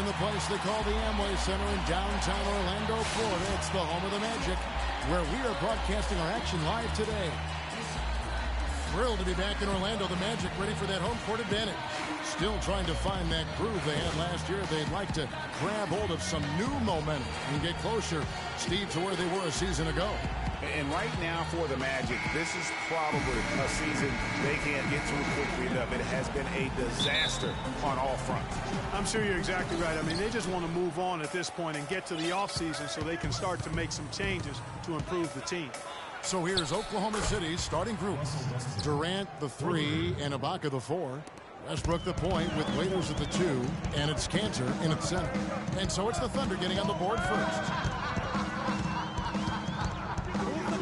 the place they call the Amway Center in downtown Orlando, Florida. It's the home of the Magic, where we are broadcasting our action live today. Thrilled to be back in Orlando, the Magic ready for that home court advantage. Still trying to find that groove they had last year. They'd like to grab hold of some new momentum and get closer, Steve, to where they were a season ago. And right now for the Magic, this is probably a season they can't get through quickly enough. It has been a disaster on all fronts. I'm sure you're exactly right. I mean, they just want to move on at this point and get to the offseason so they can start to make some changes to improve the team. So here's Oklahoma City's starting group. Durant, the 3, and Ibaka, the 4. Westbrook, the point, with Waiters at the 2, and it's Cantor in at center. And so it's the Thunder getting on the board first.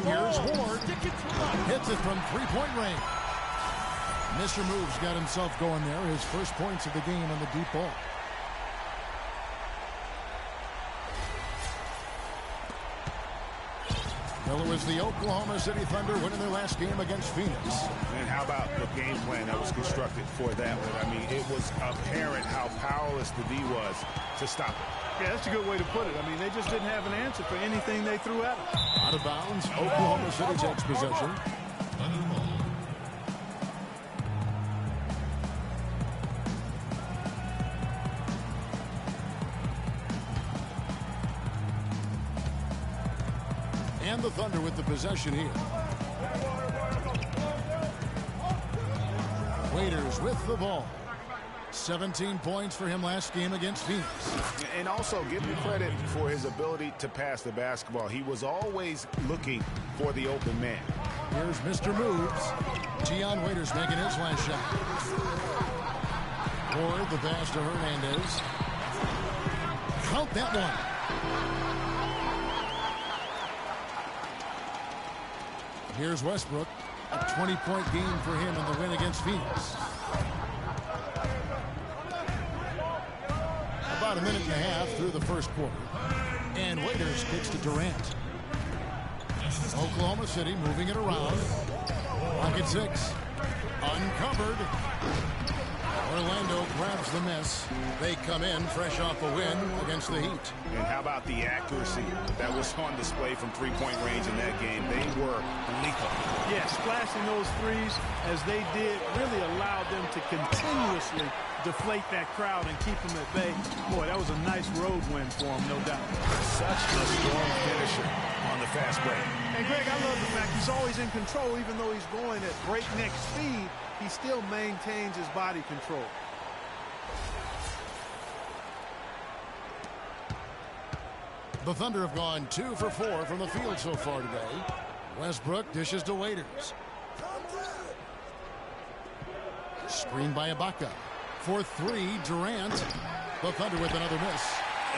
Here's Ward. Hits it from three-point range. Mr. Moves got himself going there. His first points of the game on the deep ball. Well, it was the Oklahoma City Thunder winning their last game against Phoenix. And how about the game plan that was constructed for that one? I mean, it was apparent how powerless the D was to stop it. Yeah, that's a good way to put it. I mean, they just didn't have an answer for anything they threw at them. Out of bounds, Oklahoma City takes possession. And the Thunder with the possession here. Waiters with the ball. 17 points for him last game against Phoenix. And also give him credit for his ability to pass the basketball. He was always looking for the open man. Here's Mr. Moves. Tion Waiters making his last shot. Ward, the pass to Hernandez. Count that one. Here's Westbrook. A 20-point game for him in the win against Phoenix. About a minute and a half through the first quarter. And Waiters kicks to Durant. Oklahoma City moving it around. Pocket 6. Uncovered. Orlando grabs the miss. They come in fresh off a win against the Heat. And how about the accuracy that was on display from three-point range in that game? They were lethal. Yeah, splashing those threes as they did really allowed them to continuously deflate that crowd and keep them at bay. Boy, that was a nice road win for them, no doubt. Such a strong finisher on the fast break. And Greg, I love the fact he's always in control. Even though he's going at breakneck speed, he still maintains his body control. The Thunder have gone 2 for 4 from the field so far today. Westbrook dishes to Waiters. Screen by Ibaka. For 3, Durant. The Thunder with another miss.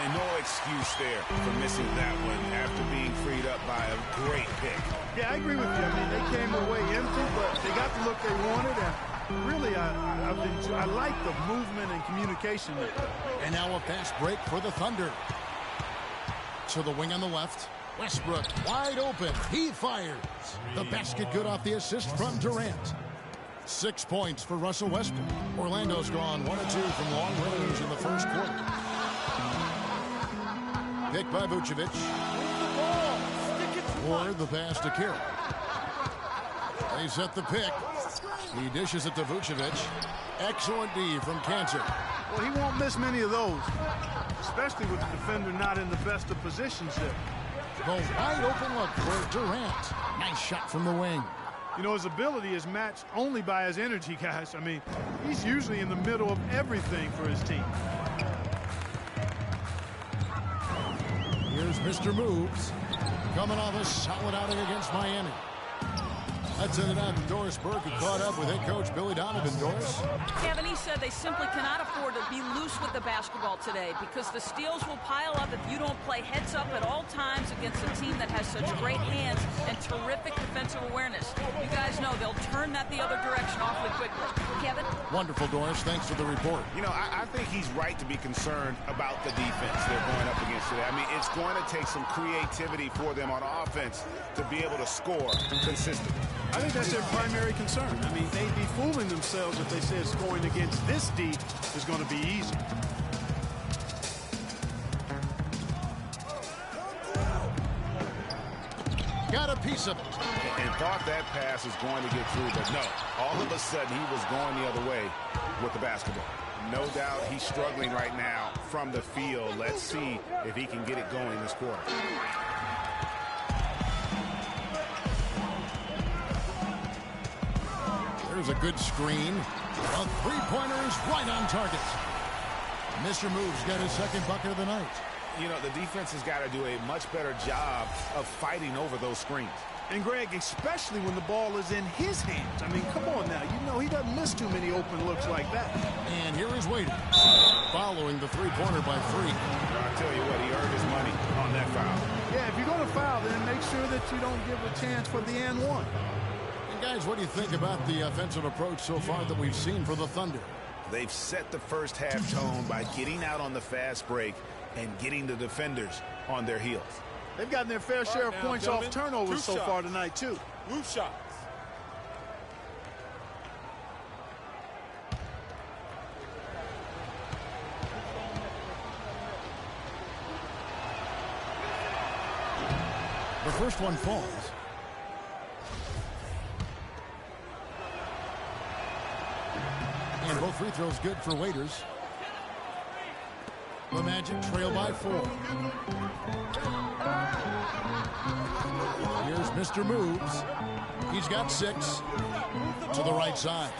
And no excuse there for missing that one after being freed up by a great pick. Yeah, I agree with you. I mean, they came away empty, but they got the look they wanted. And really, I like the movement and communication there. And now a fast break for the Thunder. To the wing on the left. Westbrook wide open. He fires. The basket good off the assist from Durant. 6 points for Russell Westbrook. Orlando's gone 1 of 2 from long range in the first quarter. Picked by Vucevic. Ward the pass to Carroll. They set the pick. He dishes it to Vucevic. Excellent D from Cantor. Well, he won't miss many of those, especially with the defender not in the best of positions there. The wide open look for Durant. Nice shot from the wing. You know, his ability is matched only by his energy, guys. I mean, he's usually in the middle of everything for his team. Here's Mr. Moves. Coming off a solid outing against Miami. Let's send it out to Doris Burke, who caught up with head coach Billy Donovan. Doris? Kevin, he said they simply cannot afford to be loose with the basketball today because the steals will pile up if you don't play heads up at all times against a team that has such great hands and terrific defensive awareness. You guys know they'll turn that the other direction awfully quickly. Kevin? Wonderful, Doris. Thanks for the report. You know, I think he's right to be concerned about the defense they're going up against today. I mean, it's going to take some creativity for them on offense to be able to score consistently. I think that's their primary concern. I mean, they'd be fooling themselves if they said scoring against this D is going to be easy. got a piece of it. And thought that pass was going to get through, but no. All of a sudden, he was going the other way with the basketball. No doubt he's struggling right now from the field. Let's see if he can get it going this quarter. There's a good screen. A three-pointer is right on target. Mr. Moves got his second bucket of the night. You know, the defense has got to do a much better job of fighting over those screens. And, Greg, especially when the ball is in his hands. I mean, come on now. You know he doesn't miss too many open looks like that. And here is Waiters, following the three-pointer by 3. I'll tell you what, he earned his money on that foul. Yeah, if you're going to foul, then make sure that you don't give a chance for the and one. And, guys, what do you think about the offensive approach so far that we've seen for the Thunder? They've set the first half tone by getting out on the fast break and getting the defenders on their heels. They've gotten their fair share of points off turnovers so far tonight, too. Roof shots. The first one falls. And both free throws good for Waiters. The Magic trail by 4. Here's Mr. Moves. He's got 6. To the right side.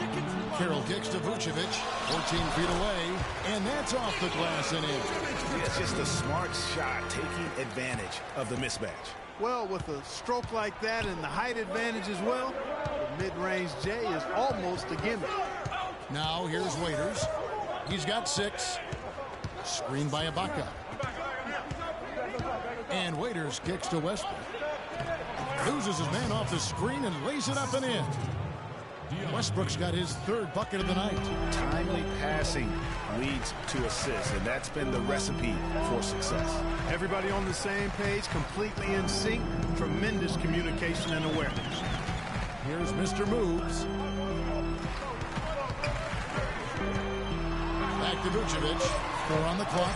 Carroll kicks to Vucevic. 14 feet away. And that's off the glass and in. It's just a smart shot, taking advantage of the mismatch. Well, with a stroke like that and the height advantage as well, the mid-range J is almost a gimmick. Now here's Waiters. He's got 6. Screened by Ibaka. And Waiters kicks to Westbrook. Loses his man off the screen and lays it up and in. Westbrook's got his 3rd bucket of the night. Timely passing leads to assists, and that's been the recipe for success. Everybody on the same page, completely in sync. Tremendous communication and awareness. Here's Mr. Moves. Back to Vucevic. 4 on the clock.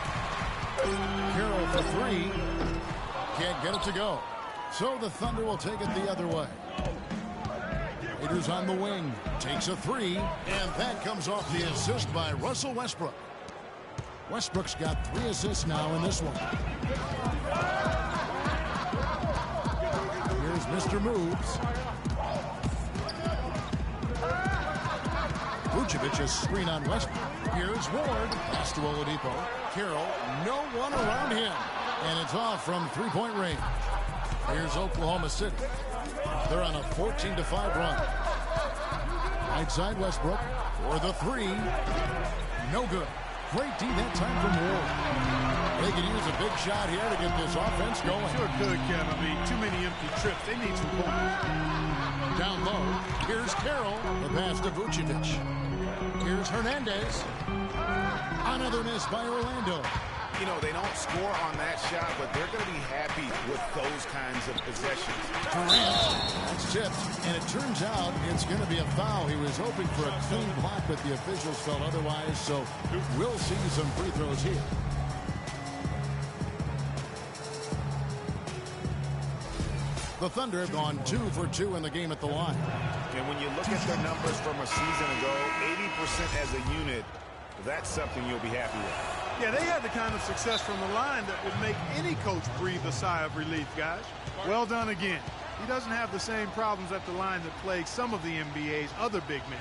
Carroll for 3. Can't get it to go. So the Thunder will take it the other way. Waiters on the wing. Takes a 3. And that comes off the assist by Russell Westbrook. Westbrook's got 3 assists now in this one. Here's Mr. Moves. Vucevic is screen on Westbrook. Here's Ward. Pass to Oladipo. Carroll. No one around him. And it's off from three-point range. Here's Oklahoma City. They're on a 14-5 run. Right side Westbrook for the 3. No good. Great D that time from Ward. They could use a big shot here to get this offense going. Sure could, Kevin. I mean, too many empty trips. They need some points. Down low. Here's Carroll. The pass to Vucevic. Here's Hernandez. Another miss by Orlando. You know, they don't score on that shot, but they're going to be happy with those kinds of possessions. Durant, that's tipped, and it turns out it's going to be a foul. He was hoping for a clean block, but the officials felt otherwise, so we'll see some free throws here. The Thunder have gone 2 for 2 in the game at the line. And when you look at their numbers from a season ago, 80% as a unit, that's something you'll be happy with. Yeah, they had the kind of success from the line that would make any coach breathe a sigh of relief, guys. Well done again. He doesn't have the same problems at the line that plague some of the NBA's other big men.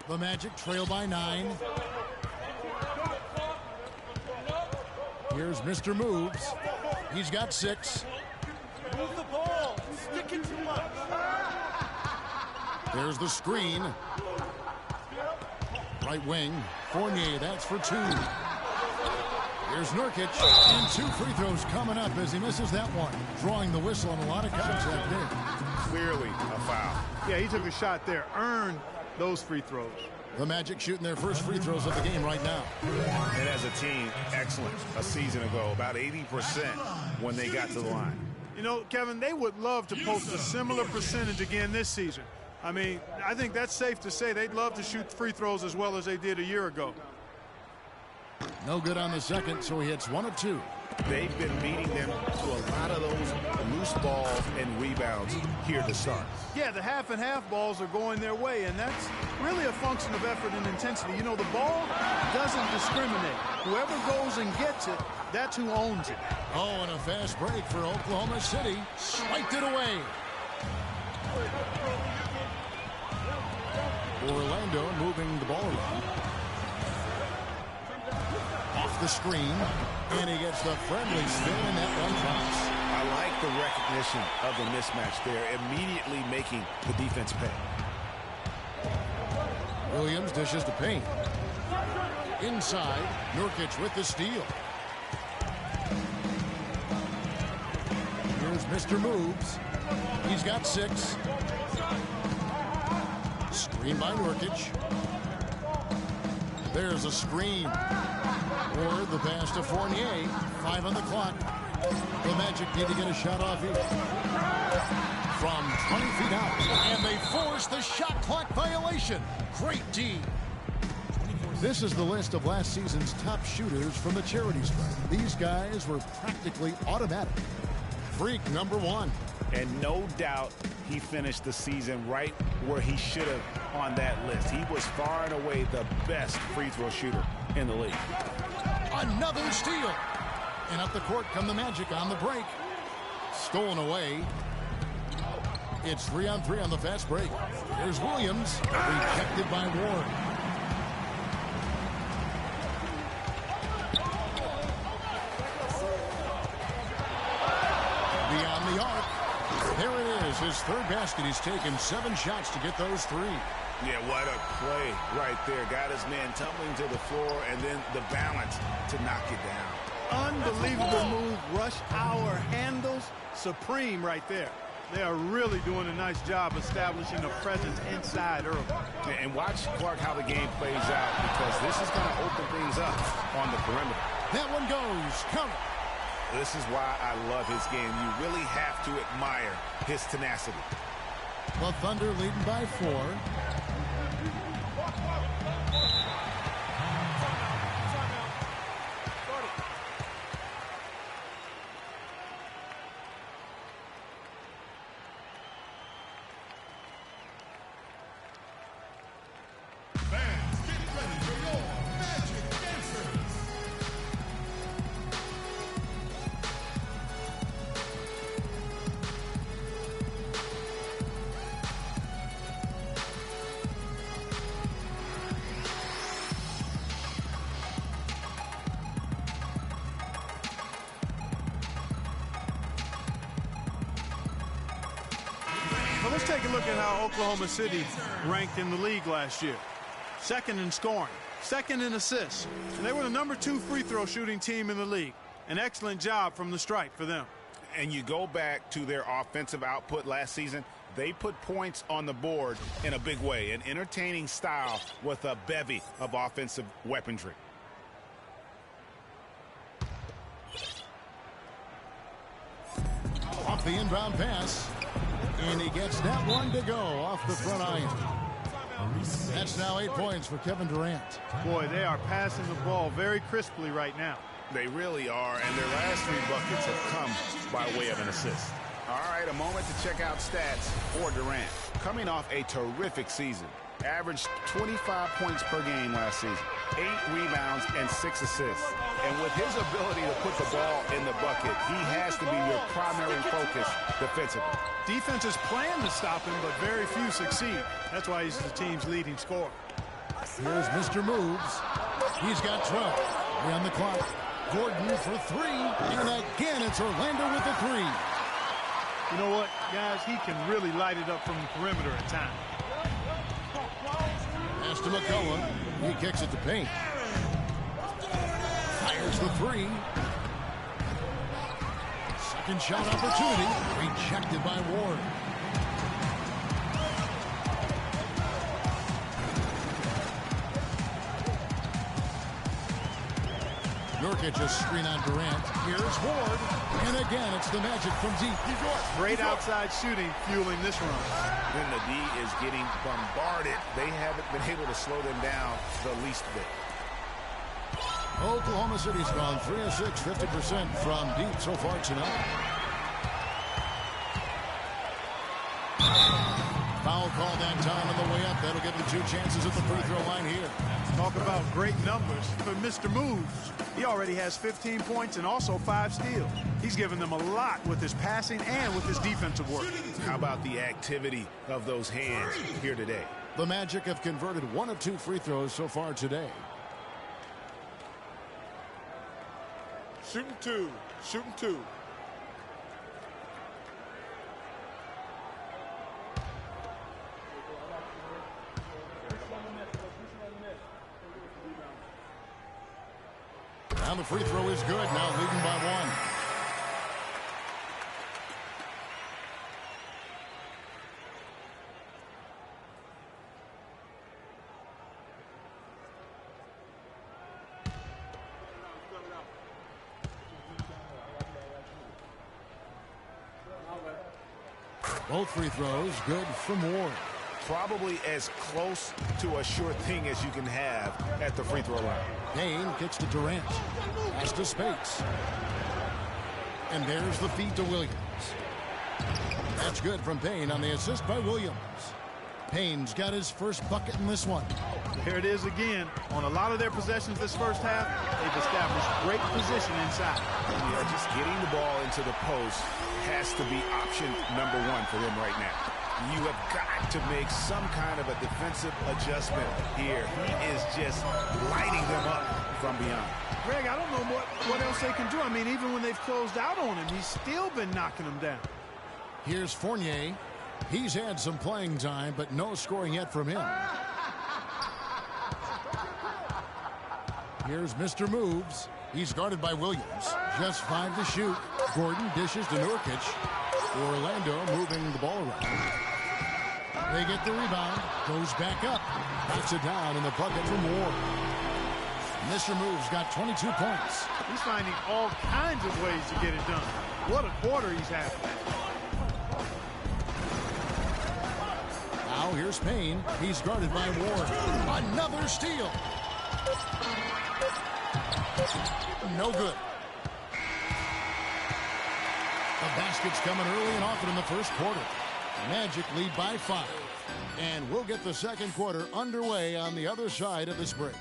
The Magic trail by 9. Here's Mr. Moves. He's got 6. Move the ball. Stick it too much. There's the screen. Right wing. Fournier, that's for 2. Here's Nurkic. And 2 free throws coming up as he misses that one. Drawing the whistle on a lot of contact there. Clearly a foul. Yeah, he took a shot there. Earned those free throws. The Magic shooting their first free throws of the game right now. And as a team, excellent a season ago. About 80% when they got to the line. You know, Kevin, they would love to post a similar percentage again this season. I mean, I think that's safe to say they'd love to shoot free throws as well as they did a year ago. No good on the second, so he hits 1 of 2. They've been beating them to a lot of those loose balls and rebounds here to start. Yeah, the half and half balls are going their way, and that's really a function of effort and intensity. You know, the ball doesn't discriminate. Whoever goes and gets it, that's who owns it. Oh, and a fast break for Oklahoma City. Swiped it away. Orlando moving the ball around. Off the screen, and he gets the friendly spin, and that one drops. I like the recognition of the mismatch there, immediately making the defense pay. Williams dishes to Payne. Inside, Nurkic with the steal. Here's Mr. Moves. He's got 6. Screen by Nurkic. There's a screen. Or the pass to Fournier. 5 on the clock. The Magic need to get a shot off here. From 20 feet out. And they force the shot clock violation. Great D. This is the list of last season's top shooters from the charity stripe. These guys were practically automatic. Freak number 1. And no doubt he finished the season right where he should have on that list. He was far and away the best free throw shooter in the league. Another steal. And up the court come the Magic on the break. Stolen away. It's 3-on-3 on the fast break. There's Williams. Rejected by Ward. Beyond the arc. There it is. His third basket. He's taken 7 shots to get those 3. Yeah, what a play right there. Got his man tumbling to the floor, and then the balance to knock it down. Unbelievable move. Rush hour handles supreme right there. They are really doing a nice job establishing a presence inside early. And watch, Clark, how the game plays out, because this is going to open things up on the perimeter. That one goes. Count it. This is why I love his game. You really have to admire his tenacity. The Thunder leading by 4. Let's take a look at how Oklahoma City ranked in the league last year. 2nd in scoring, 2nd in assists, and they were the number 2 free throw shooting team in the league. An excellent job from the stripe for them. And you go back to their offensive output last season, they put points on the board in a big way, an entertaining style with a bevy of offensive weaponry. Off the inbound pass. And he gets that one to go off the front iron. That's now 8 points for Kevin Durant. Boy, they are passing the ball very crisply right now. They really are, and their last 3 buckets have come by way of an assist. All right, a moment to check out stats for Durant. Coming off a terrific season. Averaged 25 points per game last season. 8 rebounds and 6 assists. And with his ability to put the ball in the bucket, he has to be your primary focus defensively. Defenses plan to stop him, but very few succeed. That's why he's the team's leading scorer. Here's Mr. Moves. He's got 12. 3 on the clock. Gordon for 3. And again, it's Orlando with the 3. You know what, guys? He can really light it up from the perimeter at times. Pass to McCullough. He kicks it to Payne. Fires the 3. Second shot opportunity. Rejected by Ward. Nurkic just screen on Durant. Here's Ward. And again, it's the Magic from deep. Great outside shooting fueling this run. When the D is getting bombarded, they haven't been able to slow them down the least bit. Oklahoma City's gone 3 of 6, 50% from deep so far tonight. Foul call that time on the way up. That'll give them 2 chances at the free throw line here. Talk about great numbers for Mr. Moves. He already has 15 points and also 5 steals. He's given them a lot with his passing and with his defensive work. How about the activity of those hands here today? The Magic have converted 1 of 2 free throws so far today. Shooting 2. Shooting 2. Now the free throw is good. Now leading by 1. Both free throws good from Ward. Probably as close to a sure thing as you can have at the free throw line. Payne kicks to Durant. Pass to Spates. And there's the feed to Williams. That's good from Payne on the assist by Williams. Payne's got his first bucket in this one. Here it is again. On a lot of their possessions this first half, they've established great position inside. Yeah, just getting the ball into the post has to be option number 1 for them right now. You have got to make some kind of a defensive adjustment here. He is just lighting them up from beyond. Greg, I don't know what else they can do. I mean, even when they've closed out on him, he's still been knocking them down. Here's Fournier. He's had some playing time, but no scoring yet from him. Here's Mr. Moves. He's guarded by Williams. Just 5 to shoot. Gordon dishes to Nurkic. Orlando moving the ball around. They get the rebound. Goes back up. Knocks it down in the bucket from Ward. Mr. Moves got 22 points. He's finding all kinds of ways to get it done. What a quarter he's having. Now here's Payne. He's guarded by Ward. Another steal. No good. The basket's coming early and often in the first quarter. Magic lead by 5. And we'll get the second quarter underway on the other side of this break.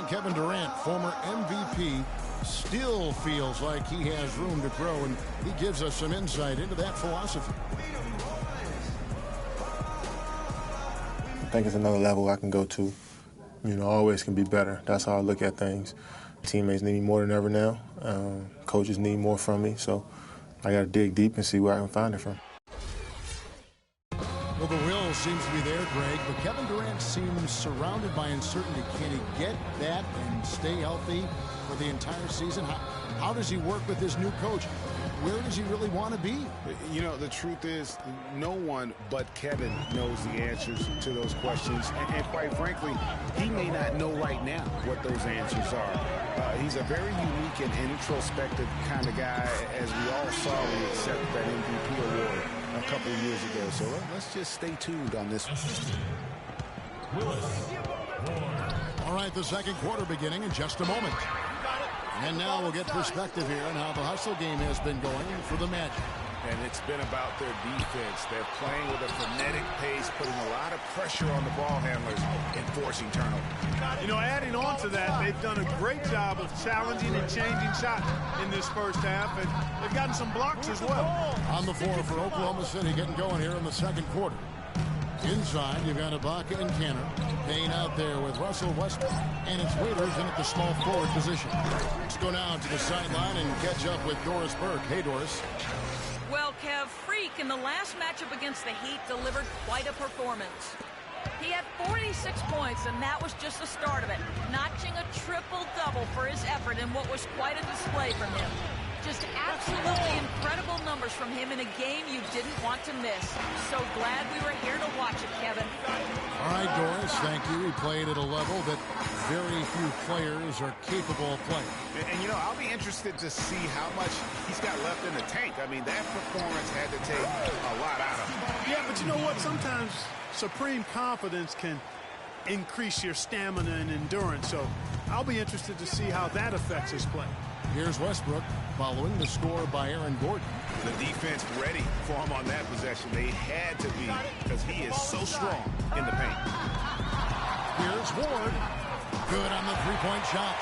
Kevin Durant, former MVP, still feels like he has room to grow, and he gives us some insight into that philosophy. I think it's another level I can go to. You know, always can be better. That's how I look at things. Teammates need me more than ever now. Coaches need more from me, so I got to dig deep and see where I can find it from. Well, the will seems to be there, Greg, but Kevin Durant seems surrounded by uncertainty. Can he get that and stay healthy for the entire season? How does he work with his new coach? Where does he really want to be? You know, the truth is, no one but Kevin knows the answers to those questions. And quite frankly, he may not know right now what those answers are. He's a very unique and introspective kind of guy, as we all saw when he accepted that MVP award a couple of years ago. So let's just stay tuned on this one. All right, the second quarter beginning in just a moment. And now we'll get perspective here on how the hustle game has been going for the Magic. And it's been about their defense. They're playing with a frenetic pace, putting a lot of pressure on the ball handlers and forcing turnovers. You know, adding on to that, they've done a great job of challenging and changing shots in this first half, and they've gotten some blocks as well. On the floor for Oklahoma City, getting going here in the second quarter. Inside, you've got Ibaka and Canner. Payne out there with Russell Westbrook. And it's Waiters in at the small forward position. Let's go now to the sideline and catch up with Doris Burke. Hey, Doris. Well, Kev. Freak in the last matchup against the Heat delivered quite a performance. He had 46 points, and that was just the start of it, notching a triple-double for his effort in what was quite a display from him. Just absolutely incredible numbers from him in a game you didn't want to miss. So glad we were here to watch it, Kevin. All right, Doris, thank you. He played at a level that very few players are capable of playing. And, you know, I'll be interested to see how much he's got left in the tank. I mean, that performance had to take a lot out of him. Yeah, but you know what? Sometimes supreme confidence can increase your stamina and endurance. So I'll be interested to see how that affects his play. Here's Westbrook following the score by Aaron Gordon. The defense ready for him on that possession. They had to be because he is so strong in the paint. Here's Ward. Good on the three-point shot.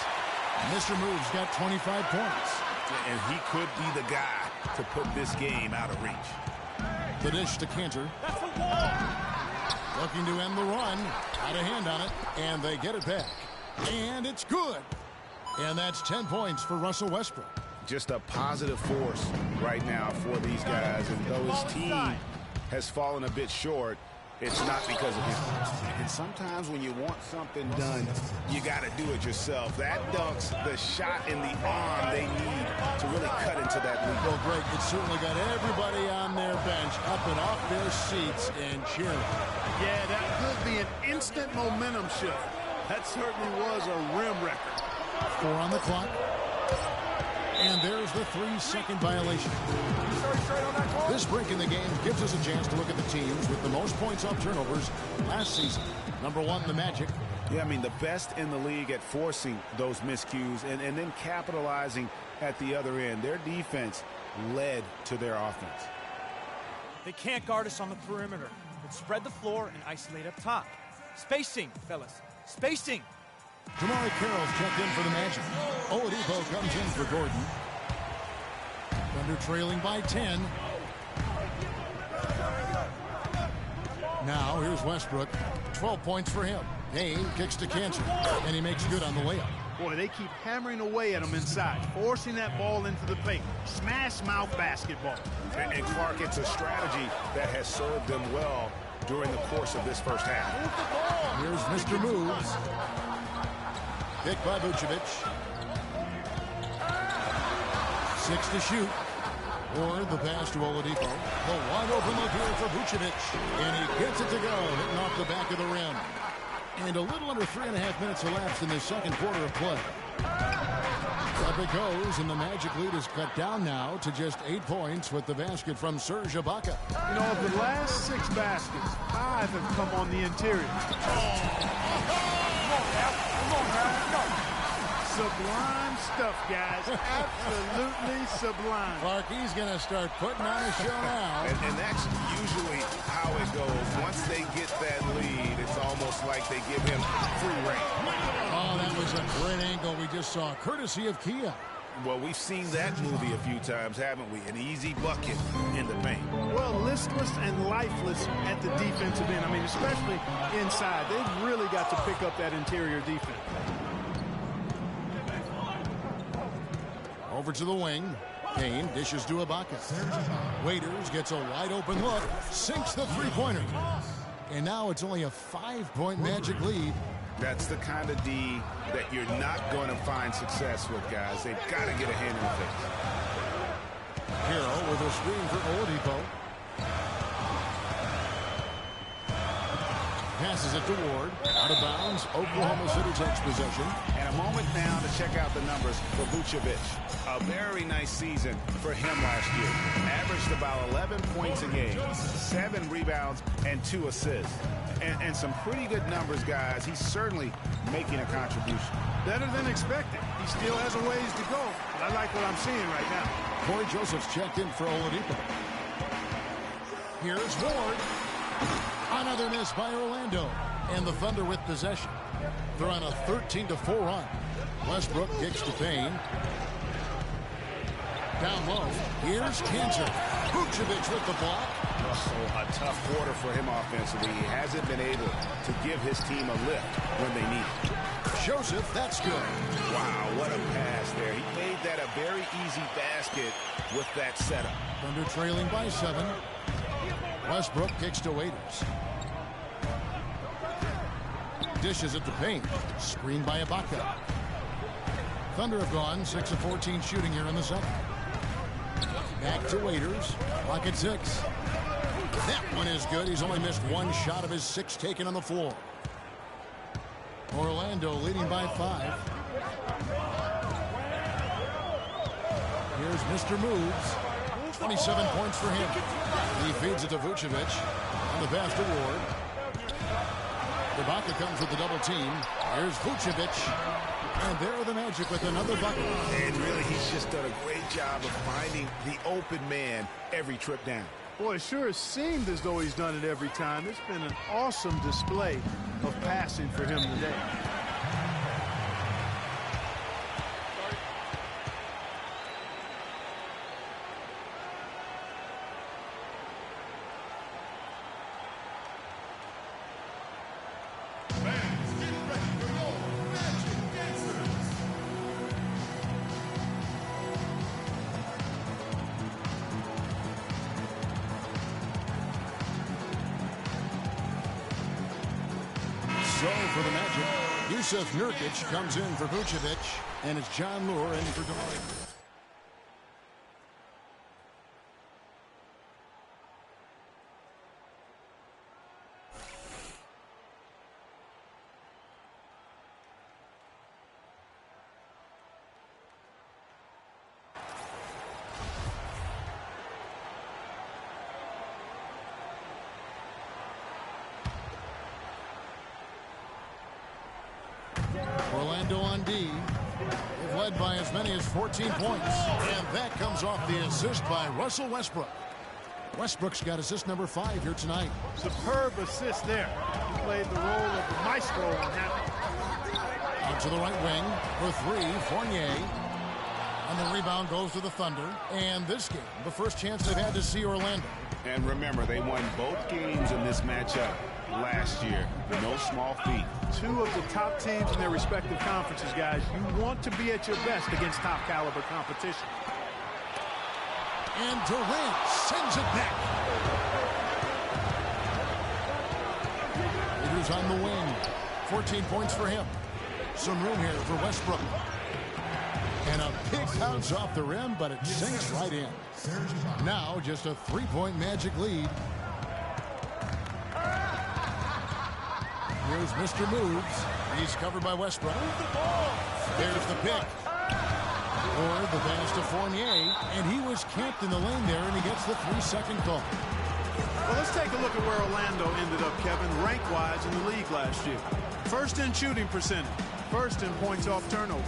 Mr. Move's got 25 points. And he could be the guy to put this game out of reach. The dish to Cantor. That's a wall. Looking to end the run. Got a hand on it, and they get it back. And it's good. And that's 10 points for Russell Westbrook. Just a positive force right now for these guys. And though his team has fallen a bit short, it's not because of him. And sometimes when you want something done, you got to do it yourself. That dunks the shot in the arm they need to really cut into that lead. Well, Greg, it certainly got everybody on their bench up and off their seats and cheering. Yeah, that could be an instant momentum shift. That certainly was a rim record. 4 on the clock. And there's the 3-second violation. This break in the game gives us a chance to look at the teams with the most points off turnovers last season. Number 1, the Magic. Yeah, I mean, the best in the league at forcing those miscues and then capitalizing at the other end. Their defense led to their offense. They can't guard us on the perimeter. Let's spread the floor and isolate up top. Spacing, fellas. Spacing. Jamari Carroll's checked in for the Magic. Oladipo comes in for Gordon. Thunder trailing by 10. Now here's Westbrook. 12 points for him. Payne kicks to Cantor, and he makes good on the layup. Boy, they keep hammering away at him inside, forcing that ball into the paint. Smash mouth basketball. And Clark, it's a strategy that has served them well during the course of this first half. Here's Mr. Moves. Picked by Vucevic. 6 to shoot. Or the pass to Oladipo. The wide open look here for Vucevic. And he gets it to go, hitting off the back of the rim. And a little under 3.5 minutes elapsed in the second quarter of play. Up it goes, and the Magic lead is cut down now to just 8 points with the basket from Serge Ibaka. You know, of the last 6 baskets, 5 have come on the interior. Sublime stuff, guys. Absolutely sublime. Clark, he's going to start putting on a show now. And that's usually how it goes. Once they get that lead, it's almost like they give him free rein. Oh, that was a great angle we just saw, courtesy of Kia. Well, we've seen that movie a few times, haven't we? An easy bucket in the paint. Well, listless and lifeless at the defensive end. I mean, especially inside. They've really got to pick up that interior defense. Over to the wing. Payne dishes to Ibaka. Waiters gets a wide open look. Sinks the three-pointer. And now it's only a 5-point Magic lead. That's the kind of D that you're not going to find success with, guys. They've got to get a hand in the face. Hero with a screen for Oladipo. Passes it to Ward. Out of bounds. Oklahoma City takes possession. And a moment now to check out the numbers for Vucevic. A very nice season for him last year. Averaged about 11 points a game, 7 rebounds, and 2 assists. And some pretty good numbers, guys. He's certainly making a contribution. Better than expected. He still has a ways to go, but I like what I'm seeing right now. Corey Joseph's checked in for Oladipo. Here's Ward. Another miss by Orlando. And the Thunder with possession. They're on a 13-4 run. Westbrook kicks to Payne. Down low. Here's Cantor. Vucevic with the block. A tough quarter for him offensively. He hasn't been able to give his team a lift when they need it. Joseph, that's good. Wow, what a pass there. He made that a very easy basket with that setup. Thunder trailing by 7. Westbrook kicks to Waiters. Dishes at the paint. Screen by Ibaka. Thunder have gone 6 of 14 shooting here in the second. Back to Waiters. Clock at 6. That one is good. He's only missed 1 shot of his 6 taken on the floor. Orlando leading by 5. Here's Mr. Moves. 27 points for him. He feeds it to Vucevic on the pass to Ward. Ibaka comes with the double team. Here's Vucevic. And there are the Magic with another bucket. And really, he's just done a great job of finding the open man every trip down. Boy, it sure has seemed as though he's done it every time. It's been an awesome display of passing for him today. So for the Magic, Yusuf Nurkic comes in for Vucevic, and it's John Lure in for DeMar. Orlando on D. They've led by as many as 14 points. And that comes off the assist by Russell Westbrook. Westbrook's got assist number 5 here tonight. Superb assist there. He played the role of the maestro on that one. Out to the right wing for 3, Fournier. And the rebound goes to the Thunder. And this game, the first chance they've had to see Orlando. And remember, they won both games in this matchup last year. No small feat. 2 of the top teams in their respective conferences, guys. You want to be at your best against top caliber competition. And Durant sends it back. Leaders on the wing. 14 points for him. Some room here for Westbrook. And a big bounce off the rim, but it sinks right in. Now just a 3-point Magic lead. Here's Mr. Moves. He's covered by Westbrook. There's the pick. Or the pass to Fournier. And he was camped in the lane there, and he gets the 3-second call. Well, let's take a look at where Orlando ended up, Kevin, rank-wise in the league last year. First in shooting percentage. First in points off turnovers.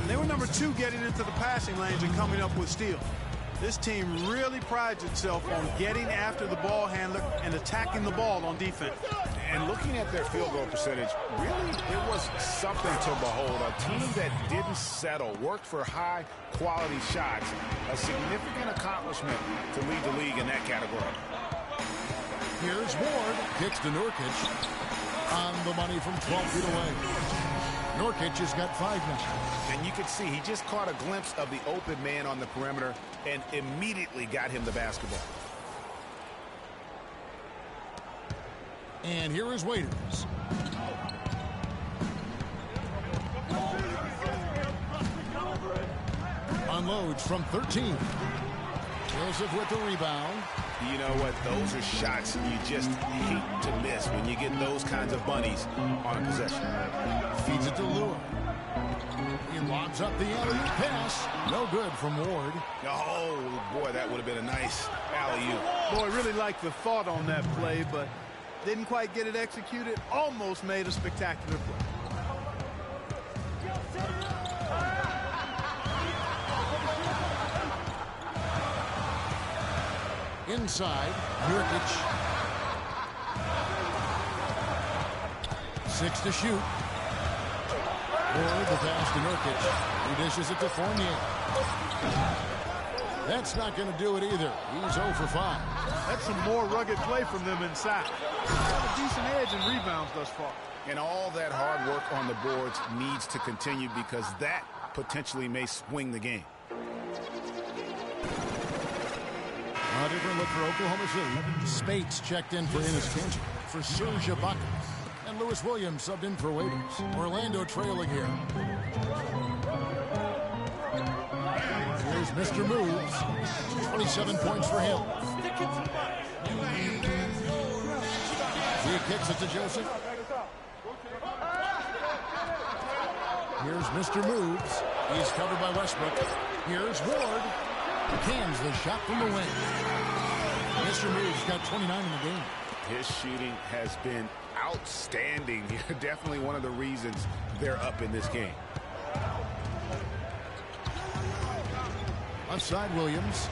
They were number 2 getting into the passing lanes and coming up with steals. This team really prides itself on getting after the ball handler and attacking the ball on defense. And looking at their field goal percentage, really, it was something to behold. A team that didn't settle, worked for high-quality shots. A significant accomplishment to lead the league in that category. Here's Ward. Kicks to Nurkic. On the money from 12 feet away. Nurkic has got 5 now. And you can see he just caught a glimpse of the open man on the perimeter and immediately got him the basketball. And here is Waiters. Unloads from 13. Joseph with the rebound. You know what? Those are shots you just hate to miss when you get those kinds of bunnies on possession. Feeds it to Lure. He lobs up the alley-oop pass. No good from Ward. Oh, boy, that would have been a nice alley-oop. Boy, really liked the thought on that play, but didn't quite get it executed. Almost made a spectacular play. Inside, Nurkic. 6 to shoot. Or the pass to Nurkic. He dishes it to Fournier. That's not going to do it either. He's 0 for 5. That's some more rugged play from them inside. Got a decent edge in rebounds thus far. And all that hard work on the boards needs to continue because that potentially may swing the game. A different look for Oklahoma City. Spates checked in for Enes Kanter. For Serge Ibaka. And Lewis Williams subbed in for Waiters. Orlando trailing here. Here's Mr. Moves. 27 points for him. He kicks it to Joseph. Here's Mr. Moves. He's covered by Westbrook. Here's Ward. Cans the shot from the wing. Mr. Moves got 29 in the game. His shooting has been outstanding. Definitely one of the reasons they're up in this game. Offside Williams.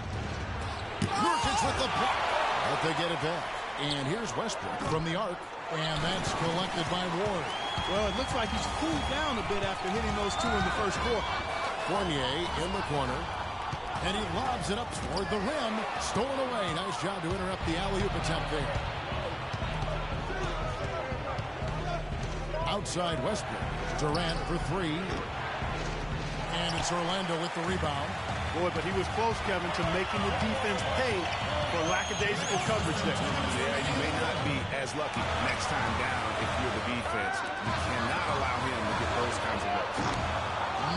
Nurkic with the block. But they get it back. And here's Westbrook from the arc. And that's collected by Ward. Well, it looks like he's cooled down a bit after hitting those two in the first quarter. Fournier in the corner. And he lobs it up toward the rim. Stolen away. Nice job to interrupt the alley-oop attempt there. Outside Westbrook. Durant for three. And it's Orlando with the rebound. Boy, but he was close, Kevin, to making the defense pay for lackadaisical coverage there. Yeah, you may not be as lucky next time down if you're the defense. You cannot allow him to get those kinds of looks.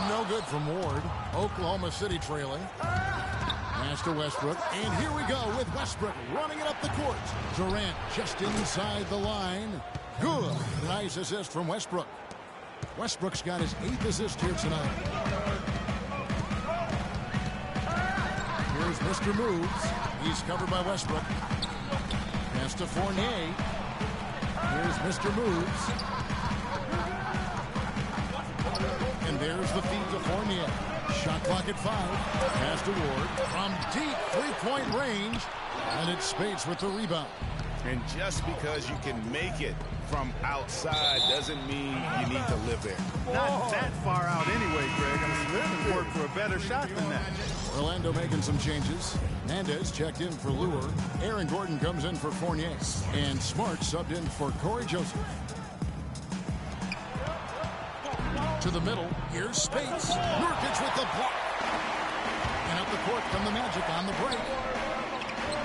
No good from Ward. Oklahoma City trailing. Pass to Westbrook. And here we go with Westbrook running it up the court. Durant just inside the line. Good. Nice assist from Westbrook. Westbrook's got his 8th assist here tonight. Here's Mr. Moves. He's covered by Westbrook. Pass to Fournier. Here's Mr. Moves. And there's the feed to Fournier. Shot clock at 5. Pass to Ward. From deep three-point range. And it's Spates with the rebound. And just because you can make it from outside doesn't mean you need to live there. Not that far out anyway, Greg. I mean, you can work for a better shot than that. Orlando making some changes. Hernandez checked in for Lure. Aaron Gordon comes in for Fournier. And Smart subbed in for Corey Joseph. To the middle. Here's Spates. Nurkic with the block. And up the court come the Magic on the break.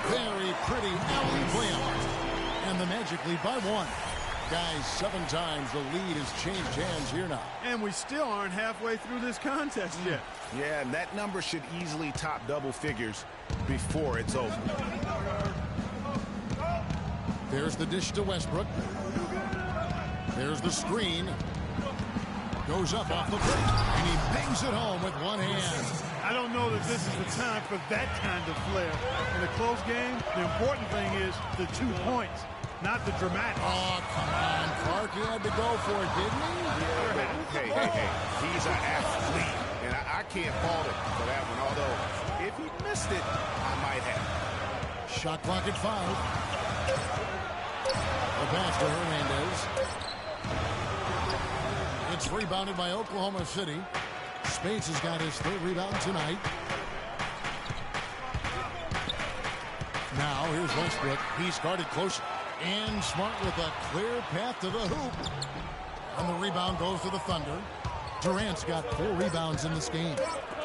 Very pretty alley layup. And the Magic lead by 1. Guys, 7 times the lead has changed hands here now. And we still aren't halfway through this contest yet. Yeah, and that number should easily top double figures before it's over. There's the dish to Westbrook. There's the screen. Goes up off the break. And he bangs it home with one hand. I don't know that this is the time for that kind of flair. In a close game, the important thing is the 2 points, not the dramatic. Oh, come on, Clark. He had to go for it, didn't he? Yeah, hey. He's an athlete, and I can't fault him for that one, although if he missed it, I might have. Shot clock at 5. The pass to Hernandez. It's rebounded by Oklahoma City. Spates has got his 3rd rebound tonight. Now, here's Westbrook. He's guarded closer. And Smart with a clear path to the hoop. And the rebound goes to the Thunder. Durant's got 4 rebounds in this game.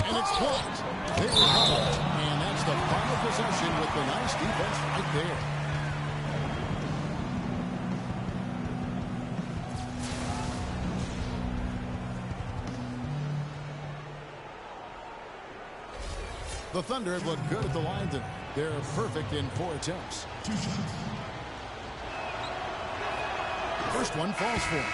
And it's blocked. They recover. And that's the final possession with the nice defense right there. The Thunder have looked good at the line tonight. They're perfect in 4 attempts. 2 shots. First one falls for him.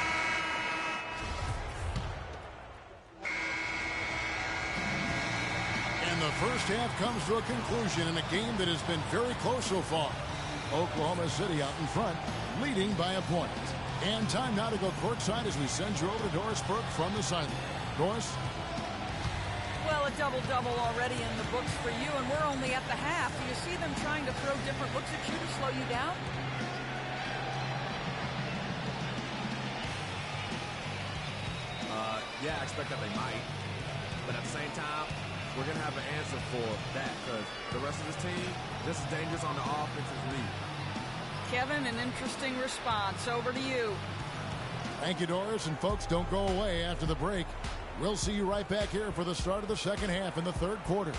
And the first half comes to a conclusion in a game that has been very close so far. Oklahoma City out in front, leading by a point. And time now to go courtside as we send you over to Doris Burke from the sideline. Doris? Well, a double-double already in the books for you, and we're only at the half. Do you see them trying to throw different looks at you to slow you down? Yeah, I expect that they might. But at the same time, we're going to have an answer for that because the rest of this team, this is dangerous on the offensive lead. Kevin, an interesting response. Over to you. Thank you, Doris. And folks, don't go away after the break. We'll see you right back here for the start of the second half in the third quarter.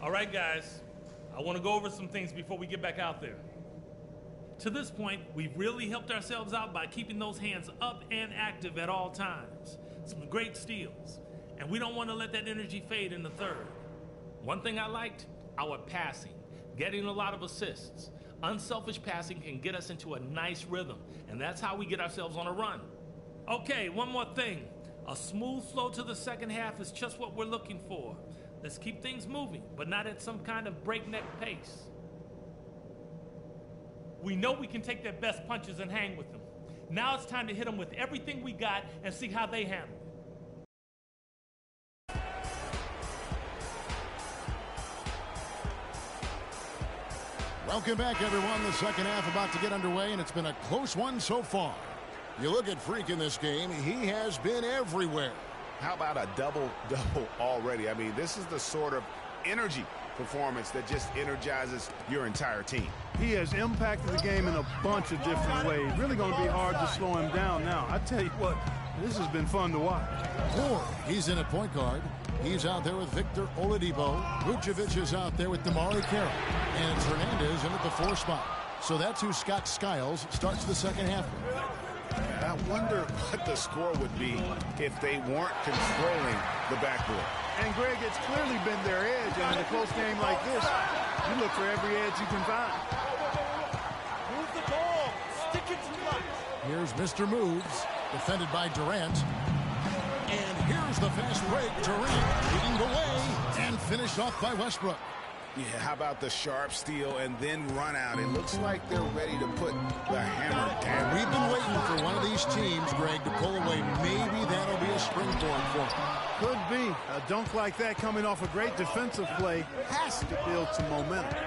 All right, guys, I want to go over some things before we get back out there. To this point, we've really helped ourselves out by keeping those hands up and active at all times. Some great steals, and we don't want to let that energy fade in the third. One thing I liked, our passing, getting a lot of assists. Unselfish passing can get us into a nice rhythm, and that's how we get ourselves on a run. Okay, one more thing. A smooth flow to the second half is just what we're looking for. Let's keep things moving, but not at some kind of breakneck pace. We know we can take their best punches and hang with them. Now it's time to hit them with everything we got and see how they handle it. Welcome back, everyone. The second half about to get underway, and it's been a close one so far. You look at Freak in this game, he has been everywhere. How about a double-double already? I mean, this is the sort of energy performance that just energizes your entire team. He has impacted the game in a bunch of different ways. Really going to be hard to slow him down now. I tell you what, this has been fun to watch. Ford, he's in at point guard. He's out there with Victor Oladipo. Vucevic is out there with Damari Carroll. And it's Hernandez in at the 4 spot. So that's who Scott Skiles starts the second half with. I wonder what the score would be if they weren't controlling the backboard. And, Greg, it's clearly been their edge. And in a close game like this, you look for every edge you can find. Move the ball. Stick it to clutch. Here's Mr. Moves, defended by Durant. And here's the fast break. Durant leading the way and finished off by Westbrook. Yeah, how about the sharp steal and then run out? It looks like they're ready to put the hammer down. We've been waiting for one of these teams, Greg, to pull away. Maybe that'll be a springboard for them. Could be. A dunk like that coming off a great defensive play has to build some momentum.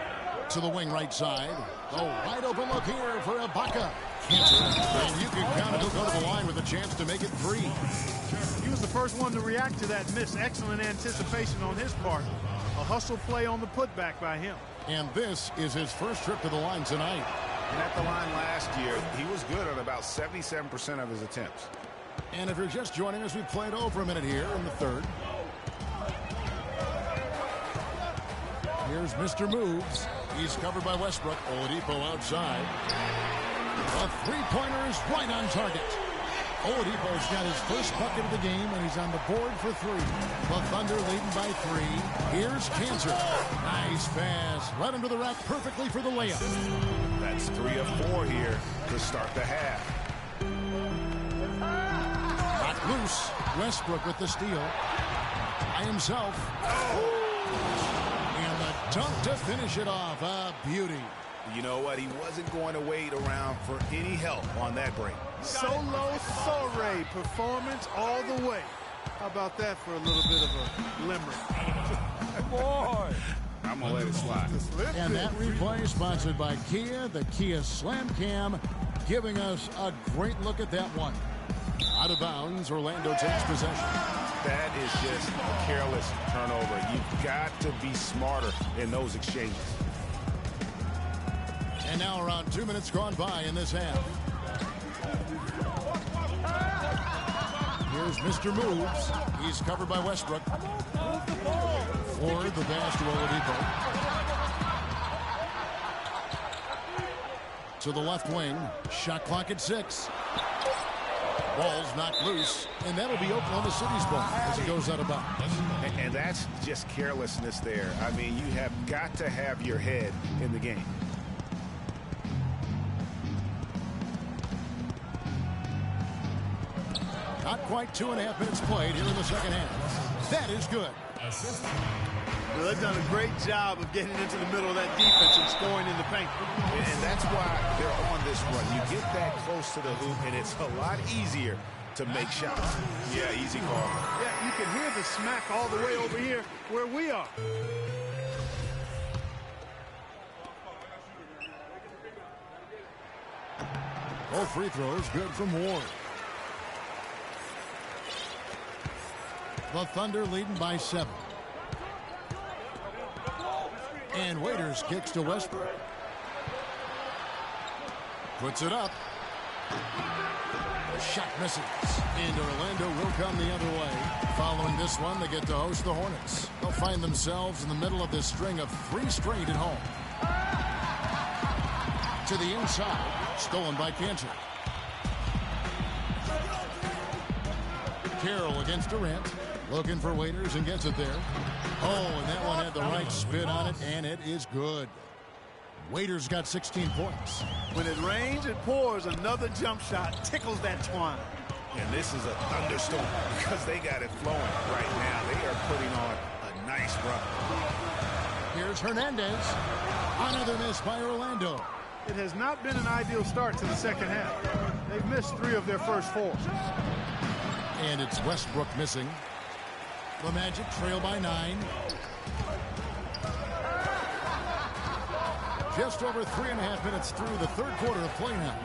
To the wing right side. The wide open look here for Ibaka. And you can count it. He'll go to the line with a chance to make it 3. He was the first one to react to that miss. Excellent anticipation on his part. A hustle play on the putback by him. And this is his first trip to the line tonight. And at the line last year, he was good on about 77% of his attempts. And if you're just joining us, we've played over a minute here in the third. Here's Mr. Moves. He's covered by Westbrook. Oladipo outside. A three-pointer is right on target. Oladipo's got his first bucket of the game, and he's on the board for 3. The Thunder leading by 3. Here's Cantor. Nice pass. Right under the rack perfectly for the layup. That's 3 of 4 here to start the half. Not loose. Westbrook with the steal. By himself. And the dunk to finish it off. A beauty. You know what? He wasn't going to wait around for any help on that break. Solo Soiree performance all the way. How about that for a little bit of a limerick? Boy. I'm going to let it slide. And that replay sponsored by Kia, the Kia Slam Cam, giving us a great look at that one. Out of bounds, Orlando takes possession. That is just a careless turnover. You've got to be smarter in those exchanges. And now around 2 minutes gone by in this half. Here's Mr. Moves. He's covered by Westbrook. Ford, the pass to Oladipo. To the left wing. Shot clock at 6. Ball's knocked loose. And that'll be Oklahoma City's ball as it goes out of bounds. And that's just carelessness there. I mean, you have got to have your head in the game. Not quite 2.5 minutes played here in the second half. That is good. they've done a great job of getting into the middle of that defense and scoring in the paint. And that's why they're on this run. You get that close to the hoop, and it's a lot easier to make shots. Yeah, easy call. Yeah, you can hear the smack all the way over here where we are. Both free throws good from Ward. The Thunder leading by 7. And Waiters kicks to Westbrook. Puts it up. The shot misses. And Orlando will come the other way. Following this one, they get to host the Hornets. They'll find themselves in the middle of this string of 3 straight at home. To the inside. Stolen by Cantor. Carroll against Durant. Looking for Waiters and gets it there. Oh, and that one had the right spin on it, and it is good. Waiters got 16 points. When it rains, it pours. Another jump shot tickles that twine. And this is a thunderstorm because they got it flowing right now. They are putting on a nice run. Here's Hernandez. Another miss by Orlando. It has not been an ideal start to the second half. They've missed 3 of their first 4. And it's Westbrook missing. The Magic trail by 9. Just over 3.5 minutes through the third quarter of play now.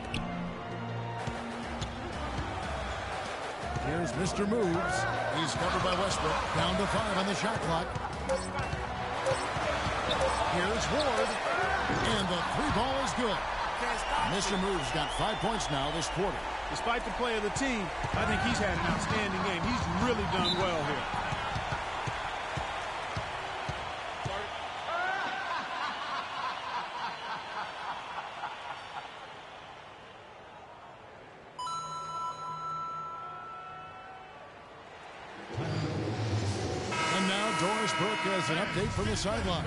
Here's Mr. Moves. He's covered by Westbrook. Down to 5 on the shot clock. Here's Ward. And the 3-ball is good. Mr. Moves got 5 points now this quarter. Despite the play of the team, I think he's had an outstanding game. He's really done well here. And now Doris Burke has an update from the sidelines.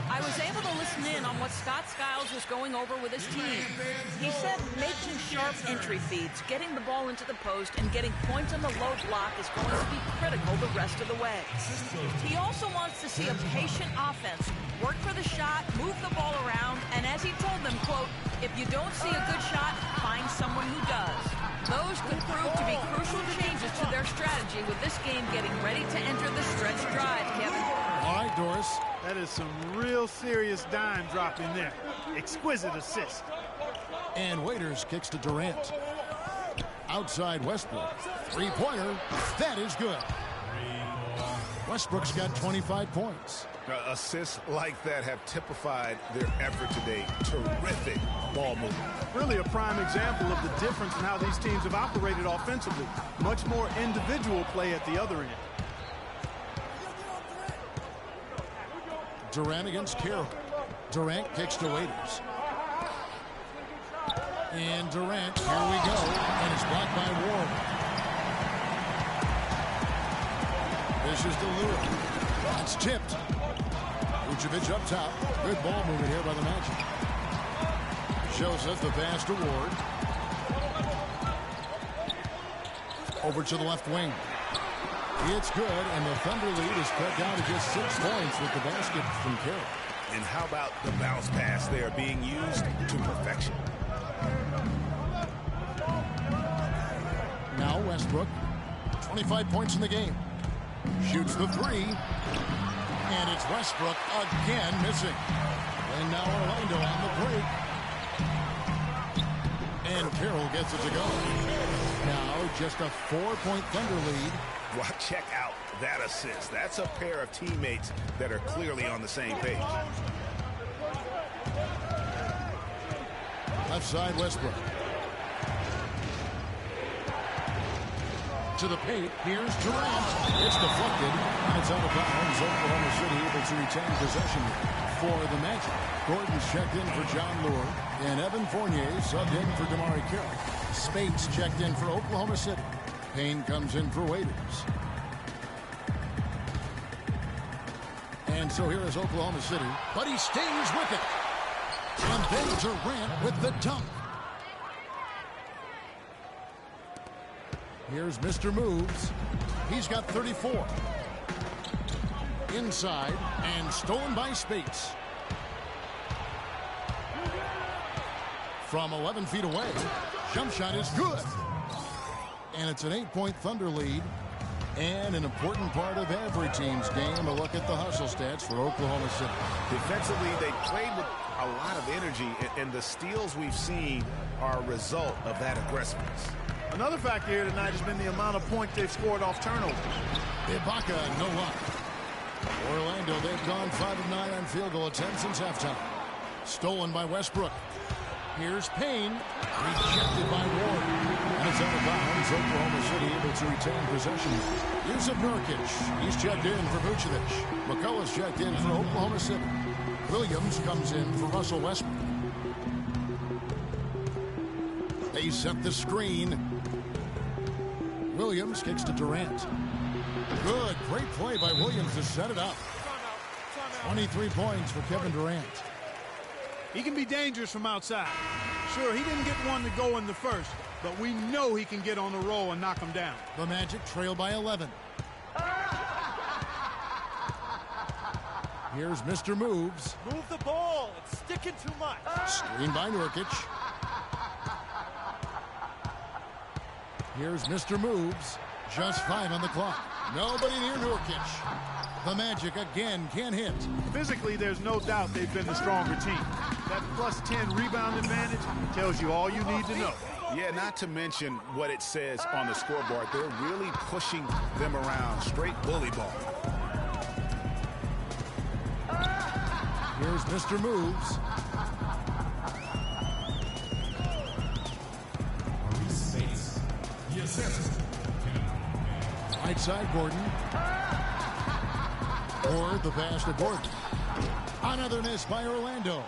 I was able to listen in on what Scott Skiles was going over with his team. He said making sharp entry feeds, getting the ball into the post, and getting points on the low block is going to be critical the rest of the way. He also wants to see a patient offense, work for the shot, move the ball around, and as he told them, quote, if you don't see a good shot, find someone who does. Those could prove to be crucial changes to their strategy with this game getting ready to enter the stretch drive, Kevin. All right, Doris. That is some real serious dime drop in there. Exquisite assist. And Waiters kicks to Durant. Outside Westbrook. 3-pointer. That is good. Westbrook's got 25 points. Assists like that have typified their effort today. Terrific ball movement. Really a prime example of the difference in how these teams have operated offensively. Much more individual play at the other end. Durant against Carroll. Durant kicks to Waiters. And Durant, here we go. And it's blocked by Ward. This is to Lua. It's tipped. Vucevic up top. Good ball movement here by the Magic. Shows us the pass to Ward. Over to the left wing. It's good, and the Thunder lead is cut down to just 6 points with the basket from Carroll. And how about the bounce pass? They are being used to perfection. Now Westbrook, 25 points in the game. Shoots the 3. And it's Westbrook again missing. And now Orlando on the break. And Carroll gets it to go. Now just a 4-point Thunder lead. Well, check out that assist. That's a pair of teammates that are clearly on the same page. Left side Westbrook. To the paint. Here's Durant. It's deflected. And it's out of bounds. Oklahoma City able to retain possession for the Magic. Gordon's checked in for John Lure. And Evan Fournier subbed in for DeMari Carroll. Spates checked in for Oklahoma City. Payne comes in for Waiters. And so here is Oklahoma City. But he stays with it. And then Durant with the dunk. Here's Mr. Moves. He's got 34. inside and stolen by Spates. From 11 feet away, jump shot is good. And it's an 8-point Thunder lead. And an important part of every team's game, a look at the hustle stats for Oklahoma City. Defensively, they played with a lot of energy, and the steals we've seen are a result of that aggressiveness. Another factor here tonight has been the amount of points they've scored off turnovers. Ibaka, no luck. Orlando, they've gone 5 of 9 on field goal attempts since halftime. Stolen by Westbrook. Here's Payne, rejected by Ward. And it's out of bounds. Oklahoma City able to retain possession. Yusuf Nurkic, he's checked in for Vucevic. McCullough's checked in for Oklahoma City. Williams comes in for Russell Westbrook. They set the screen. Williams kicks to Durant. Good, great play by Williams to set it up. 23 points for Kevin Durant. He can be dangerous from outside. Sure, he didn't get one to go in the first, but we know he can get on the roll and knock him down. The Magic trail by 11. Here's Mr. Moves. Move the ball. It's sticking too much. Screen by Nurkic. Here's Mr. Moves. Just 5 on the clock. Nobody near Nurkic. The Magic again can't hit. Physically, there's no doubt they've been the stronger team. That plus 10 rebound advantage tells you all you need to know. Yeah, not to mention what it says on the scoreboard. They're really pushing them around. Straight bully ball. Here's Mr. Moves. Right side, Gordon. Or the pass to Gordon. Another miss by Orlando.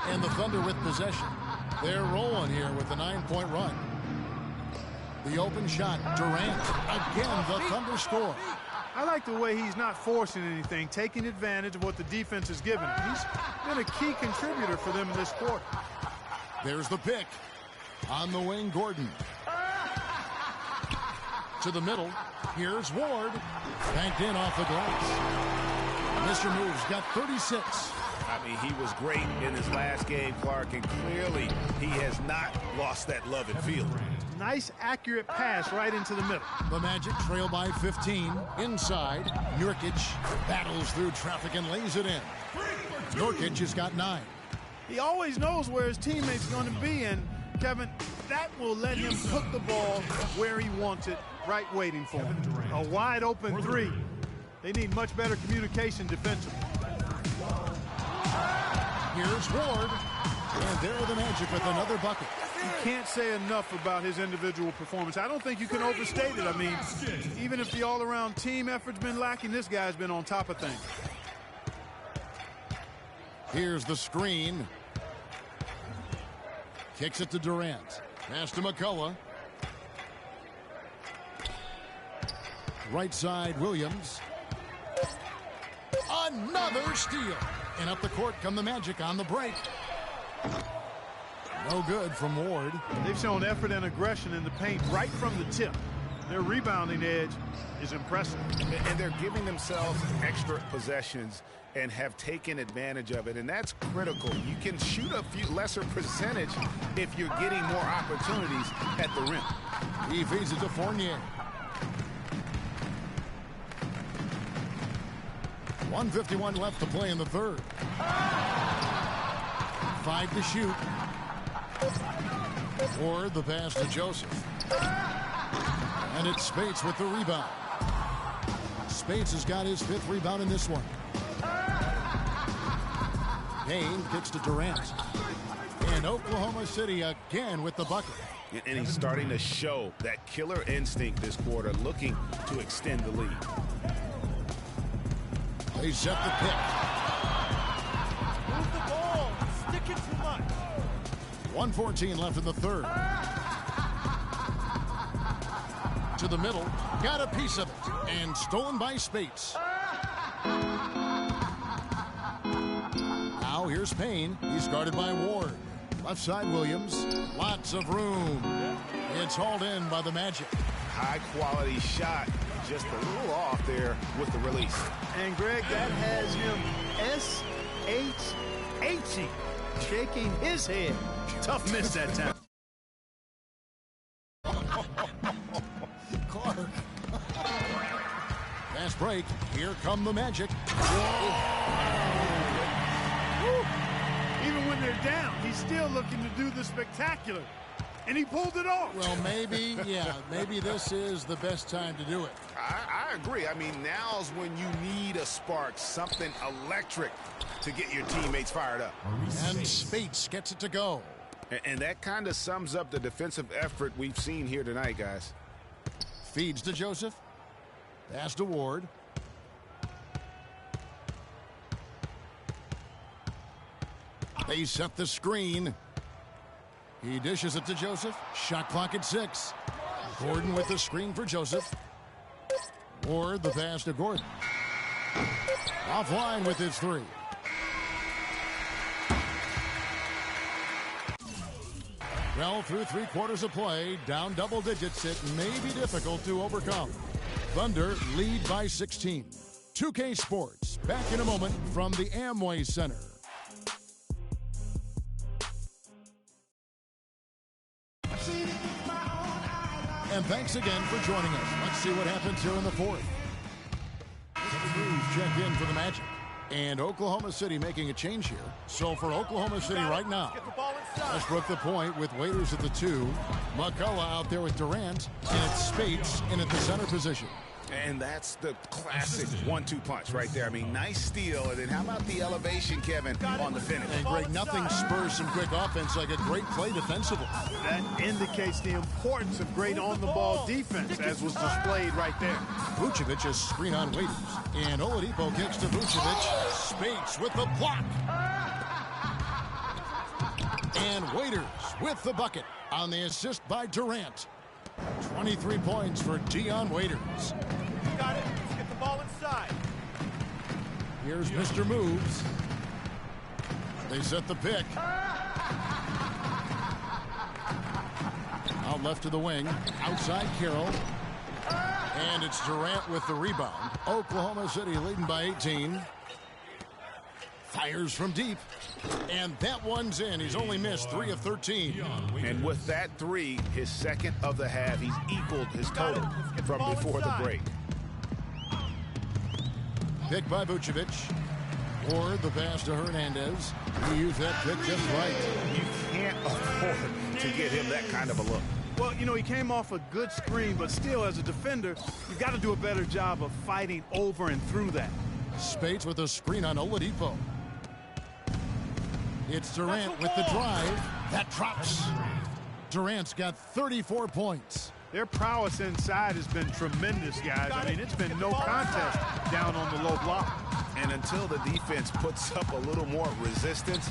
And the Thunder with possession. They're rolling here with a 9-point run. The open shot, Durant. Again, the Thunder score. I like the way he's not forcing anything, taking advantage of what the defense has given him. He's been a key contributor for them in this quarter. There's the pick. On the wing, Gordon. To the middle. Here's Ward. Banked in off the glass. Mr. Moves got 36. I mean, he was great in his last game, Clark, and clearly he has not lost that love and feel. Nice, accurate pass right into the middle. The Magic trail by 15. Inside, Nurkic battles through traffic and lays it in. Nurkic has got 9. He always knows where his teammate's going to be, and Kevin, that will let him put the ball where he wants it, right waiting for him. A wide open 3. They need much better communication defensively. Here's Ward. And there are the Magic with another bucket. You can't say enough about his individual performance. I don't think you can overstate it. I mean, even if the all-around team effort's been lacking, this guy's been on top of things. Here's the screen. Kicks it to Durant. Pass to McCullough. Right side, Williams. Another steal. And up the court come the Magic on the break. No good from Ward. They've shown effort and aggression in the paint right from the tip. Their rebounding edge is impressive. And they're giving themselves extra possessions and have taken advantage of it, and that's critical. You can shoot a few lesser percentage if you're getting more opportunities at the rim. He feeds it to Fournier. 1:51 left to play in the third. 5 to shoot. Or the pass to Joseph. And it's Spates with the rebound. Spates has got his 5th rebound in this one. Payne kicks to Durant. And Oklahoma City again with the bucket. And he's starting to show that killer instinct this quarter, looking to extend the lead. They set the pick. Move the ball. It's sticking too much. 1:14 left in the third. To the middle. Got a piece of it. And stolen by Spates. Now here's Payne. He's guarded by Ward. Left side, Williams. Lots of room. It's hauled in by the Magic. High quality shot just a little off there with the release. And Greg, that has him S-H-H-ing, shaking his head. Tough miss that time. Clark. Fast break. Here come the Magic. Even when they're down, he's still looking to do the spectacular. And he pulled it off. Well, maybe, yeah, maybe this is the best time to do it. I agree. I mean, now's when you need a spark, something electric to get your teammates fired up. And Spates gets it to go. And that kind of sums up the defensive effort we've seen here tonight, guys. Feeds to Joseph. Pass to Ward. They set the screen. He dishes it to Joseph. Shot clock at 6. Gordon with the screen for Joseph. Ward the pass to Gordon. Offline with his 3. Well, through 3 quarters of play, down double digits, it may be difficult to overcome. Thunder lead by 16. 2K Sports, back in a moment from the Amway Center. And thanks again for joining us. Let's see what happens here in the 4th. Moves check in for the Magic. And Oklahoma City making a change here. So for Oklahoma City right now, Westbrook the point with Waiters at the 2. McCullough out there with Durant. And it's Spates in at the center position. And that's the classic 1-2 punch right there. I mean, nice steal. And then how about the elevation, Kevin, on the finish? And Greg, nothing spurs some quick offense like a great play defensively. That indicates the importance of great on-the-ball defense, as was displayed right there. Vucevic is screen on Waiters. And Oladipo kicks to Vucevic. Spates with the block. And Waiters with the bucket on the assist by Durant. 23 points for Dion Waiters. You got it. Let's get the ball inside. Here's Mr. Moves. They set the pick. Out left to the wing. Outside Carroll. And it's Durant with the rebound. Oklahoma City leading by 18. Fires from deep. And that one's in. He's only missed 3 of 13. And with that 3, his second of the half, he's equaled his total from before the break. Pick by Vucevic. Ward the pass to Hernandez. He used that pick just right. You can't afford to get him that kind of a look. Well, you know, he came off a good screen, but still, as a defender, you've got to do a better job of fighting over and through that. Spates with a screen on Oladipo. It's Durant with the drive. That drops. Durant's got 34 points. Their prowess inside has been tremendous, guys. I mean, it's been no contest down on the low block. And until the defense puts up a little more resistance,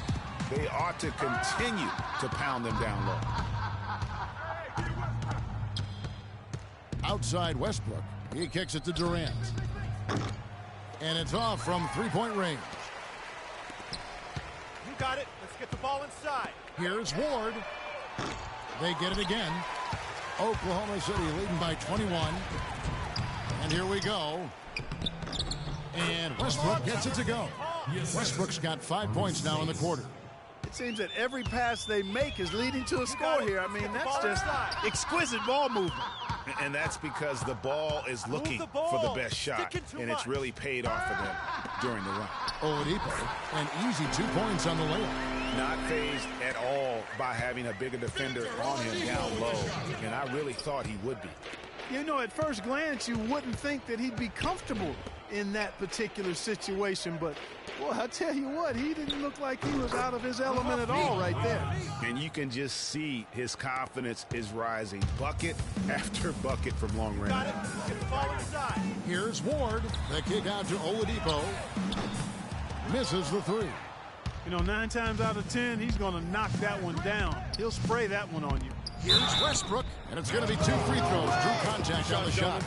they ought to continue to pound them down low. Outside Westbrook. He kicks it to Durant. And it's off from three-point range. You got it. Let's get the ball inside. Here's Ward. They get it again. Oklahoma City leading by 21. And here we go. And Westbrook gets it to go. Westbrook's got 5 points now in the quarter. It seems that every pass they make is leading to a score here. I mean, that's just exquisite ball movement. And that's because the ball is looking for the best shot, and it's really paid off for them during the run. Oladipo, an easy 2 points on the layup. Not fazed at all by having a bigger defender on him down low, and I really thought he would be. You know, at first glance, you wouldn't think that he'd be comfortable in that particular situation, but, boy, I tell you what, he didn't look like he was out of his element at all right there. And you can just see his confidence is rising, bucket after bucket from long range. Got it. Get the ball inside. Here's Ward. The kick out to Oladipo. Misses the 3. You know, 9 times out of 10, he's going to knock that one down. He'll spray that one on you. Here's Westbrook, and it's going to be 2 free throws. Drew contact on the shot.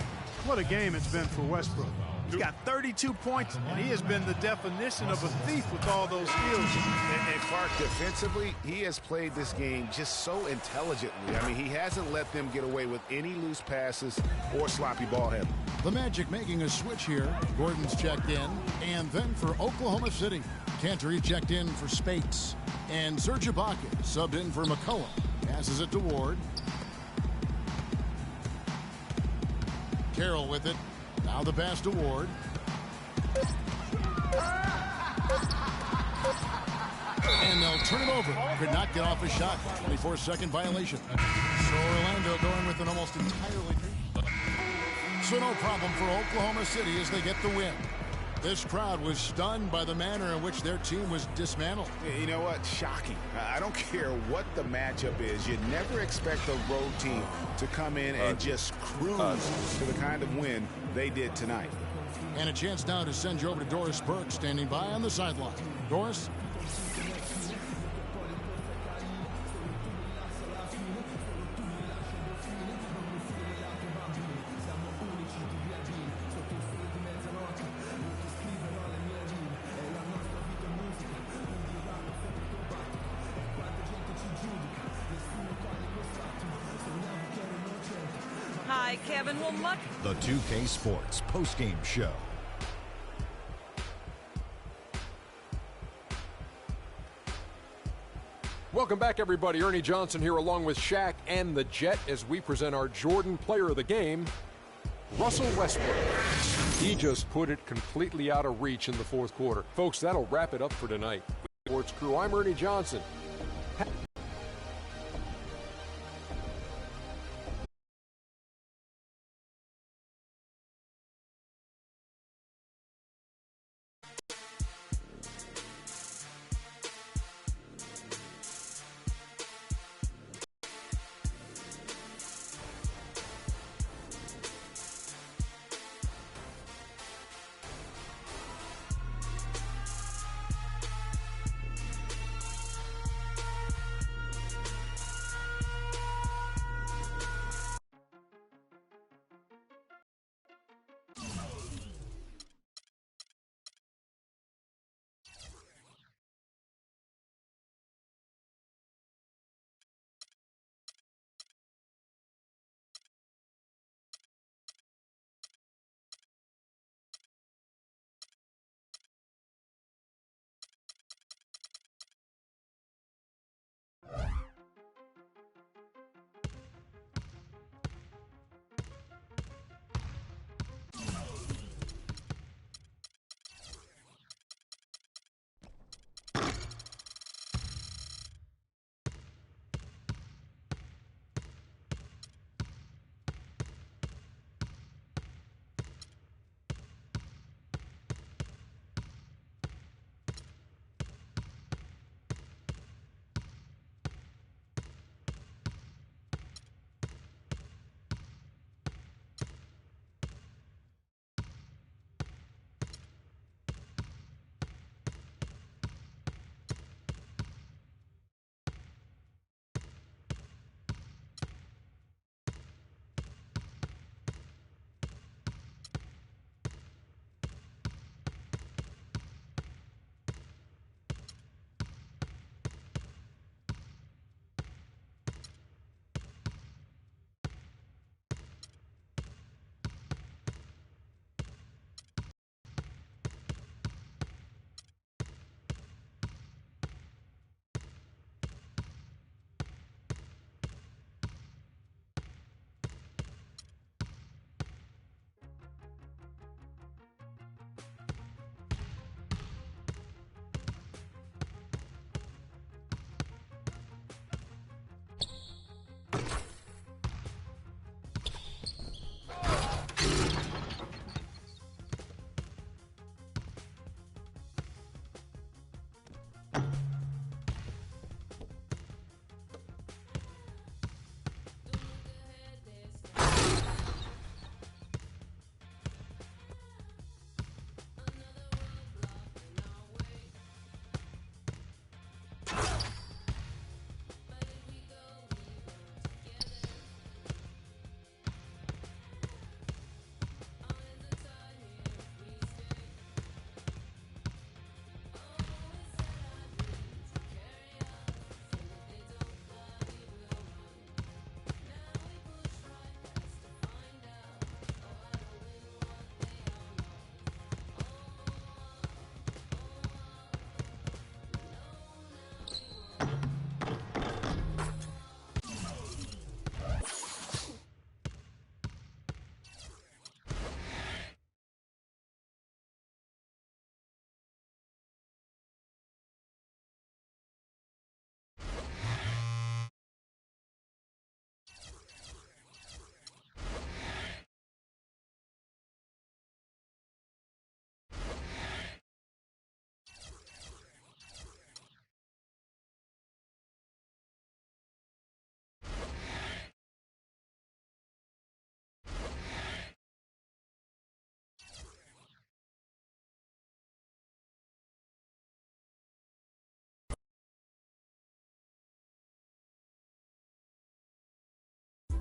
What a game it's been for Westbrook. He's got 32 points, and he has been the definition of a thief with all those skills. And Clark, defensively, he has played this game just so intelligently. I mean, he hasn't let them get away with any loose passes or sloppy ball handling. The Magic making a switch here. Gordon's checked in. And then for Oklahoma City, Cantor checked in for Spates. And Serge Ibaka subbed in for McCollum. Passes it to Ward. Carroll with it. Now the pass to Ward. And they'll turn it over. Could not get off a shot. 24-second violation. So Orlando going with an almost entirely... So no problem for Oklahoma City as they get the win. This crowd was stunned by the manner in which their team was dismantled. You know what? Shocking. I don't care what the matchup is. You never expect a road team to come in and just cruise to the kind of win they did tonight. And a chance now to send you over to Doris Burke, standing by on the sideline. Doris? Hi, Kevin. Well, much... The 2K Sports postgame show. Welcome back, everybody. Ernie Johnson here along with Shaq and the Jet as we present our Jordan Player of the Game, Russell Westbrook. He just put it completely out of reach in the fourth quarter. Folks, that'll wrap it up for tonight. Sports Crew, I'm Ernie Johnson.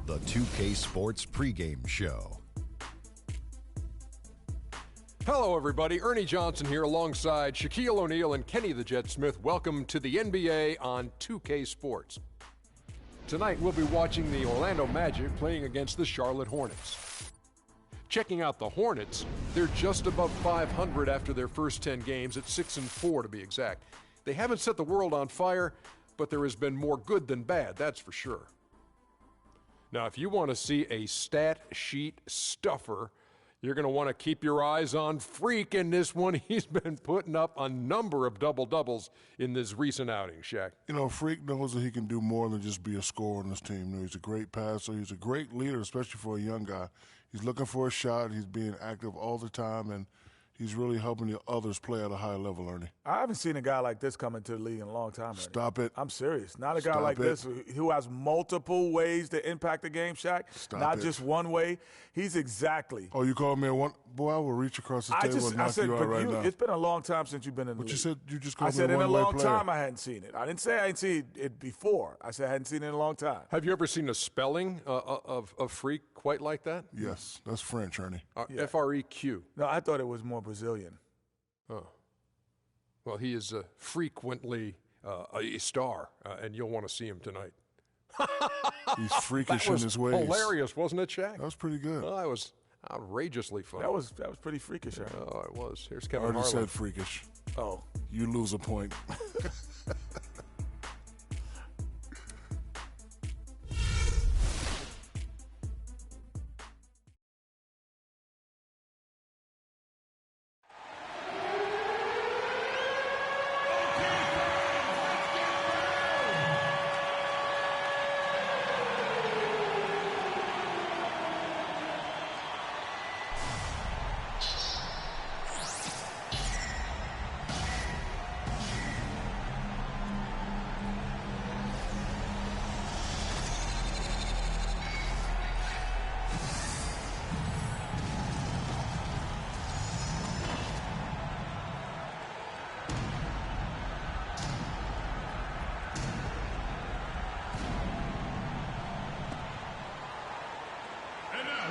the 2K Sports pregame show. Hello, everybody. Ernie Johnson here alongside Shaquille O'Neal and Kenny the Jet Smith. Welcome to the NBA on 2K Sports. Tonight, we'll be watching the Orlando Magic playing against the Charlotte Hornets. Checking out the Hornets, they're just above 500 after their first 10 games, at 6-4 to be exact. They haven't set the world on fire, but there has been more good than bad, that's for sure. Now, if you want to see a stat sheet stuffer, you're going to want to keep your eyes on Freak in this one. He's been putting up a number of double-doubles in this recent outing, Shaq. You know, Freak knows that he can do more than just be a scorer on this team. You know, he's a great passer. He's a great leader, especially for a young guy. He's looking for a shot. He's being active all the time, and he's really helping the others play at a high level, Ernie. I haven't seen a guy like this come into the league in a long time, Ernie. Stop it. I'm serious. Not a guy like this who has multiple ways to impact the game, Shaq. Not just one way. He's exactly. Oh, you called me a one? Boy, I will reach across the table and knock you out right now. It's been a long time since you've been in the league. But you said you just called me a one-way player. I said in a long time I hadn't seen it. I didn't say I hadn't seen it before. I said I hadn't seen it in a long time. Have you ever seen a spelling of Freak quite like that? Yes. That's French, Ernie. F-R-E-Q. No, I thought it was more Brazilian. Oh. Well, he is frequently a star, and you'll want to see him tonight. He's freakish in his ways. Hilarious, wasn't it, Shaq? That was pretty good. Oh, that was outrageously fun. That was pretty freakish, Ernie. Oh, it was. Here's Kevin Harlan. I already Harlan. said freakish. Oh. You lose a point.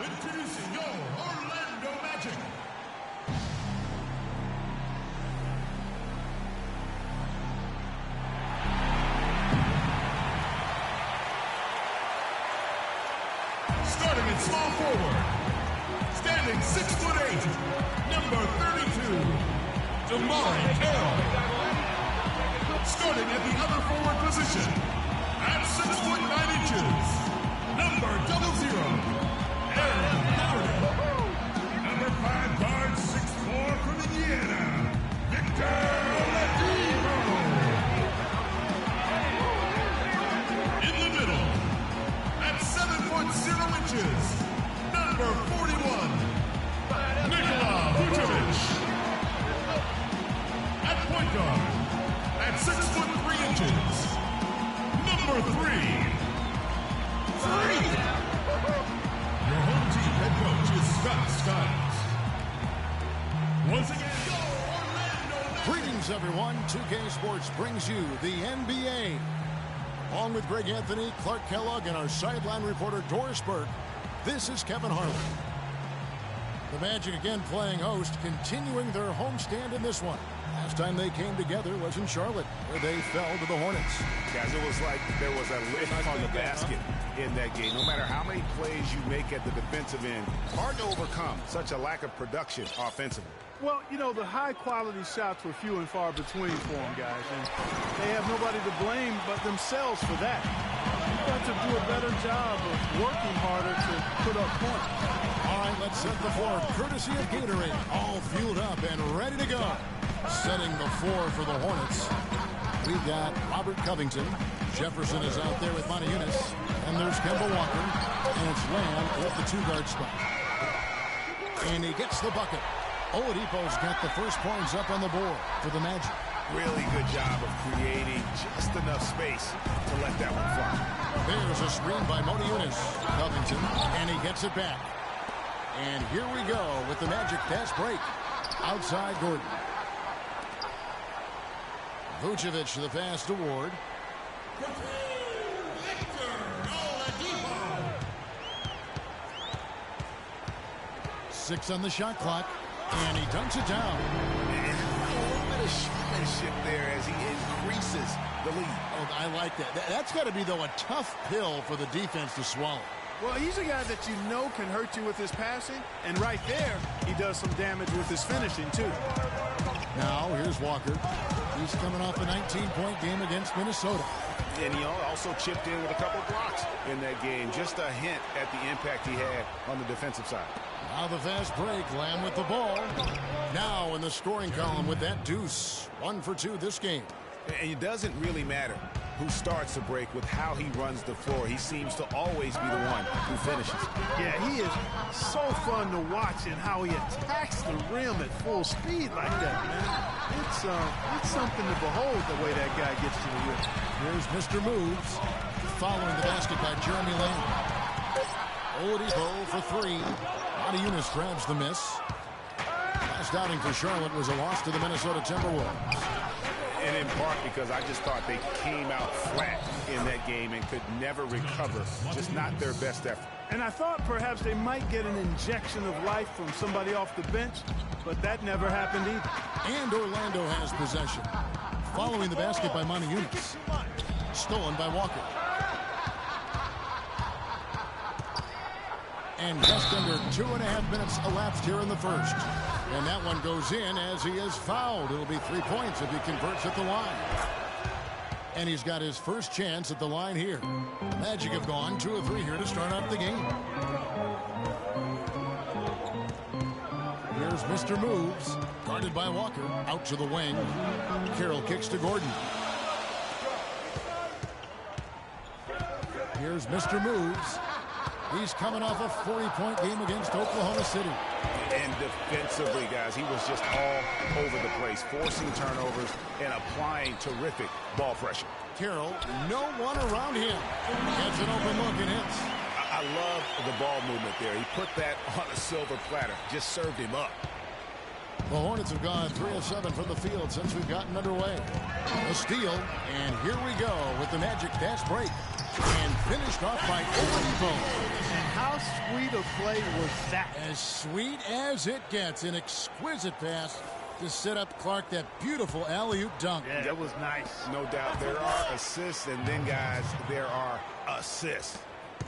Introducing your Orlando Magic. Starting in small forward, standing 6'8", number 32, Damari Carroll. Starting at the other forward position, at 6'9", number 00. Number 5 guard, 6'4" from Indiana, Victor Oladipo. In the middle, at 7'0", number 41, Nikola Vucevic. At point guard, at 6'3", number 3, Freak. Your home team head coach is Scott Skiles. Once again, go Orlando! Greetings, everyone. 2K Sports brings you the NBA. Along with Greg Anthony, Clark Kellogg, and our sideline reporter Doris Burke, this is Kevin Harlan. The Magic again playing host, continuing their homestand in this one. Last time they came together was in Charlotte, where they fell to the Hornets. Guys, it was like there was a lid on the basket in that game. No matter how many plays you make at the defensive end, hard to overcome such a lack of production offensively. Well, you know, the high-quality shots were few and far between for them, guys, and they have nobody to blame but themselves for that. You've got to do a better job of working harder to put up points. All right, let's set the floor, courtesy of Gatorade, all fueled up and ready to go. Setting the floor for the Hornets, we've got Robert Covington. Jefferson is out there with Monty Eunice, and there's Kemba Walker, and it's Lamb at the two-guard spot. And he gets the bucket. Oladipo's got the first points up on the board for the Magic. Really good job of creating just enough space to let that one fly. There's a screen by Monty Eunice. Covington, and he gets it back. And here we go with the Magic fast break. Outside Gordon. Vucevic the pass to Ward. 6 on the shot clock, and he dunks it down. And a little bit of showmanship there as he increases the lead. Oh, I like that. That's got to be, though, a tough pill for the defense to swallow. Well, he's a guy that you know can hurt you with his passing, and right there, he does some damage with his finishing, too. Now, here's Walker. He's coming off a 19-point game against Minnesota. And he also chipped in with a couple blocks in that game. Just a hint at the impact he had on the defensive side. Now the fast break. Lamb with the ball. Now in the scoring column with that deuce. 1 for 2 this game. And it doesn't really matter who starts the break with how he runs the floor. He seems to always be the one who finishes. Yeah, he is so fun to watch and how he attacks the rim at full speed like that, man. It's something to behold the way that guy gets to the rim. Here's Mr. Moves. Following the basket by Jeremy Lamb. Oladipo for 3. Yunus grabs the miss. Last outing for Charlotte was a loss to the Minnesota Timberwolves. And in part because I just thought they came out flat in that game and could never recover. Just not their best effort. And I thought perhaps they might get an injection of life from somebody off the bench, but that never happened either. And Orlando has possession. Following the basket by Yunus. Stolen by Walker. And just under 2.5 minutes elapsed here in the first. And that one goes in as he is fouled. It'll be 3 points if he converts at the line. And he's got his first chance at the line here. Magic have gone 2 of 3 here to start out the game. Here's Mr. Moves, guarded by Walker, out to the wing. Carroll kicks to Gordon. Here's Mr. Moves. He's coming off a 40-point game against Oklahoma City. And defensively, guys, he was just all over the place, forcing turnovers and applying terrific ball pressure. Carroll, no one around him. Gets an open look and hits. I love the ball movement there. He put that on a silver platter, just served him up. The Hornets have gone 3 of 7 from the field since we've gotten underway. A steal, and here we go with the Magic fast break. And finished off by Oladipo. And how sweet a play was that? As sweet as it gets. An exquisite pass to set up Clark, that beautiful alley-oop dunk. Yeah, that was nice. No doubt. There are assists, and then, guys, there are assists.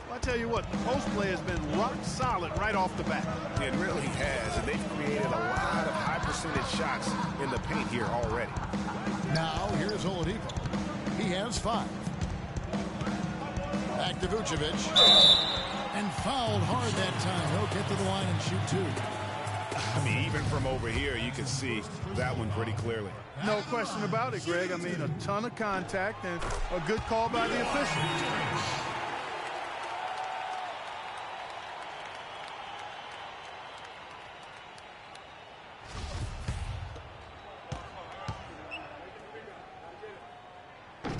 Well, I tell you what, the post play has been rock solid right off the bat. It really has, and they've created a lot of high-percentage shots in the paint here already. Now, here's Oladipo. He has 5. Back to Vucevic. And fouled hard that time. He'll get to the line and shoot 2. I mean, even from over here, you can see that one pretty clearly. No question about it, Greg. I mean, a ton of contact and a good call by the official.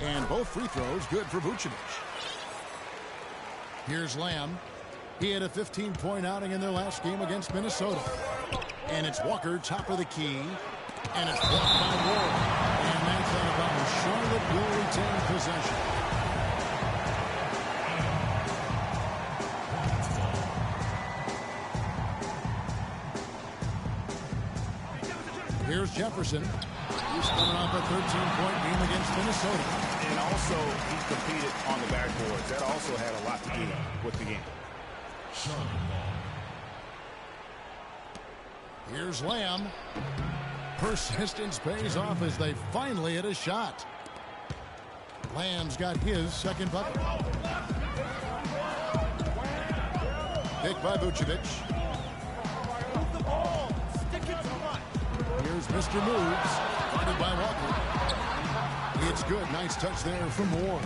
And both free throws good for Vucevic. Here's Lamb. He had a 15-point outing in their last game against Minnesota. And it's Walker, top of the key. And it's blocked by Ward. And that's out of bounds. Charlotte will retain possession. Here's Jefferson. He's coming off a 13-point game against Minnesota. And also, he competed on the backboards. That also had a lot to do with the game. Here's Lamb. Persistence pays off as they finally hit a shot. Lamb's got his second bucket. Picked by Vucevic. Here's Mr. Moves, guarded by Walker. It's good. Nice touch there from Ward.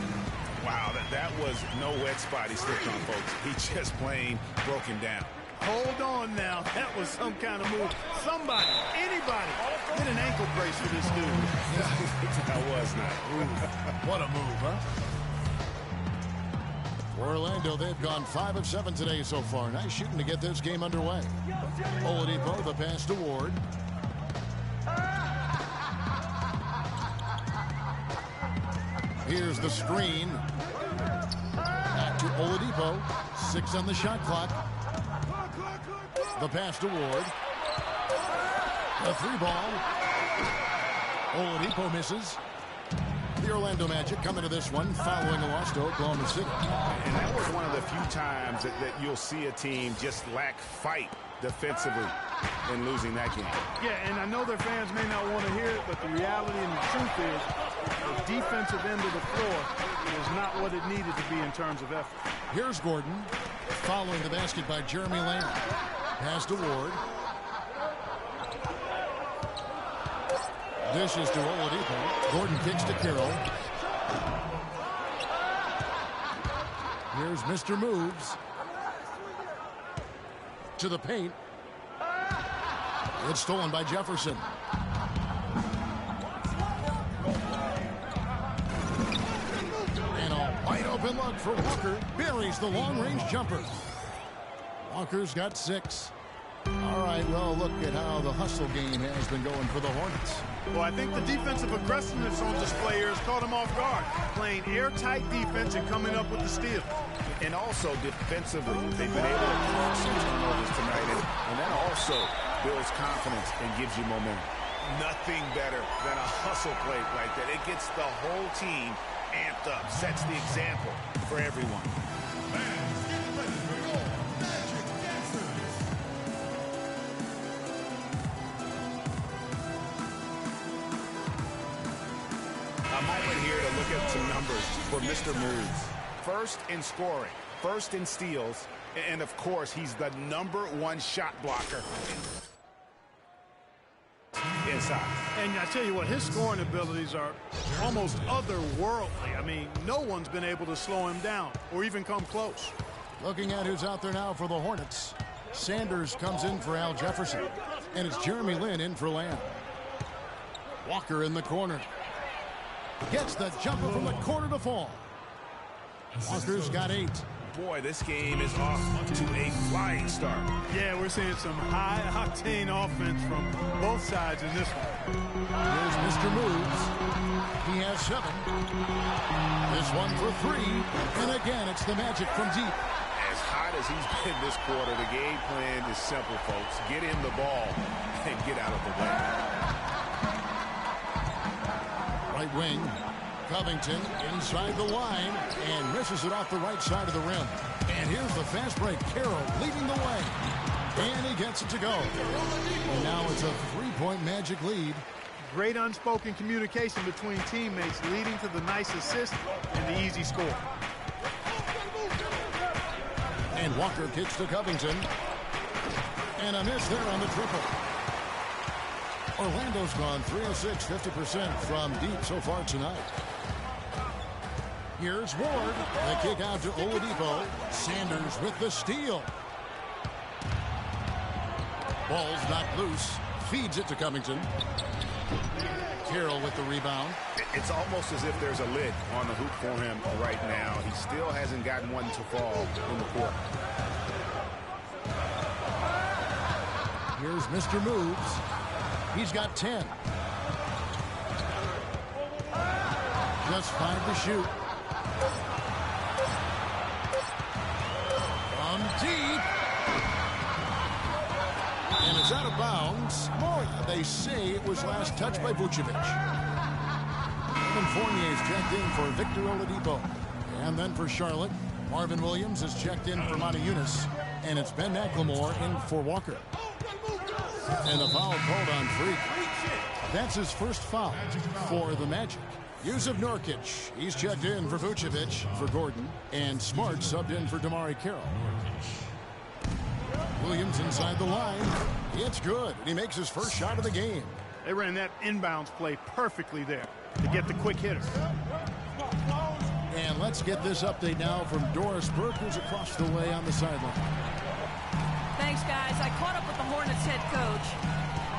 Wow, that was no wet spot he slipped on, folks. He just plain broke him down. Hold on now. That was some kind of move. Somebody, anybody, get an ankle brace for this dude. That was not. What a move, huh? For Orlando, they've gone 5 of 7 today so far. Nice shooting to get this game underway. Oladipo, the pass to Ward. Here's the screen. Back to Oladipo. 6 on the shot clock. The pass to Ward. The 3-ball. Oladipo misses. The Orlando Magic coming to this one following a loss to Oklahoma City. And that was one of the few times that you'll see a team just lack fight defensively in losing that game. Yeah, and I know their fans may not want to hear it, but the reality and the truth is the defensive end of the floor is not what it needed to be in terms of effort. Here's Gordon following the basket by Jeremy Lamb. Pass to Ward. Dishes to Oladipo. Gordon kicks to Carroll. Here's Mr. Moves. To the paint. It's stolen by Jefferson. And a wide open look for Walker. Buries the long-range jumper. Walker's got 6. All right, well, look at how the hustle game has been going for the Hornets. Well, I think the defensive aggressiveness on display here has caught them off guard. Playing airtight defense and coming up with the steal. And also defensively, they've been able to cause some turnovers tonight. And that also builds confidence and gives you momentum. Nothing better than a hustle play like that. It gets the whole team amped up, sets the example for everyone. A moment here to look at some numbers for Mr. Moves. First in scoring, first in steals, and of course, he's the #1 shot blocker inside. And I tell you what, his scoring abilities are almost otherworldly. I mean, no one's been able to slow him down or even come close. Looking at who's out there now for the Hornets. Sanders comes in for Al Jefferson, and it's Jeremy Lin in for Lamb. Walker in the corner. Gets the jumper from the corner to fall. Walker's got 8. Boy, this game is off to a flying start. Yeah, we're seeing some high-octane offense from both sides in this one. Here's Mr. Moves. He has 7. This one for 3. And again, it's the Magic from deep. As hot as he's been this quarter, the game plan is simple, folks. Get in the ball and get out of the way. Right wing. Covington inside the line and misses it off the right side of the rim. And here's the fast break. Carroll leading the way. And he gets it to go. And now it's a 3-point Magic lead. Great unspoken communication between teammates leading to the nice assist and the easy score. And Walker kicks to Covington. And a miss there on the triple. Orlando's gone 3 of 6, 50% from deep so far tonight. Here's Ward. The kick out to Oladipo. Sanders with the steal. Ball's knocked loose. Feeds it to Covington. Carroll with the rebound. It's almost as if there's a lid on the hoop for him right now. He still hasn't gotten one to fall in the court. Here's Mr. Moves. He's got 10. Just 5 to shoot. From deep. And it's out of bounds. They say it was last touched by Vucevic. Evan Fournier's checked in for Victor Oladipo. And then for Charlotte, Marvin Williams is checked in for Monty Eunice. And it's Ben McLemore in for Walker. And the foul called on Freak. That's his first foul for the Magic. Yusuf Nurkic, he's checked in for Vucevic for Gordon. And Smart subbed in for Damari Carroll. Williams inside the line. It's good. He makes his first shot of the game. They ran that inbounds play perfectly there to get the quick hitter. And let's get this update now from Doris Burke, who's across the way on the sideline. Thanks, guys. I caught up with the Hornets head coach.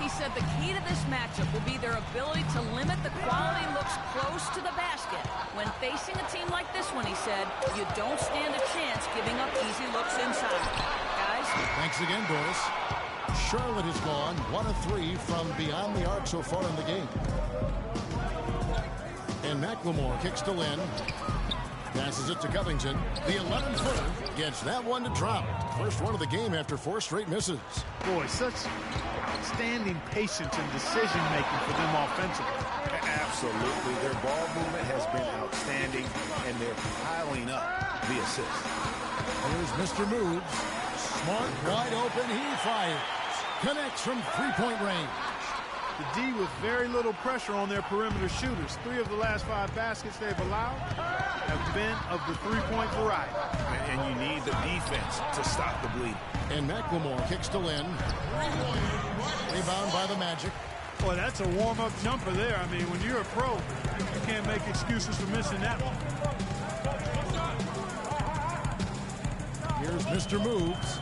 He said the key to this matchup will be their ability to limit the quality looks close to the basket. When facing a team like this one, he said, you don't stand a chance giving up easy looks inside. Guys? Thanks again, Doris. Charlotte has gone 1 of 3 from beyond the arc so far in the game. And McLemore kicks to Lynn. Passes it to Covington. The 11-footer gets that one to drop. First one of the game after 4 straight misses. Boy, such outstanding patience and decision-making for them offensively. Absolutely. Their ball movement has been outstanding, and they're piling up the assists. Here's Mr. Moves. Smart, wide open. He fires. Connects from three-point range. The D with very little pressure on their perimeter shooters. 3 of the last 5 baskets they've allowed have been of the three-point variety. And you need the defense to stop the bleed. And McLemore kicks to Lynn. Rebound by the Magic. Boy, that's a warm-up jumper there. I mean, when you're a pro, you can't make excuses for missing that one. Here's Mr. Moves.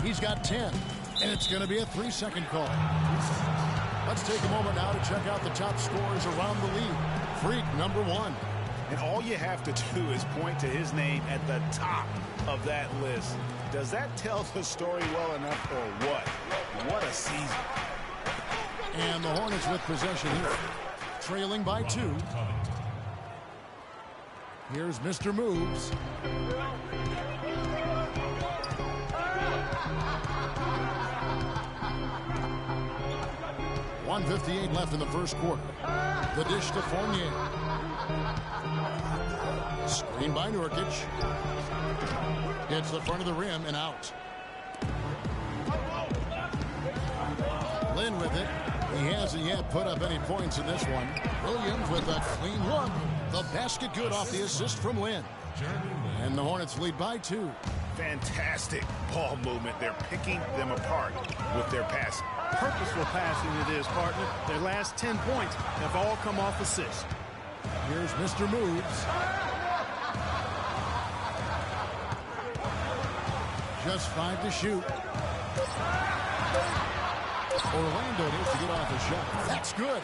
He's got 10. And it's going to be a 3-second call. Let's take a moment now to check out the top scorers around the league. Freak, number 1. And all you have to do is point to his name at the top of that list. Does that tell the story well enough or what? What a season. And the Hornets with possession here. Trailing by 2. Here's Mr. Moves. .158 left in the first quarter. The dish to Fournier. Screen by Nurkic. Hits the front of the rim and out. Lynn with it. He hasn't yet put up any points in this one. Williams with a clean look. The basket good off the assist from Lynn. And the Hornets lead by 2. Fantastic ball movement. They're picking them apart with their passing. Purposeful passing it is, partner. Their last 10 points have all come off assists. Here's Mr. Moves. Just 5 to shoot. Orlando needs to get off a shot. That's good.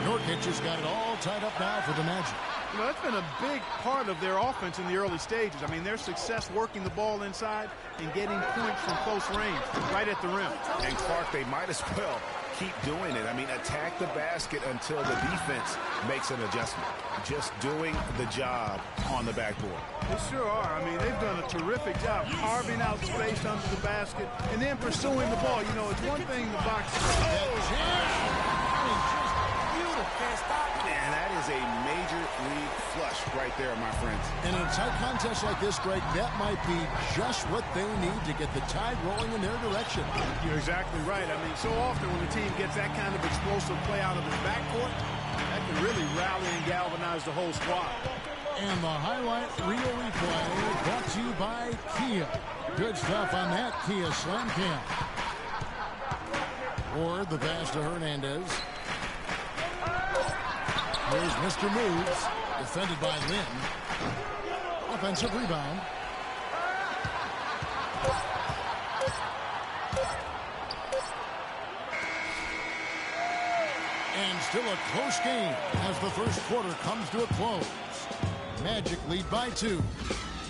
Nurkic has got it all tied up now for the Magic. You know, that's been a big part of their offense in the early stages. I mean, their success working the ball inside and getting points from close range, right at the rim. And Clark, they might as well keep doing it. I mean, attack the basket until the defense makes an adjustment. Just doing the job on the backboard. They sure are. I mean, they've done a terrific job carving out space under the basket and then pursuing the ball. You know, it's one thing the box. Can't stop. Man, that is a major league flush right there, my friends. And in a tight contest like this, Greg, that might be just what they need to get the tide rolling in their direction. You're exactly right. I mean, so often when the team gets that kind of explosive play out of the backcourt, that can really rally and galvanize the whole squad. And the highlight reel replay brought to you by Kia. Good stuff on that Kia Slam Cam. Or the pass to Hernandez. Here's Mr. Moves, defended by Lynn. Offensive rebound. And still a close game as the first quarter comes to a close. Magic lead by 2.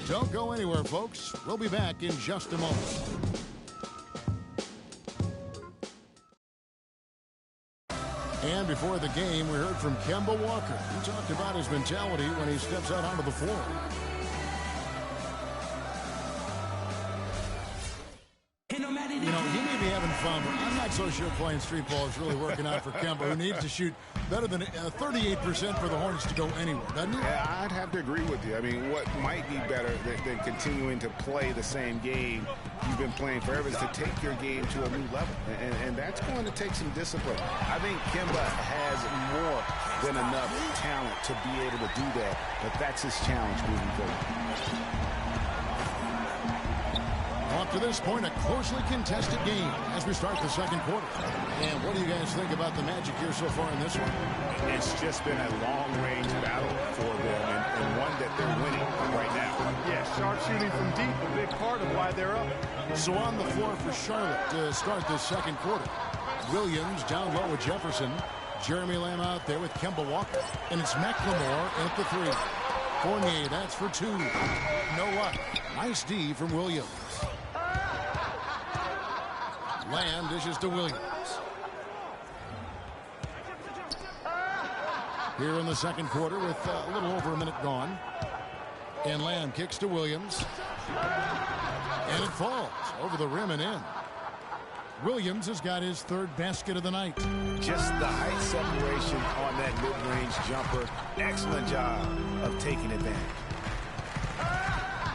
Don't go anywhere, folks. We'll be back in just a moment. And before the game, we heard from Kemba Walker. He talked about his mentality when he steps out onto the floor. You know, he may be having fun, but I'm not so sure playing street ball is really working out for Kemba, who needs to shoot better than 38% for the Hornets to go anywhere, doesn't he? Yeah, I'd have to agree with you. I mean, what might be better than continuing to play the same game you've been playing forever is to take your game to a new level. And that's going to take some discipline. I think Kemba has more than enough talent to be able to do that, but that's his challenge moving forward. Up to this point, a closely contested game as we start the second quarter. And what do you guys think about the Magic here so far in this one? It's just been a long-range battle for them and one that they're winning right now. Yeah, sharp shooting from deep, a big part of why they're up. So on the floor for Charlotte to start this second quarter. Williams down low with Jefferson. Jeremy Lamb out there with Kemba Walker. And it's McLemore at the 3. Fournier, that's for 2. No luck. Nice D from Williams. Lamb dishes to Williams. Here in the second quarter with a little over a minute gone. And Lamb kicks to Williams. And it falls over the rim and in. Williams has got his third basket of the night. Just the height separation on that mid-range jumper. Excellent job of taking advantage.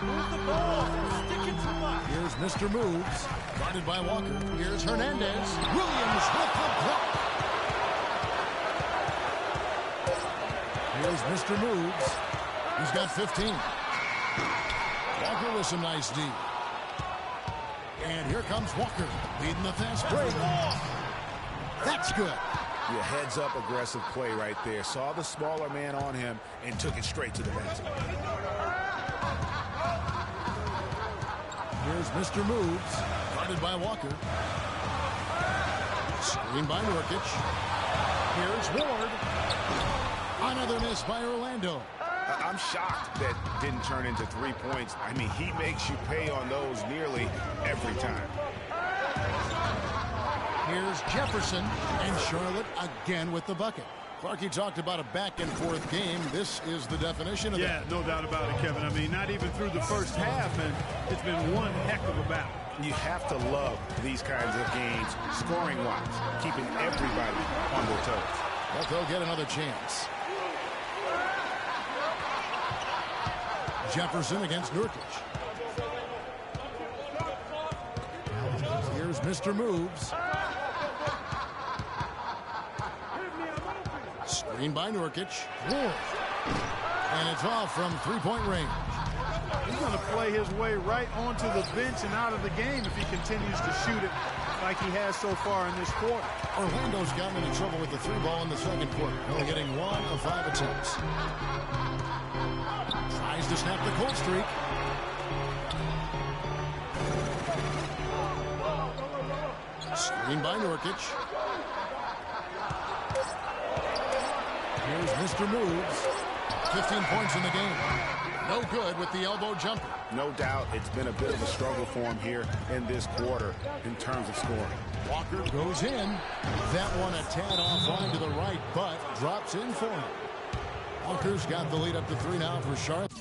Move the ball. Stick it to Mike. Here's Mr. Moves, guarded by Walker. Here's Hernandez. Williams with the block. Here's Mr. Moves. He's got 15. Walker with some nice D. And here comes Walker, leading the fast break. That's good. Yeah, heads-up aggressive play right there. Saw the smaller man on him and took it straight to the basket. Here's Mr. Moves, guarded by Walker. Screen by Nurkic. Here's Ward. Another miss by Orlando. I'm shocked that didn't turn into 3 points. I mean, he makes you pay on those nearly every time. Here's Jefferson, and Charlotte again with the bucket. Clarkie talked about a back-and-forth game. This is the definition of that. Yeah, no doubt about it, Kevin. I mean, not even through the first half, and it's been one heck of a battle. You have to love these kinds of games, scoring-wise, keeping everybody on their toes. But they'll get another chance. Jefferson against Nurkic. Here's Mr. Moves. Screen by Nurkic. And it's off from three-point range. He's going to play his way right onto the bench and out of the game if he continues to shoot it like he has so far in this quarter. Orlando's gotten into trouble with the three ball in the second quarter, only getting 1 of 5 attempts. Tries to snap the cold streak. Screen by Nurkic. Here's Mr. Moves. 15 points in the game. No good with the elbow jumper. No doubt it's been a bit of a struggle for him here in this quarter in terms of scoring. Walker goes in. That one a tad offline to the right, but drops in for him. Walker's got the lead up to 3 now for Charlotte.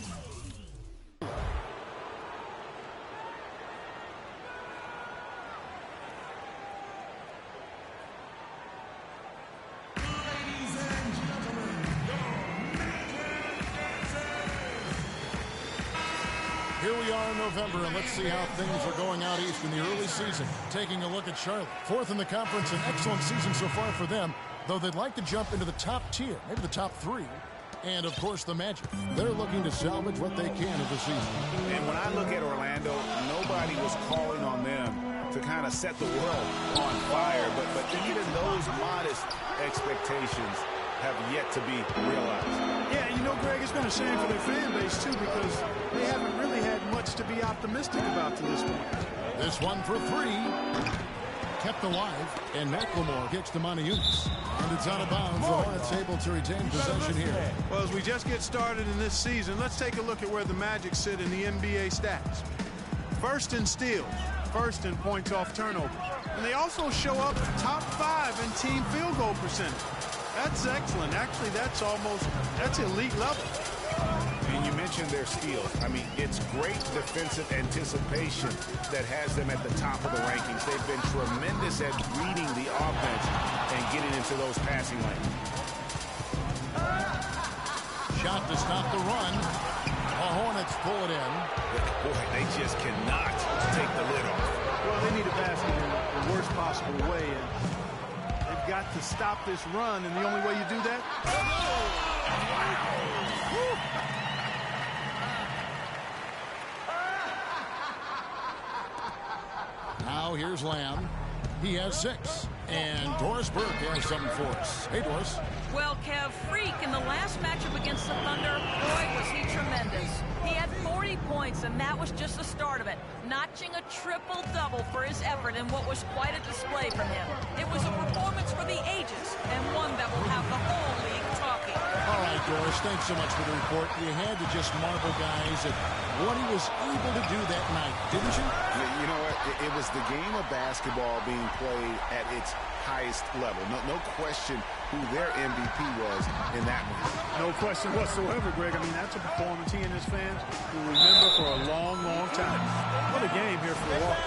Here we are in November, and let's see how things are going out east in the early season. Taking a look at Charlotte. 4th in the conference, an excellent season so far for them, though they'd like to jump into the top tier, maybe the top 3. And, of course, the Magic. They're looking to salvage what they can of the season. And when I look at Orlando, nobody was calling on them to kind of set the world on fire, but even those modest expectations have yet to be realized. Yeah, you know, Greg, it's been a shame for their fan base, too, because they haven't really had much to be optimistic about to this point. This one for 3. Kept alive, and McLemore kicks to Monteunus. And it's out of bounds. The Hornets able to retain possession here. Well, as we just get started in this season, let's take a look at where the Magic sit in the NBA stats. First in steals, first in points off turnover. And they also show up top 5 in team field goal percentage. That's excellent. Actually, that's elite level. And you mentioned their steals. I mean, it's great defensive anticipation that has them at the top of the rankings. They've been tremendous at reading the offense and getting into those passing lanes. Shot to stop the run. The Hornets pull it in. Boy, they just cannot take the lid off. Well, they need a basket in the worst possible way. And they've got to stop this run, and the only way you do that... Now here's Lamb. He has 6. And Doris Burke has something for us. Hey, Doris. Well, Kev, Freak in the last matchup against the Thunder, boy, was he tremendous. He had 40 points, and that was just the start of it. Notching a triple-double for his effort in what was quite a display from him. It was a performance for the ages, and one that will have the whole league talking. All right, Doris, thanks so much for the report. You had to just marvel, guys, at what he was able to do that night, didn't you? You know what? It was the game of basketball being played at its highest level. No question who their MVP was in that one. No question whatsoever, Greg. I mean, that's a performance he and his fans will remember for a long, long time. What a game here for Walker.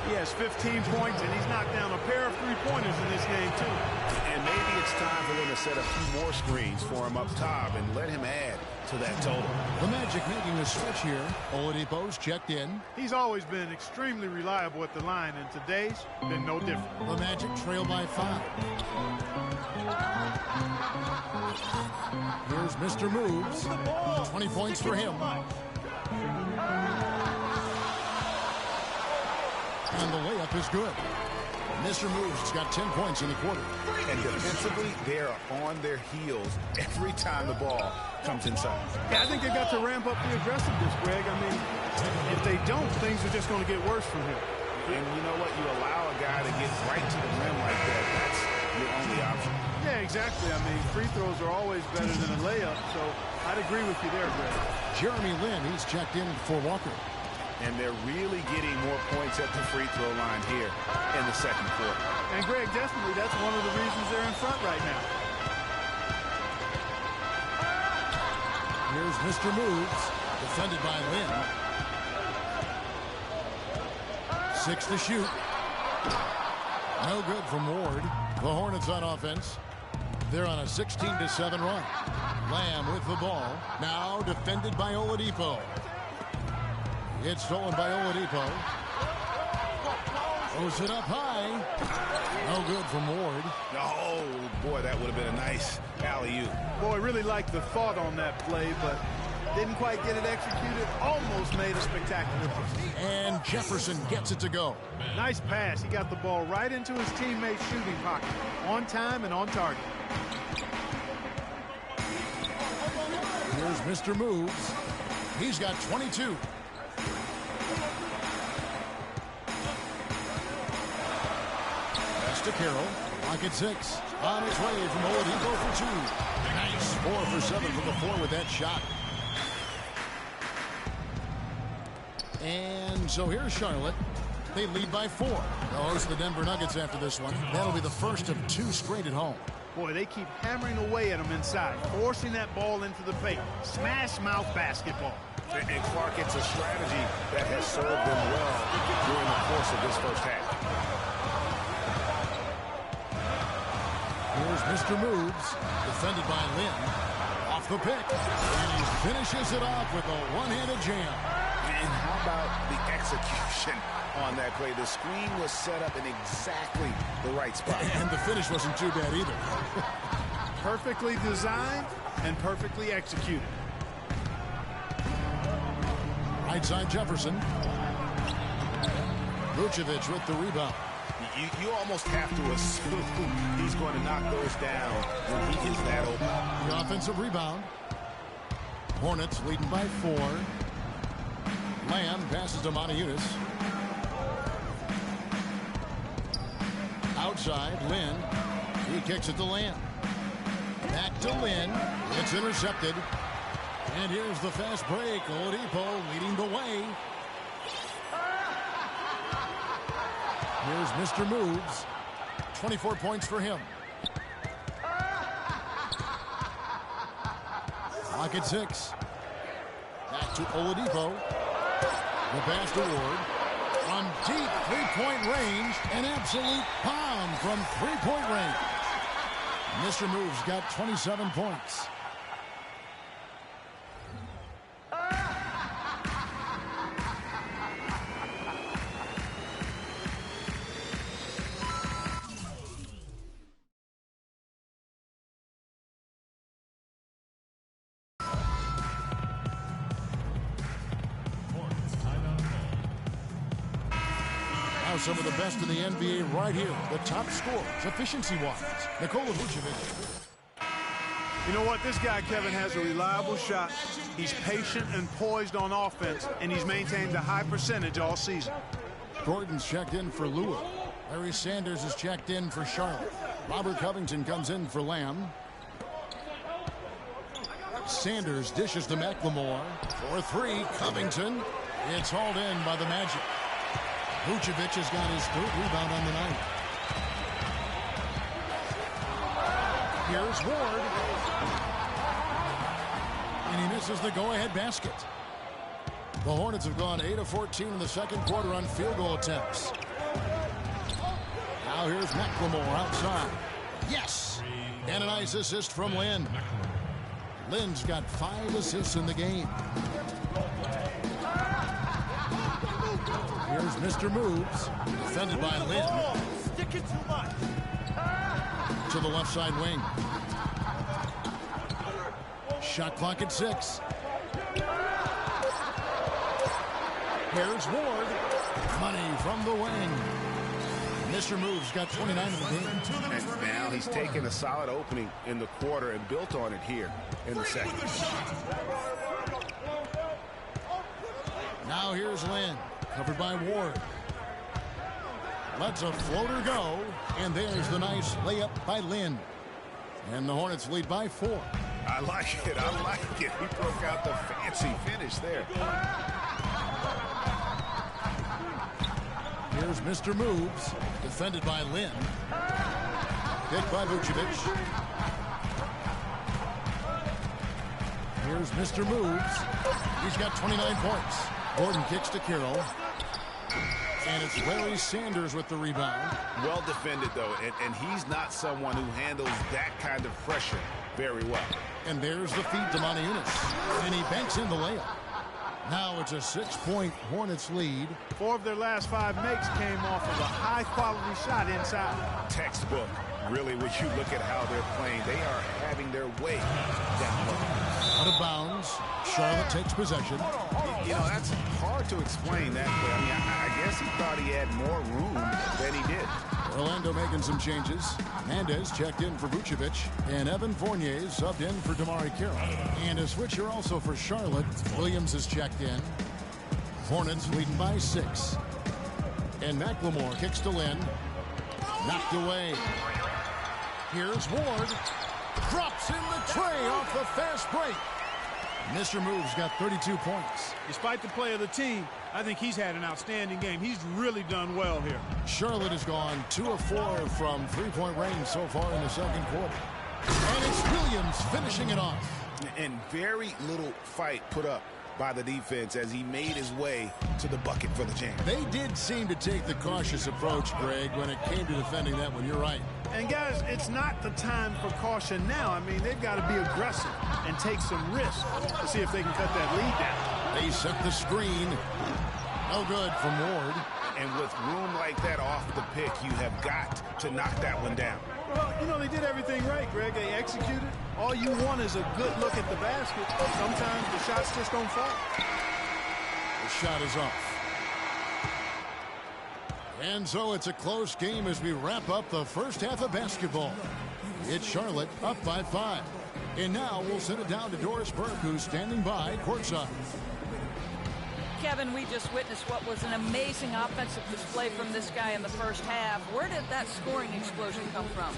He has 15 points, and he's knocked down a pair of three-pointers in this game, too. And maybe it's time for them to set a few more screens for him up top and let him add to that total. The Magic making a switch here. Oladipo's checked in. He's always been extremely reliable at the line, and today's been no different. The Magic trail by 5. Here's Mr. Moves. 20 points for him. And the layup is good. Mr. Moves has got 10 points in the quarter. And defensively, they're on their heels every time the ball comes inside. Yeah, I think they've got to ramp up the aggressiveness, Greg. I mean, if they don't, things are just going to get worse from here. And you know what? You allow a guy to get right to the rim like that. That's your only option. Yeah, exactly. I mean, free throws are always better than a layup, so I'd agree with you there, Greg. Jeremy Lin, he's checked in for Walker. And they're really getting more points at the free throw line here in the second quarter. And, Greg, definitely that's one of the reasons they're in front right now. Here's Mr. Moves, defended by Lin. 6 to shoot. No good from Ward. The Hornets on offense. They're on a 16-7 run. Lamb with the ball. Now defended by Oladipo. It's stolen by Oladipo. Throws it up high. No good from Ward. Oh, boy, that would have been a nice alley-oop. Boy, really liked the thought on that play, but didn't quite get it executed. Almost made a spectacular play. And Jefferson gets it to go. Nice pass. He got the ball right into his teammate's shooting pocket. On time and on target. Here's Mr. Moves. He's got 22. To Carroll, pocket 6, on its way from Oladipo for 2. Nice, 4 for 7 from the floor with that shot. And so here's Charlotte. They lead by 4. They'll host the Denver Nuggets after this one. That'll be the first of 2 straight at home. Boy, they keep hammering away at them inside, forcing that ball into the paint. Smash mouth basketball. And Clark, it's a strategy that has served them well during the course of this first half. Here's Mr. Moves, defended by Lin. Off the pick. And he finishes it off with a one-handed jam. And how about the execution on that play? The screen was set up in exactly the right spot. And the finish wasn't too bad either. Perfectly designed and perfectly executed. Right side Jefferson. Vucevic with the rebound. You almost have to assume he's going to knock those down when he is that open. The offensive rebound. Hornets leading by 4. Lamb passes to Montejunas. Outside, Lin. He kicks it to Lamb. Back to Lin. It's intercepted. And here's the fast break. Oladipo leading the way. Here's Mr. Moves. 24 points for him. Pocket 6. Back to Oladipo. The pass to Ward. From deep three-point range. An absolute pound from three-point range. Mr. Moves got 27 points. Some of the best in the NBA right here. The top scorers, efficiency-wise. Nikola Vucevic. You know what? This guy, Kevin, has a reliable shot. He's patient and poised on offense, and he's maintained a high percentage all season. Gordon's checked in for Lua. Larry Sanders is checked in for Charlotte. Robert Covington comes in for Lamb. Sanders dishes to McLemore. For 3, Covington. It's hauled in by the Magic. Vucevic has got his 3rd rebound on the night. Here's Ward. And he misses the go-ahead basket. The Hornets have gone 8 of 14 in the second quarter on field goal attempts. Now here's McLemore outside. Yes! And a nice assist from Lynn. Lynn's got 5 assists in the game. Here's Mr. Moves, defended by Lynn. Sticking too much. To the left side wing. Shot clock at 6. Here's Ward. Money from the wing. Mr. Moves got 29 in the game. And now he's taken a solid opening in the quarter and built on it here in the second. Now here's Lynn, covered by Ward. Lets a floater go, and there's the nice layup by Lynn. And the Hornets lead by 4. I like it. I like it. He broke out the fancy finish there. Here's Mr. Moves, defended by Lynn. Hit by Vucevic. Here's Mr. Moves. He's got 29 points. Gordon kicks to Carroll. And it's Larry Sanders with the rebound. Well defended, though, and he's not someone who handles that kind of pressure very well. And there's the feed to Moniunas. And he banks in the layup. Now it's a 6-point Hornets lead. 4 of their last 5 makes came off of a high-quality shot inside. Textbook. Really, when you look at how they're playing, they are having their way down low. Out of bounds. Charlotte takes possession. You know, that's hard to explain that way. I mean, I guess he thought he had more room than he did. Orlando making some changes. Hernandez checked in for Vucevic, and Evan Fournier subbed in for Damari Carroll. And a switcher also for Charlotte. Williams has checked in. Hornets leading by 6. And McLemore kicks to Lynn. Knocked away. Here's Ward. Drops in the tray off the fast break. Mr. Moves got 32 points. Despite the play of the team, I think he's had an outstanding game. He's really done well here. Charlotte has gone 2 of 4 from three-point range so far in the second quarter. And it's Williams finishing it off. And very little fight put up by the defense as he made his way to the bucket for the jam. They did seem to take the cautious approach, Greg, when it came to defending that one. You're right. And, guys, it's not the time for caution now. I mean, they've got to be aggressive and take some risks to see if they can cut that lead down. They set the screen. No good from Ward. And with room like that off the pick, you have got to knock that one down. Well, you know, they did everything right, Greg. They executed. All you want is a good look at the basket. Sometimes the shots just don't fall. The shot is off. And so it's a close game as we wrap up the first half of basketball. It's Charlotte up by 5. And now we'll send it down to Doris Burke, who's standing by courtside. Kevin, we just witnessed what was an amazing offensive display from this guy in the first half. Where did that scoring explosion come from?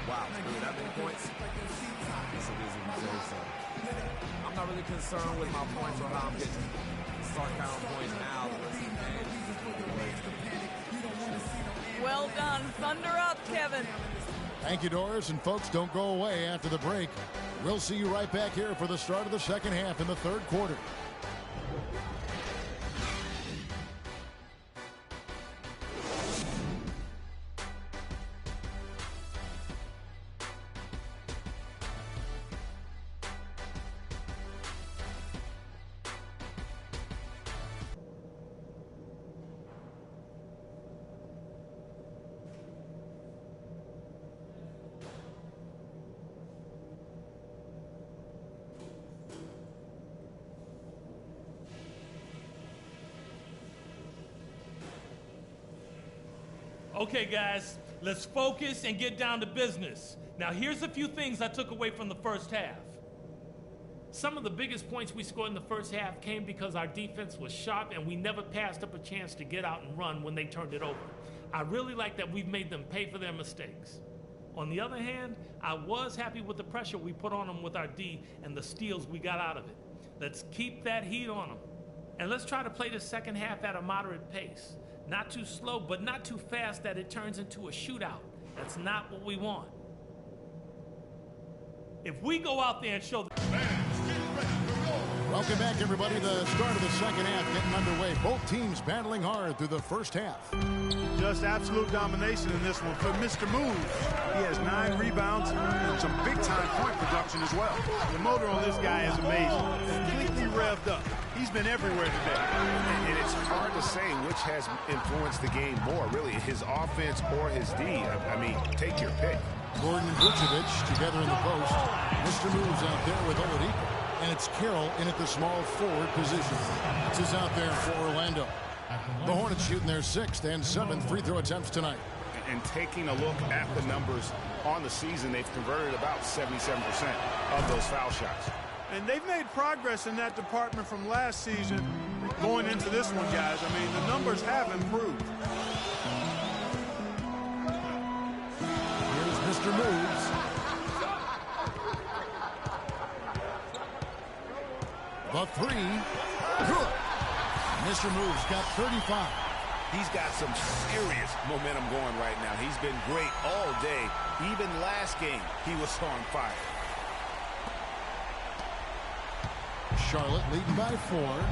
Wow, really that many points? Yes, it is if you say so. I'm not really concerned with my points or how I'm getting start counting points now. The rest of the game. Well done. Thunder up, Kevin. Thank you, Doris. And folks, don't go away after the break. We'll see you right back here for the start of the second half in the third quarter. Okay, guys, let's focus and get down to business. Now, here's a few things I took away from the first half. Some of the biggest points we scored in the first half came because our defense was sharp and we never passed up a chance to get out and run when they turned it over. I really like that we've made them pay for their mistakes. On the other hand, I was happy with the pressure we put on them with our D and the steals we got out of it. Let's keep that heat on them. And let's try to play the second half at a moderate pace. Not too slow, but not too fast that it turns into a shootout. That's not what we want. If we go out there and show the... Welcome back, everybody. The start of the second half getting underway. Both teams battling hard through the first half. Just absolute domination in this one for Mr. Moves. He has 9 rebounds and some big-time point production as well. The motor on this guy is amazing. Completely revved up. He's been everywhere today. And it's hard to say which has influenced the game more, really, his offense or his D. I mean, take your pick. Gordon and Vucevic together in the post. Mr. Moves out there with Oladipo. And it's Carroll in at the small forward position. This is out there for Orlando. The Hornets shooting their 6th and 7th free throw attempts tonight. And taking a look at the numbers on the season, they've converted about 77% of those foul shots. And they've made progress in that department from last season going into this one, guys. I mean, the numbers have improved. Here's Mr. Moves. The 3. Good. Mr. Moves got 35. He's got some serious momentum going right now. He's been great all day. Even last game, he was on fire. Charlotte leading by 4.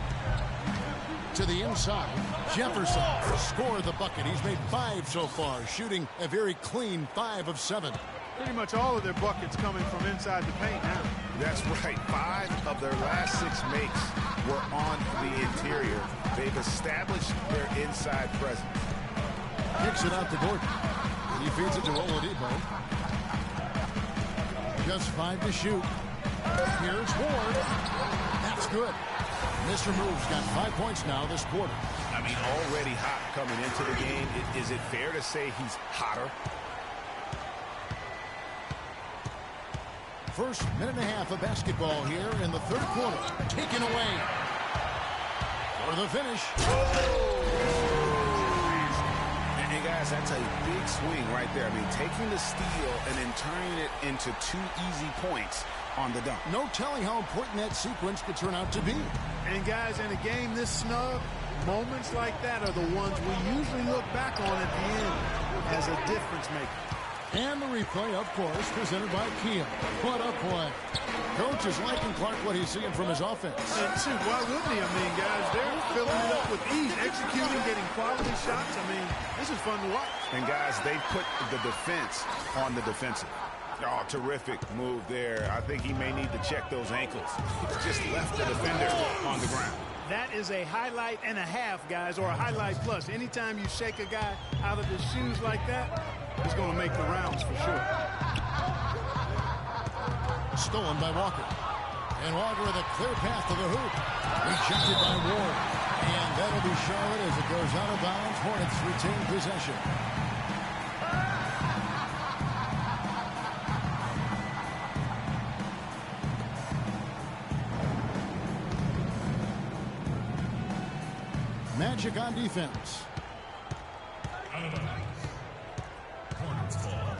To the inside. Jefferson scored the bucket. He's made 5 so far, shooting a very clean 5 of 7. Pretty much all of their buckets coming from inside the paint now. That's right. 5 of their last 6 makes were on the interior. They've established their inside presence. Kicks it out to Gordon. He feeds it to Oladipo. Just 5 to shoot. Here's Ward. That's good. Mr. Moves got 5 points now this quarter. I mean, already hot coming into the game. Is it fair to say he's hotter? First minute and a half of basketball here in the third quarter. Taken away for the finish. And guys, that's a big swing right there. I mean, taking the steal and then turning it into 2 easy points on the dunk. No telling how important that sequence could turn out to be. And guys, in a game this snug, moments like that are the ones we usually look back on at the end as a difference maker. And the replay, of course, presented by Kia. What a play. Coach is liking Clark what he's seeing from his offense. And shoot, why wouldn't he? I mean, guys, they're filling it up with ease, executing, getting quality shots. I mean, this is fun to watch. And guys, they put the defense on the defensive. Oh, terrific move there. I think he may need to check those ankles. Just left the defender on the ground. That is a highlight and a half, guys, or a highlight plus. Anytime you shake a guy out of his shoes like that, he's going to make the rounds for sure. Stolen by Walker. And Walker with a clear path to the hoop. Rejected by Ward. And that'll be Charlotte as it goes out of bounds. Hornets retain possession. Magic on defense.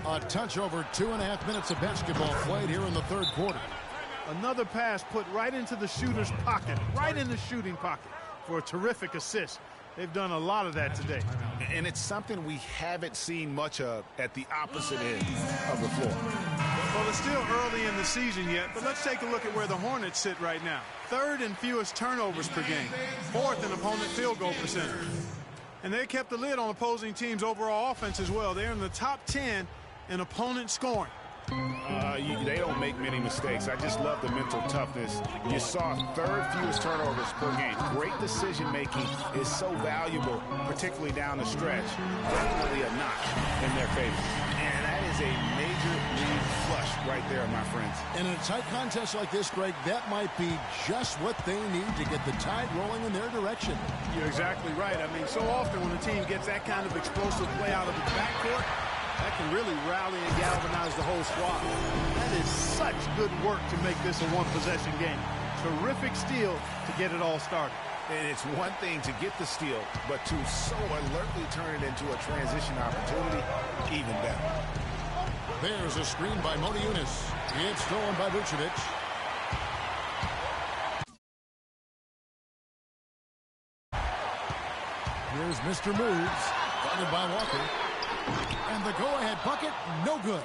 A touch over 2.5 minutes of basketball played here in the third quarter. Another pass put right into the shooter's pocket, right in the shooting pocket for a terrific assist. They've done a lot of that today. And it's something we haven't seen much of at the opposite end of the floor. Well, it's still early in the season yet, but let's take a look at where the Hornets sit right now. 3rd in fewest turnovers per game, 4th in opponent field goal percentage. And they kept the lid on opposing teams' overall offense as well. They're in the top 10 in opponent scoring. They don't make many mistakes. I just love the mental toughness. You saw 3rd fewest turnovers per game. Great decision making is so valuable, particularly down the stretch. Definitely a notch in their favor. And that is a major league flush right there, my friends. And in a tight contest like this, Greg, that might be just what they need to get the tide rolling in their direction. You're exactly right. I mean, so often when a team gets that kind of explosive play out of its backcourt, that can really rally and galvanize the whole squad. That is such good work to make this a one-possession game. Terrific steal to get it all started. And it's one thing to get the steal, but to so alertly turn it into a transition opportunity, even better. There's a screen by Modiunas. It's stolen by Vucevic. Here's Mr. Moves, guarded by Walker. And the go-ahead bucket, no good.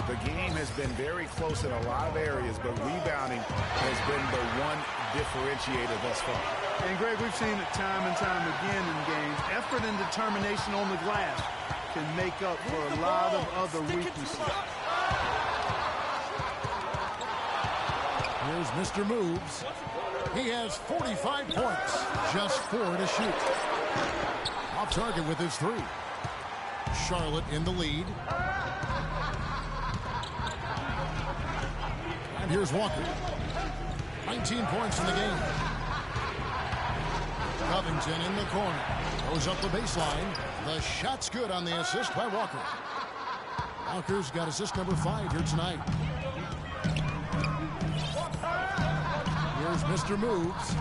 The game has been very close in a lot of areas, but rebounding has been the one differentiator thus far. And, Greg, we've seen it time and time again in games. Effort and determination on the glass can make up for a lot of other weaknesses. Here's Mr. Moves. He has 45 points, just 4 to shoot. Off target with his 3. Charlotte in the lead. And here's Walker. 19 points in the game. Covington in the corner. Goes up the baseline. The shot's good on the assist by Walker. Walker's got assist number 5 here tonight. Here's Mr. Moves.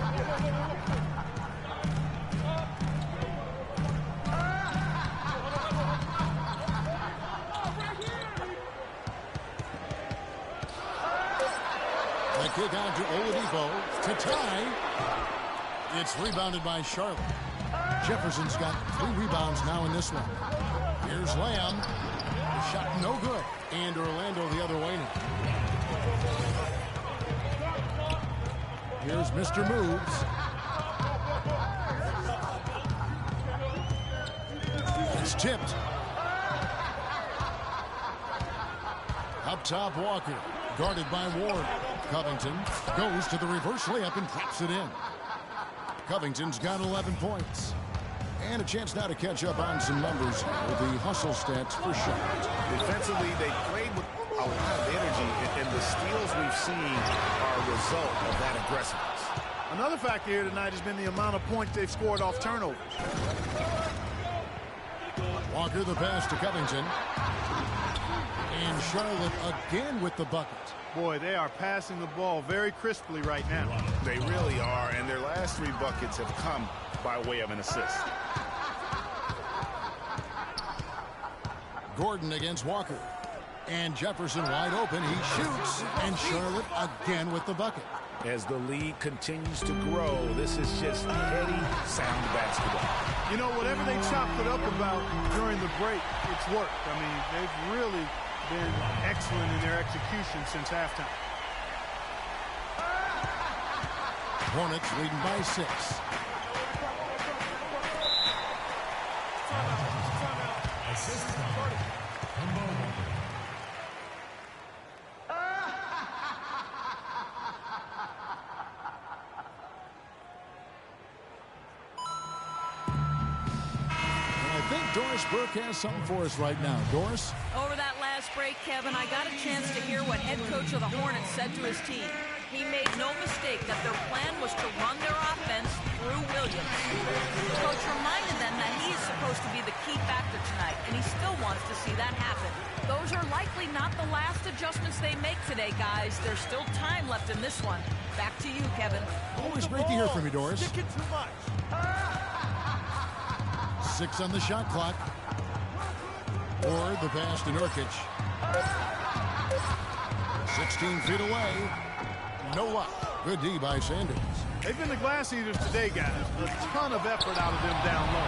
The kick out to Oladipo to tie. It's rebounded by Charlotte. Jefferson's got 3 rebounds now in this one. Here's Lamb. The shot no good. And Orlando the other way now. Here's Mr. Moves. It's tipped. Up top, Walker. Guarded by Ward. Covington goes to the reverse layup and drops it in. Covington's got 11 points. And a chance now to catch up on some numbers with the hustle stats for Charlotte. Defensively, they played with a lot of energy, and the steals we've seen are a result of that aggressiveness. Another factor here tonight has been the amount of points they've scored off turnovers. Walker the pass to Covington. And Charlotte again with the bucket. Boy, they are passing the ball very crisply right now. They really are, and their last 3 buckets have come by way of an assist. Gordon against Walker. And Jefferson wide open. He shoots. And Charlotte again with the bucket. As the lead continues to grow, this is just heady, sound basketball. You know, whatever they chopped it up about during the break, it's worked. I mean, they've really been excellent in their execution since halftime. Hornets leading by 6. Doris Burke has something for us right now. Doris? Over that last break, Kevin, I got a chance to hear what head coach of the Hornets said to his team. He made no mistake that their plan was to run their offense through Williams. The coach reminded them that he is supposed to be the key factor tonight, and he still wants to see that happen. Those are likely not the last adjustments they make today, guys. There's still time left in this one. Back to you, Kevin. Always great to hear from you, Doris. Sticking too much. 6 on the shot clock. Or the pass to Nurkic. 16 feet away. No luck. Good D by Sanders. They've been the glass eaters today, guys. A ton of effort out of them down low.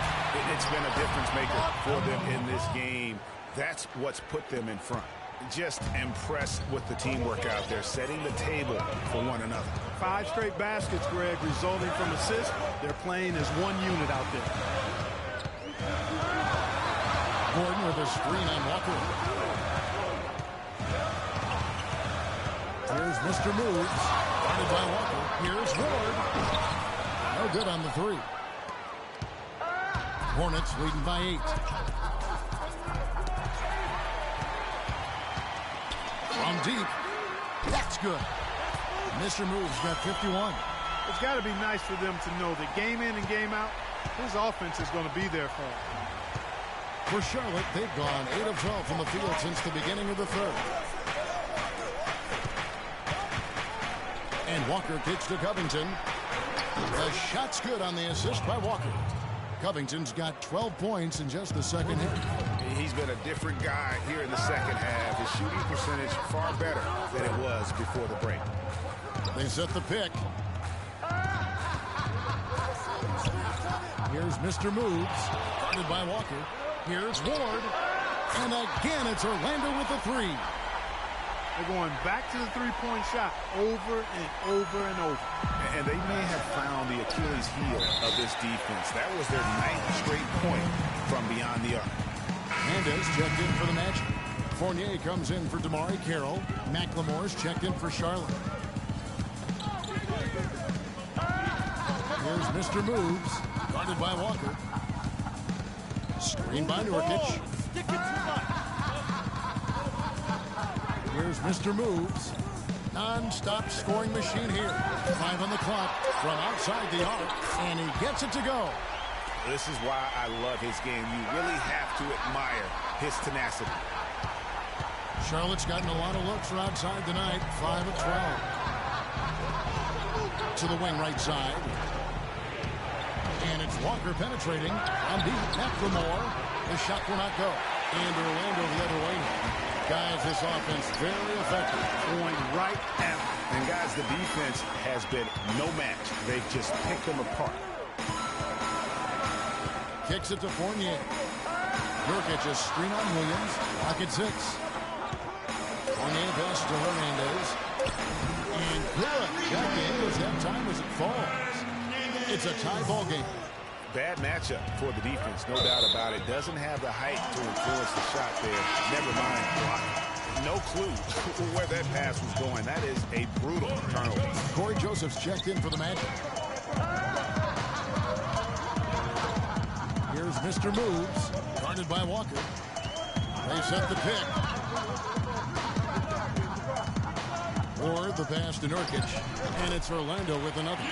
It's been a difference maker for them in this game. That's what's put them in front. Just impressed with the teamwork out there, setting the table for one another. 5 straight baskets, Greg, resulting from assists. They're playing as one unit out there. Gordon with a screen on Walker. Here's Mr. Moves. Guarded by Walker. Here's Ward. No good on the 3. Hornets leading by 8. From deep. That's good. Mr. Moves got 51. It's got to be nice for them to know that game in and game out, his offense is going to be there for him. For Charlotte, they've gone 8 of 12 from the field since the beginning of the 3rd. And Walker kicks to Covington. The shot's good on the assist by Walker. Covington's got 12 points in just the second half. He's been a different guy here in the second half. His shooting percentage far better than it was before the break. They set the pick. Here's Mr. Moves, guarded by Walker. Here's Ward. And again, it's Orlando with the three. They're going back to the three-point shot over and over and over. And they may have found the Achilles heel of this defense. That was their 9th straight point from beyond the arc. Hernandez checked in for the Magic. Fournier comes in for Damari Carroll. McLemore's checked in for Charlotte. Here's Mr. Moves, guarded by Walker. Screen by Nurkic. Here's Mr. Moves. Non-stop scoring machine here. 5 on the clock from outside the arc, and he gets it to go. This is why I love his game. You really have to admire his tenacity. Charlotte's gotten a lot of looks from outside tonight. 5 of 12. To the wing right side. And it's Walker penetrating. On deep, McLemore. The shot will not go. And Orlando the other way. Guys, this offense very effective. Going right at him. And guys, the defense has been no match. They've just picked them apart. Kicks it to Fournier. Nurkic a screen on Williams. Pocket 6. Fournier pass to Hernandez. And good. That game was that time as it falls. It's a tie ball game. Bad matchup for the defense, no doubt about it. Doesn't have the height to influence the shot there. Never mind block. No clue where that pass was going. That is a brutal turnover. Corey Joseph's checked in for the Magic. Here's Mr. Moves, guarded by Walker. They set the pick. Ward the pass to Nurkic, and it's Orlando with another.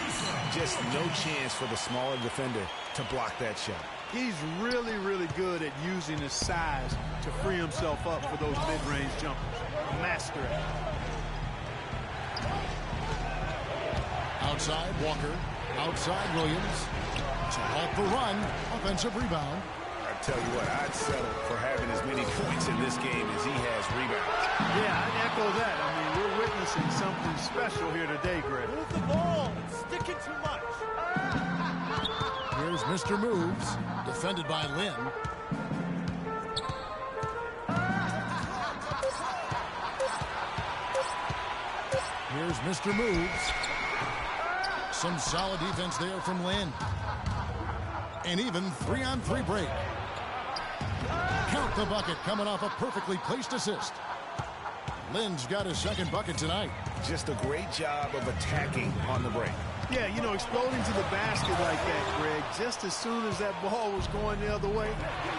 Just no chance for the smaller defender to block that shot. He's really, really good at using his size to free himself up for those mid-range jumpers. Master at it. Outside, Walker. Outside, Williams. To halt the run. Offensive rebound. I tell you what, I'd settle for having as many points in this game as he has rebounds. Yeah, I'd echo that. I mean, we're witnessing something special here today, Greg. Move the ball. It's sticking too much. Here's Mr. Moves, defended by Lynn. Here's Mr. Moves. Some solid defense there from Lynn. And even 3-on-3 break. Count the bucket coming off a perfectly placed assist. Lynn's got his second bucket tonight. Just a great job of attacking on the break. Yeah, you know, exploding to the basket like that, Greg, just as soon as that ball was going the other way,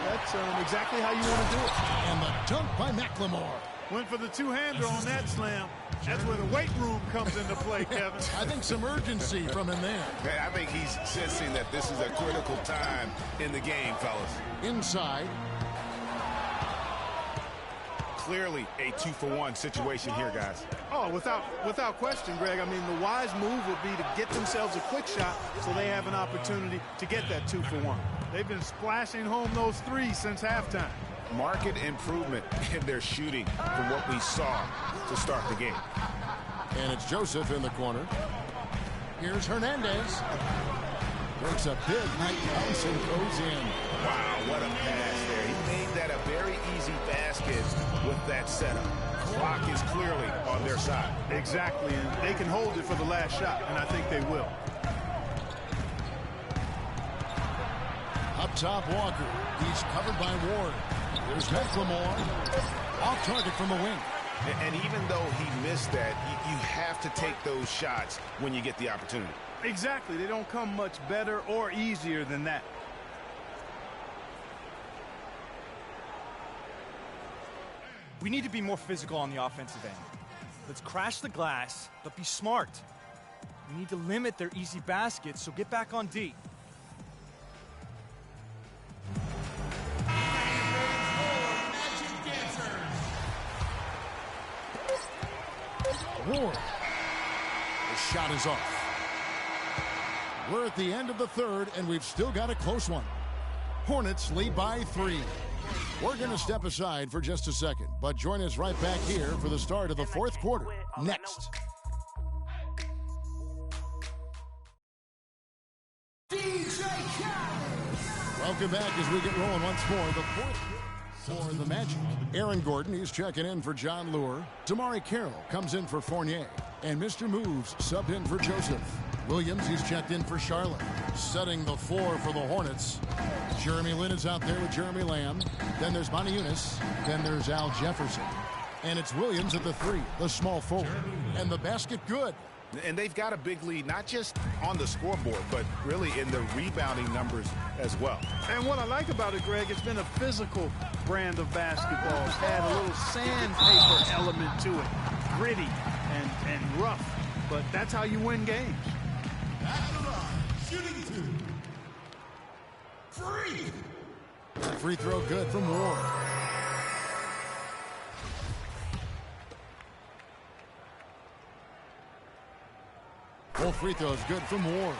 that's exactly how you want to do it. And the dunk by McLemore. Went for the two-hander on that slam. That's where the weight room comes into play, Kevin. I think some urgency from him there. I think he's sensing that this is a critical time in the game, fellas. Inside. Clearly a 2-for-1 situation here, guys. Oh, without question, Greg. I mean, the wise move would be to get themselves a quick shot so they have an opportunity to get that 2-for-1. They've been splashing home those threes since halftime. Marked improvement in their shooting from what we saw to start the game. And it's Joseph in the corner. Here's Hernandez. Breaks a big height bounce and goes in. Wow, what a pass there. He made that a very easy basket with that setup. Clock is clearly on their side. Exactly, and they can hold it for the last shot, and I think they will. Up top, Walker. He's covered by Ward. There's McLemore. Off target from the wing. And even though he missed that, you have to take those shots when you get the opportunity. Exactly. They don't come much better or easier than that. We need to be more physical on the offensive end. Let's crash the glass, but be smart. We need to limit their easy baskets, so get back on D. Ward. The shot is off. We're at the end of the third, and we've still got a close one. Hornets lead by 3. We're going to step aside for just a second, but join us right back here for the start of the fourth quarter next. DJ Khaled. Welcome back as we get rolling once more. The fourth for the Magic. Aaron Gordon, he's checking in for John Lure. Damari Carroll comes in for Fournier. And Mr. Moves subbed in for Joseph. Williams, he's checked in for Charlotte. Setting the floor for the Hornets. Jeremy Lin is out there with Jeremy Lamb. Then there's Monty Eunice. Then there's Al Jefferson. And it's Williams at the 3, the small forward. And the basket good. And they've got a big lead, not just on the scoreboard, but really in the rebounding numbers as well. And what I like about it, Greg, it's been a physical brand of basketball. It's had a little sandpaper element to it. Gritty and rough. But that's how you win games. At the line, shooting 2. Free. Free throw good from Ward. Both free throws good from Ward.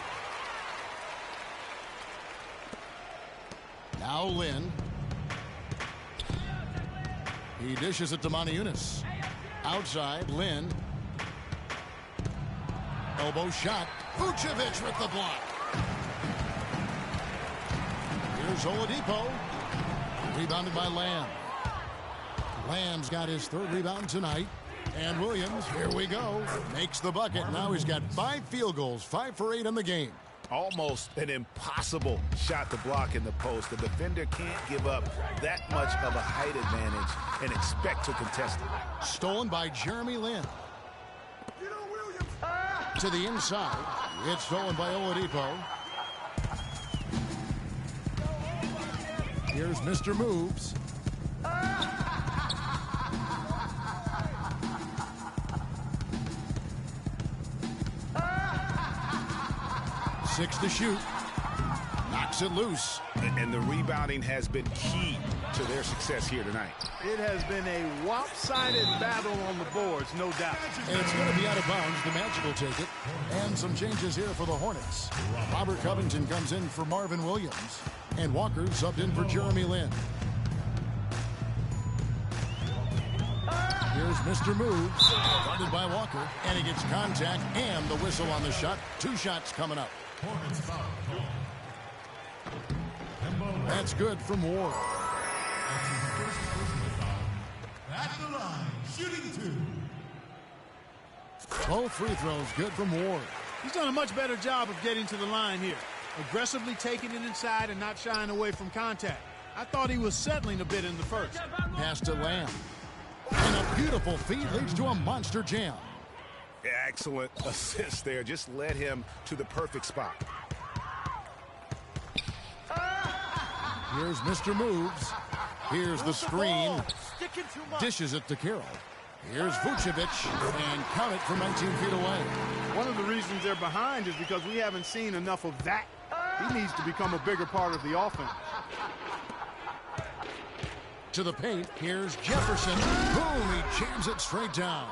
Now Lin. He dishes it to Monty Eunice. Outside, Lin. Elbow shot. Vucevic with the block. Here's Oladipo. Rebounded by Lamb. Lamb's got his 3rd rebound tonight. And Williams, here we go, makes the bucket. Now he's got 5 field goals, 5 for 8 in the game. Almost an impossible shot to block in the post. The defender can't give up that much of a height advantage and expect to contest it. Stolen by Jeremy Lin. To the inside. It's stolen by Oladipo. Here's Mr. Moves. Six to shoot. Knocks it loose. And the rebounding has been key to their success here tonight. It has been a lopsided battle on the boards, no doubt. And it's going to be out of bounds. The Magic will take it. And some changes here for the Hornets. Robert Covington comes in for Marvin Williams. And Walker subbed in for Jeremy Lin. Here's Mr. Moves. Guarded by Walker. And he gets contact and the whistle on the shot. 2 shots coming up. That's good from Ward. At the line, shooting 2. Both free throws good from Ward. He's done a much better job of getting to the line here. Aggressively taking it inside and not shying away from contact. I thought he was settling a bit in the first. Pass to Lamb. And a beautiful feed leads to a monster jam. Excellent assist there. Just led him to the perfect spot. Here's Mr. Moves. Here's the screen. Dishes it to Carroll. Here's Vucevic. And count it from 19 feet away. One of the reasons they're behind is because we haven't seen enough of that. He needs to become a bigger part of the offense. To the paint. Here's Jefferson. Boom, he jams it straight down.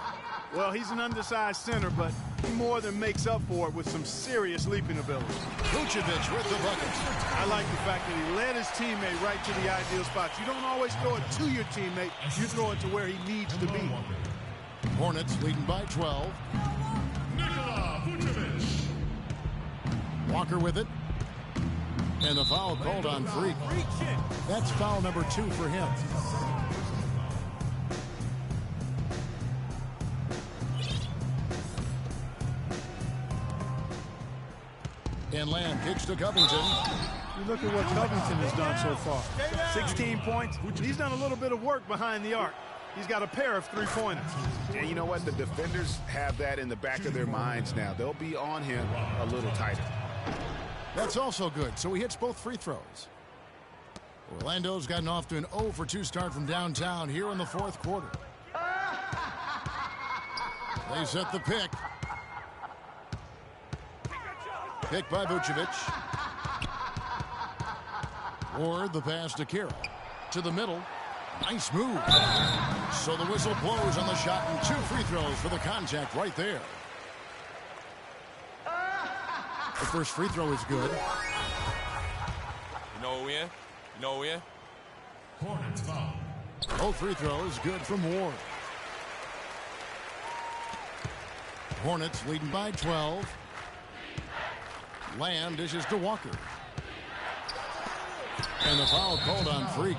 Well, he's an undersized center, but he more than makes up for it with some serious leaping ability. Vucevic with the bucket. I like the fact that he led his teammate right to the ideal spots. You don't always throw it to your teammate. You throw it to where he needs to be. Hornets leading by 12. Nikola Vucevic. Walker with it. And the foul called on Freak. That's foul number 2 for him. And Lamb kicks to Covington. You look at what Covington has done so far. 16 points. He's done a little bit of work behind the arc. He's got a pair of 3-pointers. And you know what? The defenders have that in the back of their minds now. They'll be on him a little tighter. That's also good. So he hits both free throws. Orlando's gotten off to an 0 for 2 start from downtown here in the 4th quarter. They set the pick. Pick by Vucevic. Ward the pass to Carroll. To the middle. Nice move. So the whistle blows on the shot and 2 free throws for the contact right there. The first free throw is good. You know we're in? You know we're in? Hornets foul. Both free throws good from Ward. Hornets leading by 12. Lamb dishes to Walker. And the foul called on Freak.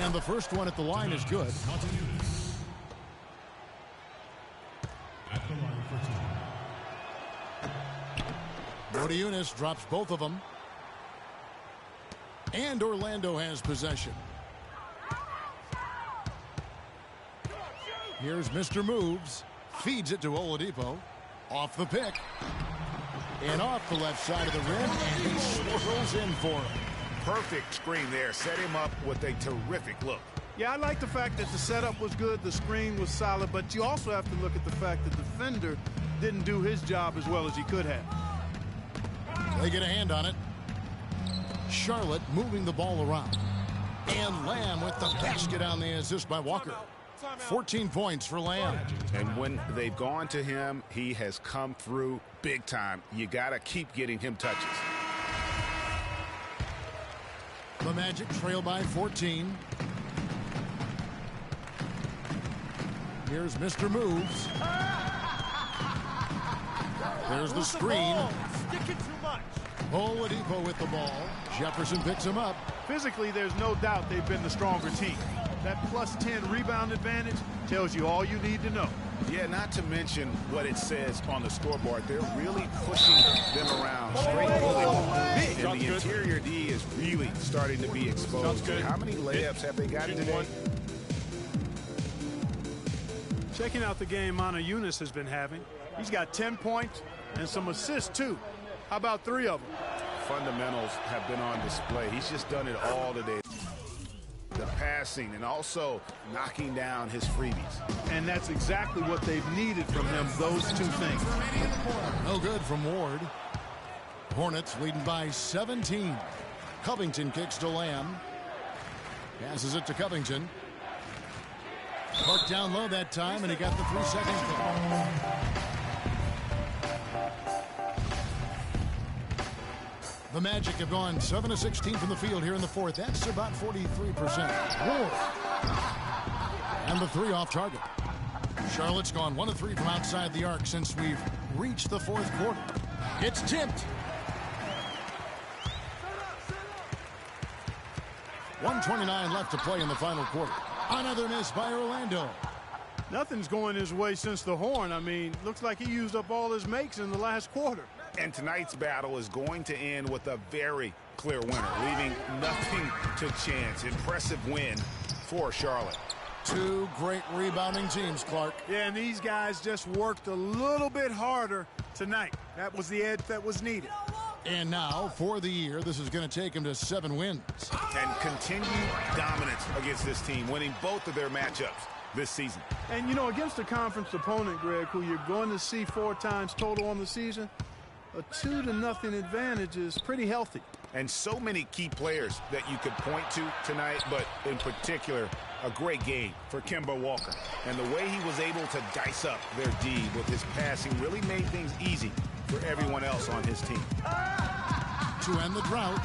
And the first one at the line is good. Eunice drops both of them. And Orlando has possession. Here's Mr. Moves. Feeds it to Oladipo. Off the pick. And off the left side of the rim. And he swirls in for him. Perfect screen there. Set him up with a terrific look. Yeah, I like the fact that the setup was good, the screen was solid, but you also have to look at the fact that the defender didn't do his job as well as he could have. They get a hand on it. Charlotte moving the ball around. And Lamb with the basket on the assist by Walker. 14 points for Lamb. And when they've gone to him, he has come through big time. You got to keep getting him touches. The Magic trail by 14. Here's Mr. Moves. There's the screen. Sticking too much. Oladipo with the ball. Jefferson picks him up. Physically, there's no doubt they've been the stronger team. That plus 10 rebound advantage tells you all you need to know. Yeah, not to mention what it says on the scoreboard. They're really pushing them around. Straight pulling. And the interior D is really starting to be exposed. How many layups have they got today? Checking out the game Eunice has been having. He's got 10 points and some assists, too. How about 3 of them? Fundamentals have been on display. He's just done it all today. The passing and also knocking down his freebies. And that's exactly what they've needed from him, those 2 things. No good from Ward. Hornets leading by 17. Covington kicks to Lamb. Passes it to Covington. Parked down low that time, and he got the 3 seconds call. The Magic have gone 7 of 16 from the field here in the fourth. That's about 43%. Ward. And the 3 off target. Charlotte's gone 1 of 3 from outside the arc since we've reached the fourth quarter. It's tipped. 1:29 left to play in the final quarter. Another miss by Orlando. Nothing's going his way since the horn. I mean, looks like he used up all his makes in the last quarter. And tonight's battle is going to end with a very clear winner, leaving nothing to chance. Impressive win for Charlotte. 2 great rebounding teams, Clark. Yeah, and these guys just worked a little bit harder tonight. That was the edge that was needed. And now, for the year, this is going to take him to 7 wins. And continued dominance against this team, winning both of their matchups this season. And, you know, against a conference opponent, Greg, who you're going to see 4 times total on the season, a 2-0 advantage is pretty healthy. And so many key players that you could point to tonight, but in particular, a great game for Kemba Walker. And the way he was able to dice up their D with his passing really made things easy for everyone else on his team. To end the drought,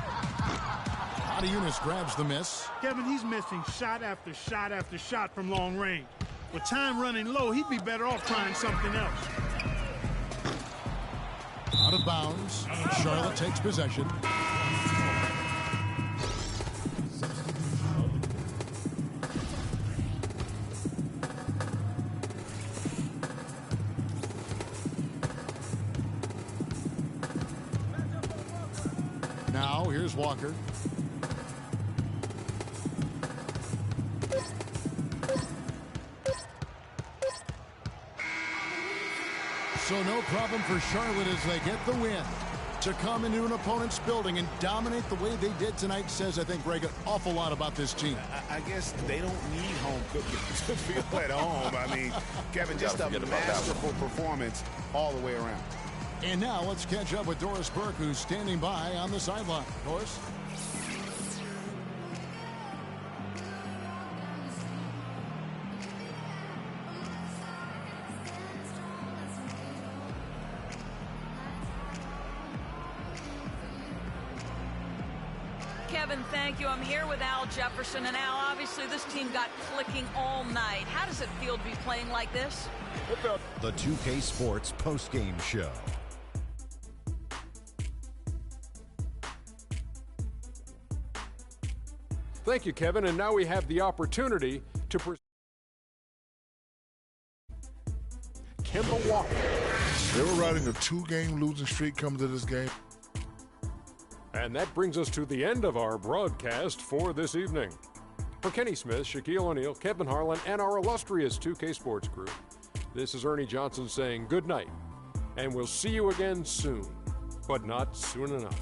Eunice grabs the miss. Kevin, he's missing shot after shot after shot from long range. With time running low, he'd be better off trying something else. Out of bounds. Charlotte takes possession. Now, here's Walker. So no problem for Charlotte as they get the win. To come into an opponent's building and dominate the way they did tonight says, I think, Greg, an awful lot about this team. I guess they don't need home cooking to feel at home. I mean, Kevin, just a masterful performance all the way around. And now let's catch up with Doris Burke, who's standing by on the sideline. Doris? Kevin, thank you. I'm here with Al Jefferson. And Al, obviously this team got clicking all night. How does it feel to be playing like this? The 2K Sports postgame show. Thank you, Kevin. And now we have the opportunity to present Kemba Walker. They were riding a 2-game losing streak coming to this game. And that brings us to the end of our broadcast for this evening. For Kenny Smith, Shaquille O'Neal, Kevin Harlan, and our illustrious 2K Sports crew, this is Ernie Johnson saying good night. And we'll see you again soon, but not soon enough.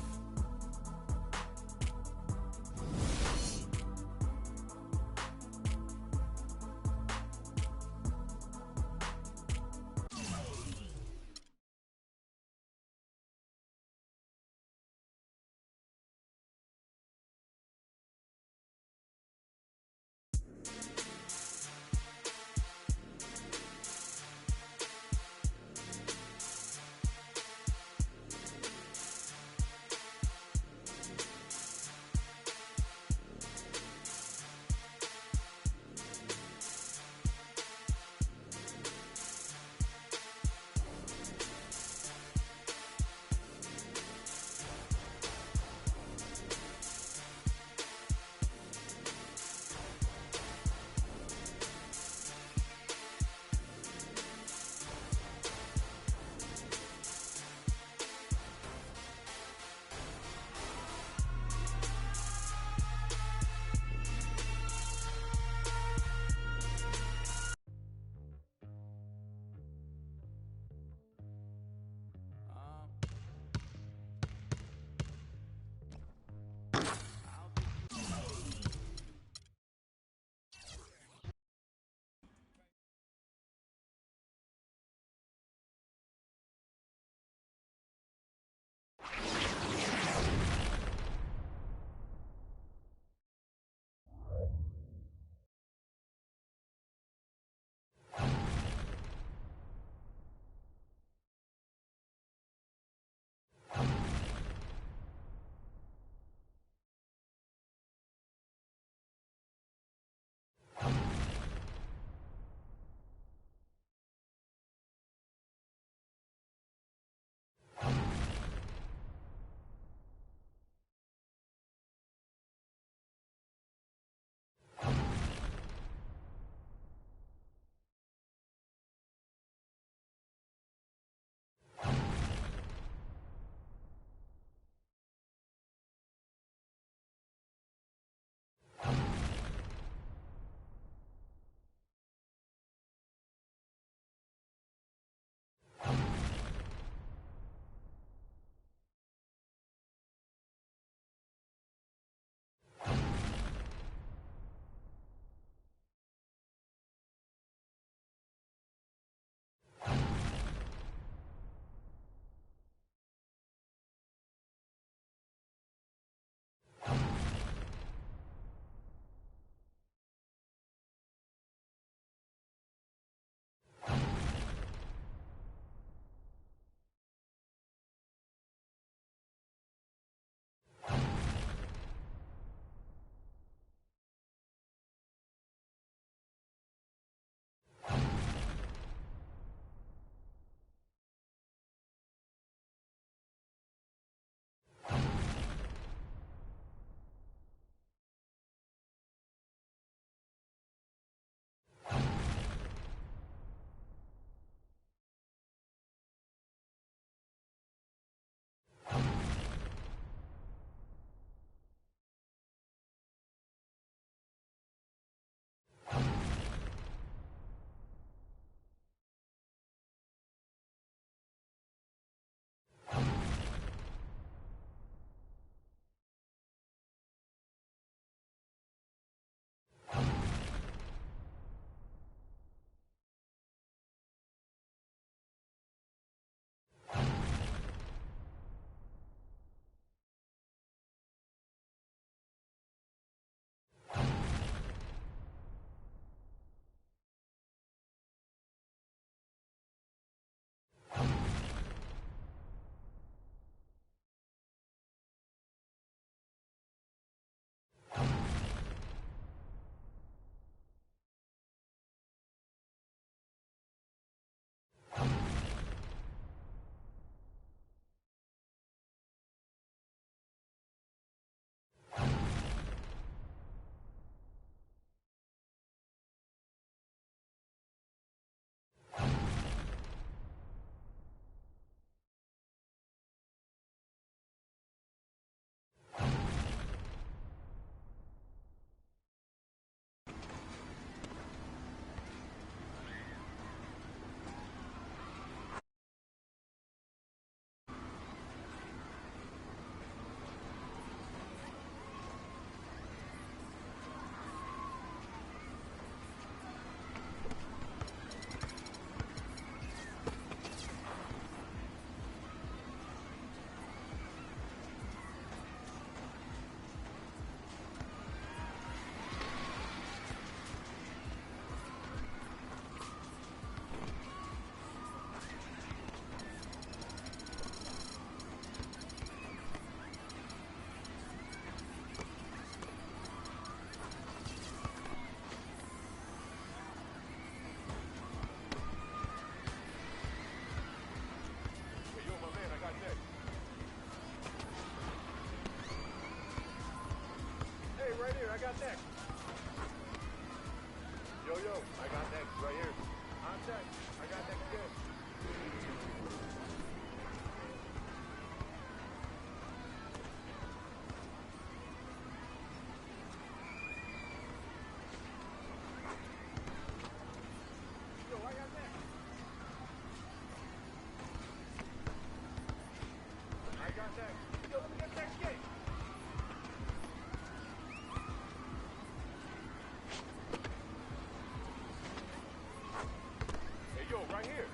right here. I got next. Yo, I got next right here. Contact. I got next good. Yo, I got next. I got next. Yo, let me get next gate. Hey, yo, right here.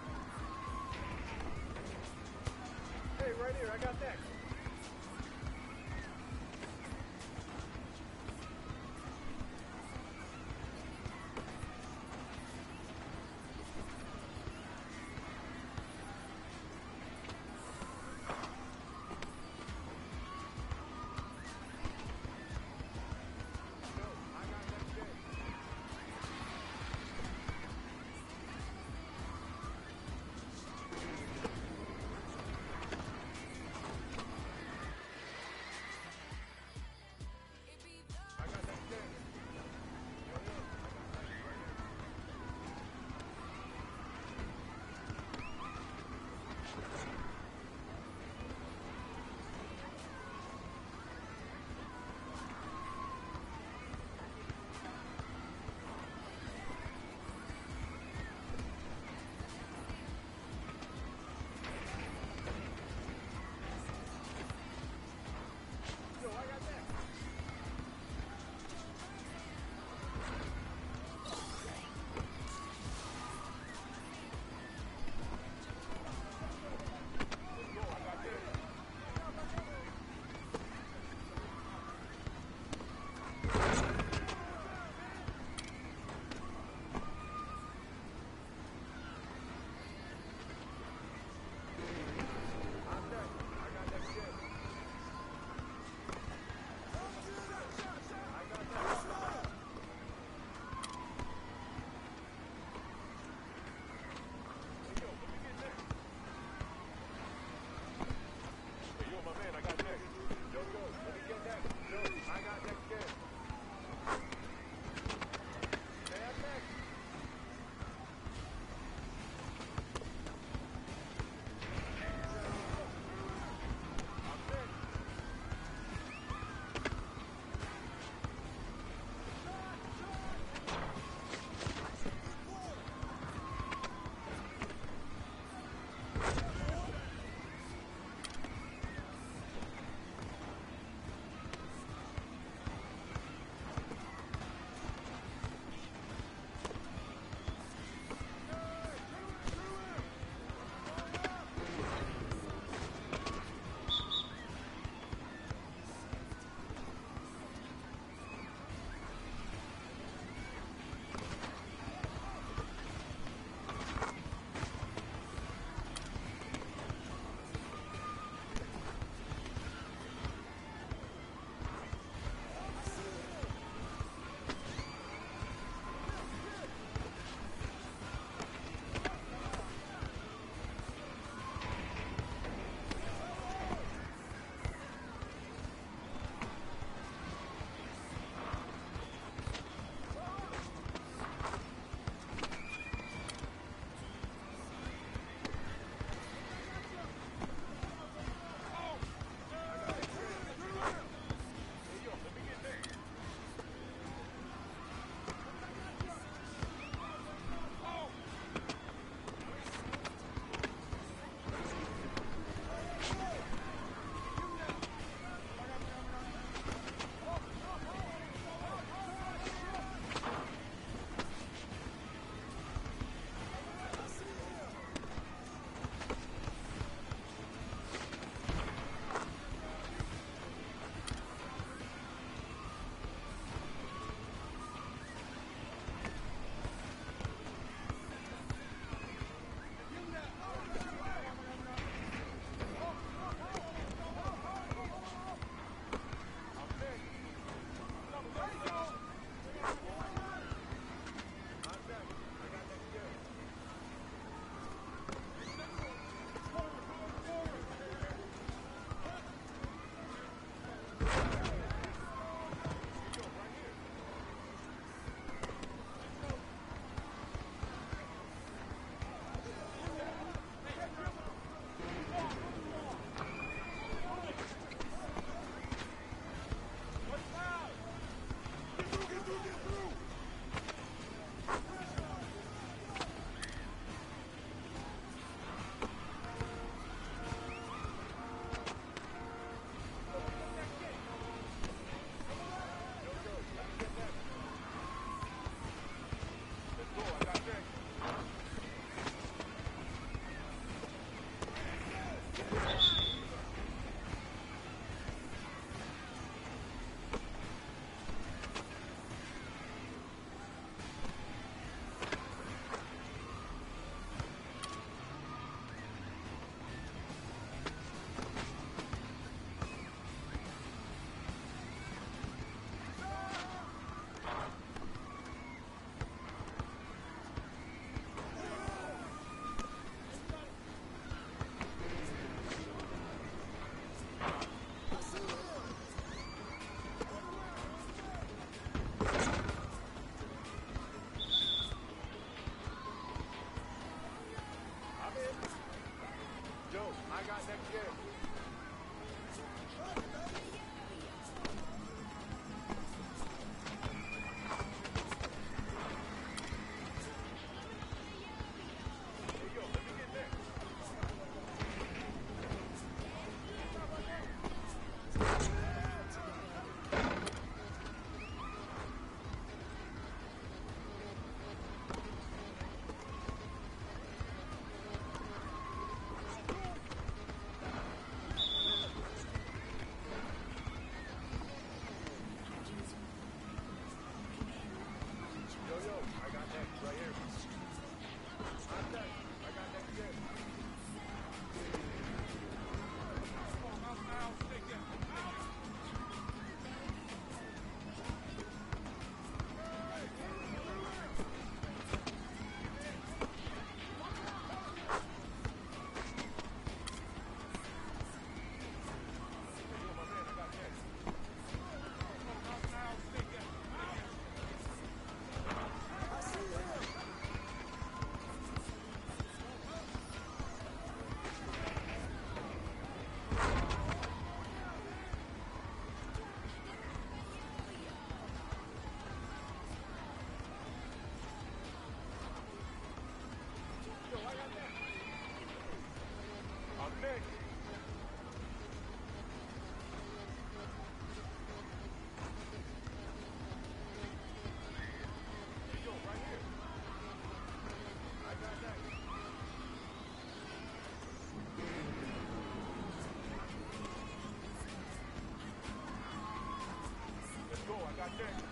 got next.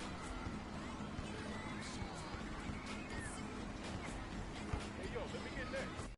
Hey, yo, let me get next.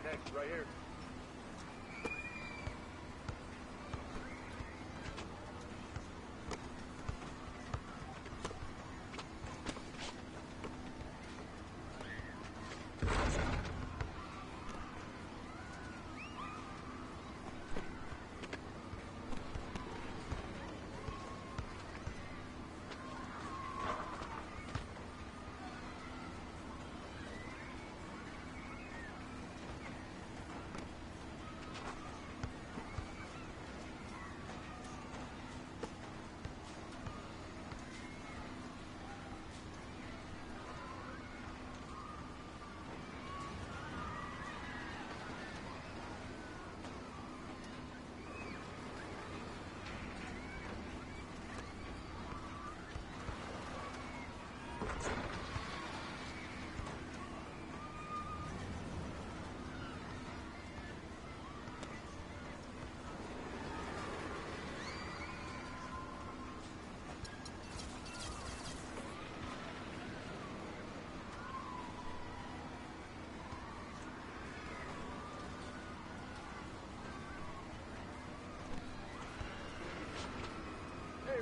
Next, right here.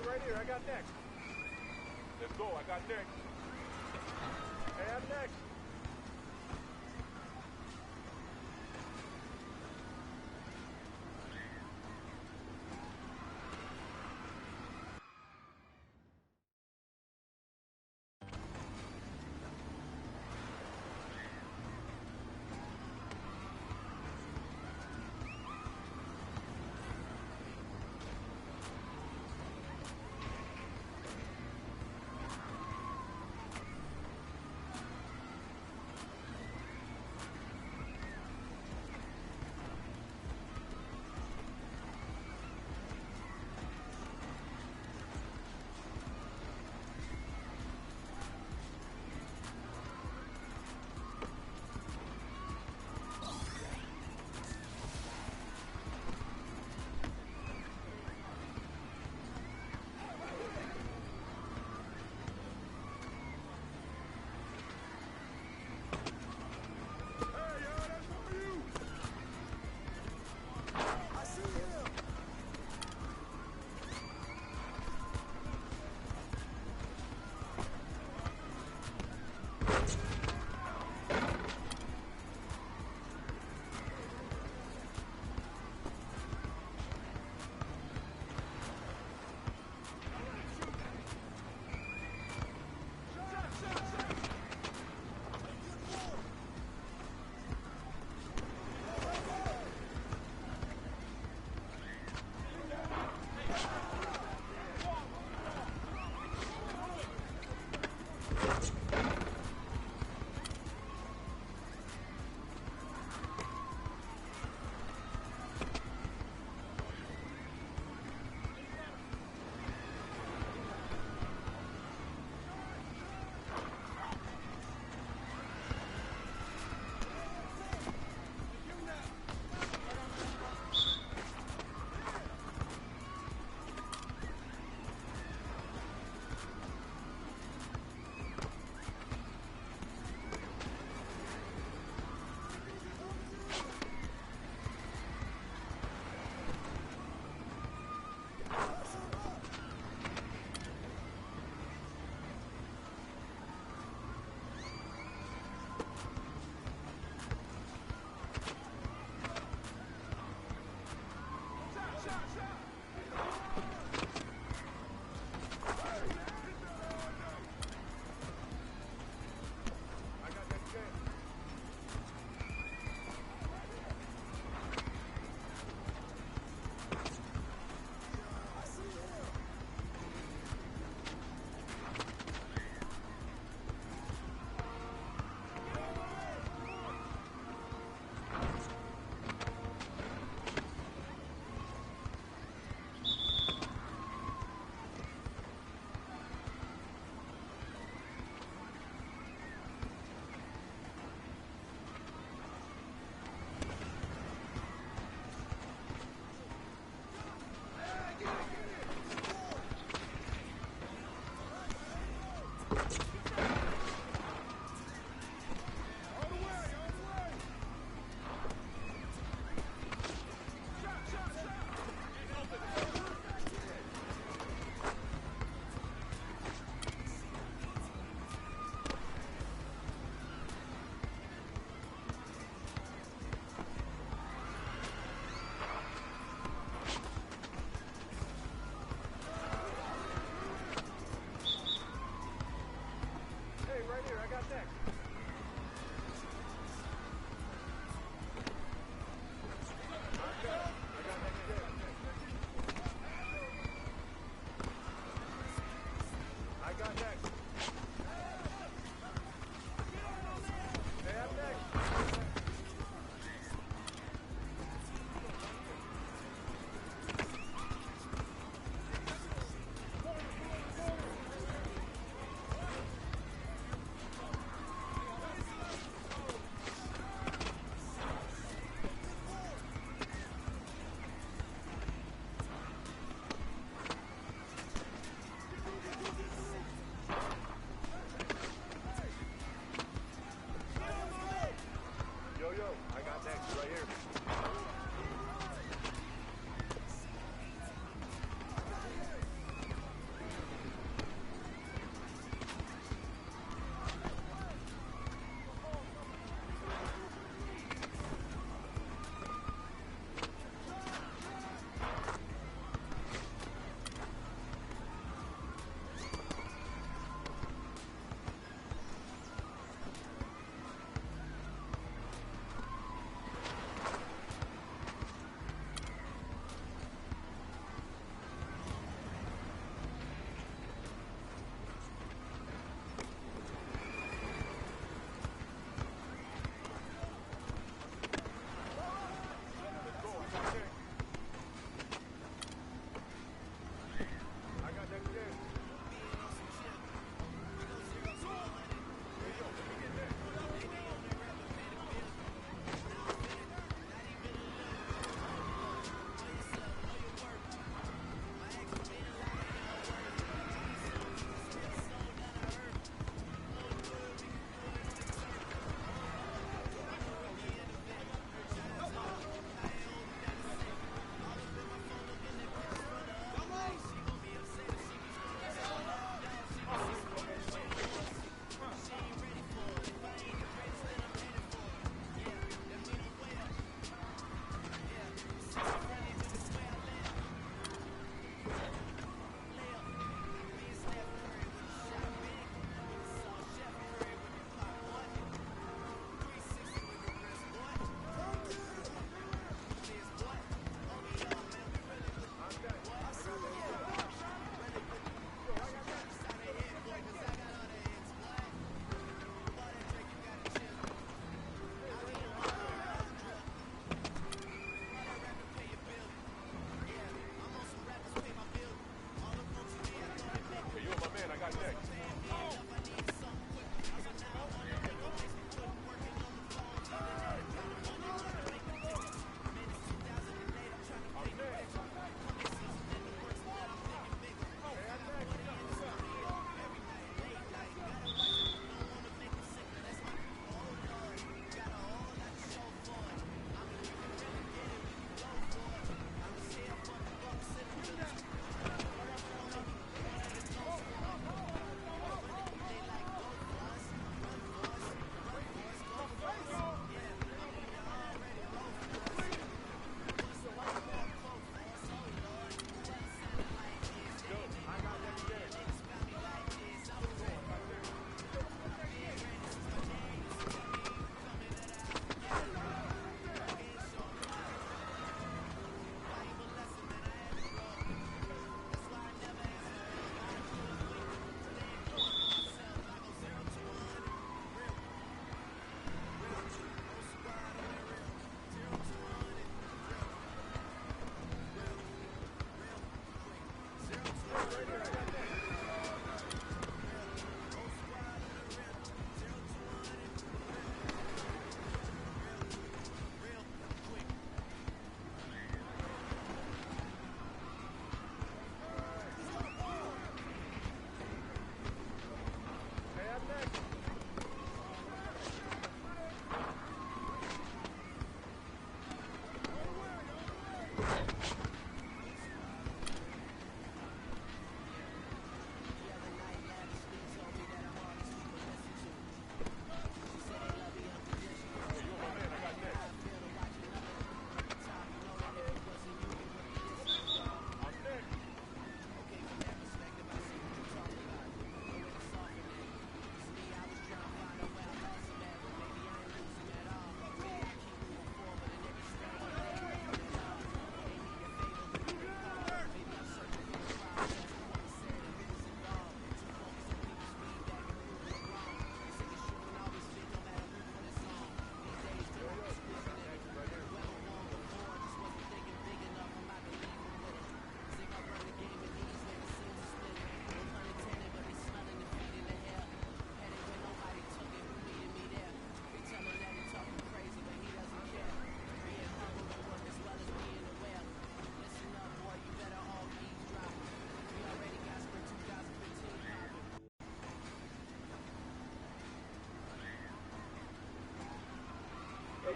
Right here, I got next. Let's go, I got next. Hey, I'm next.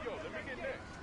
yo, let me get next.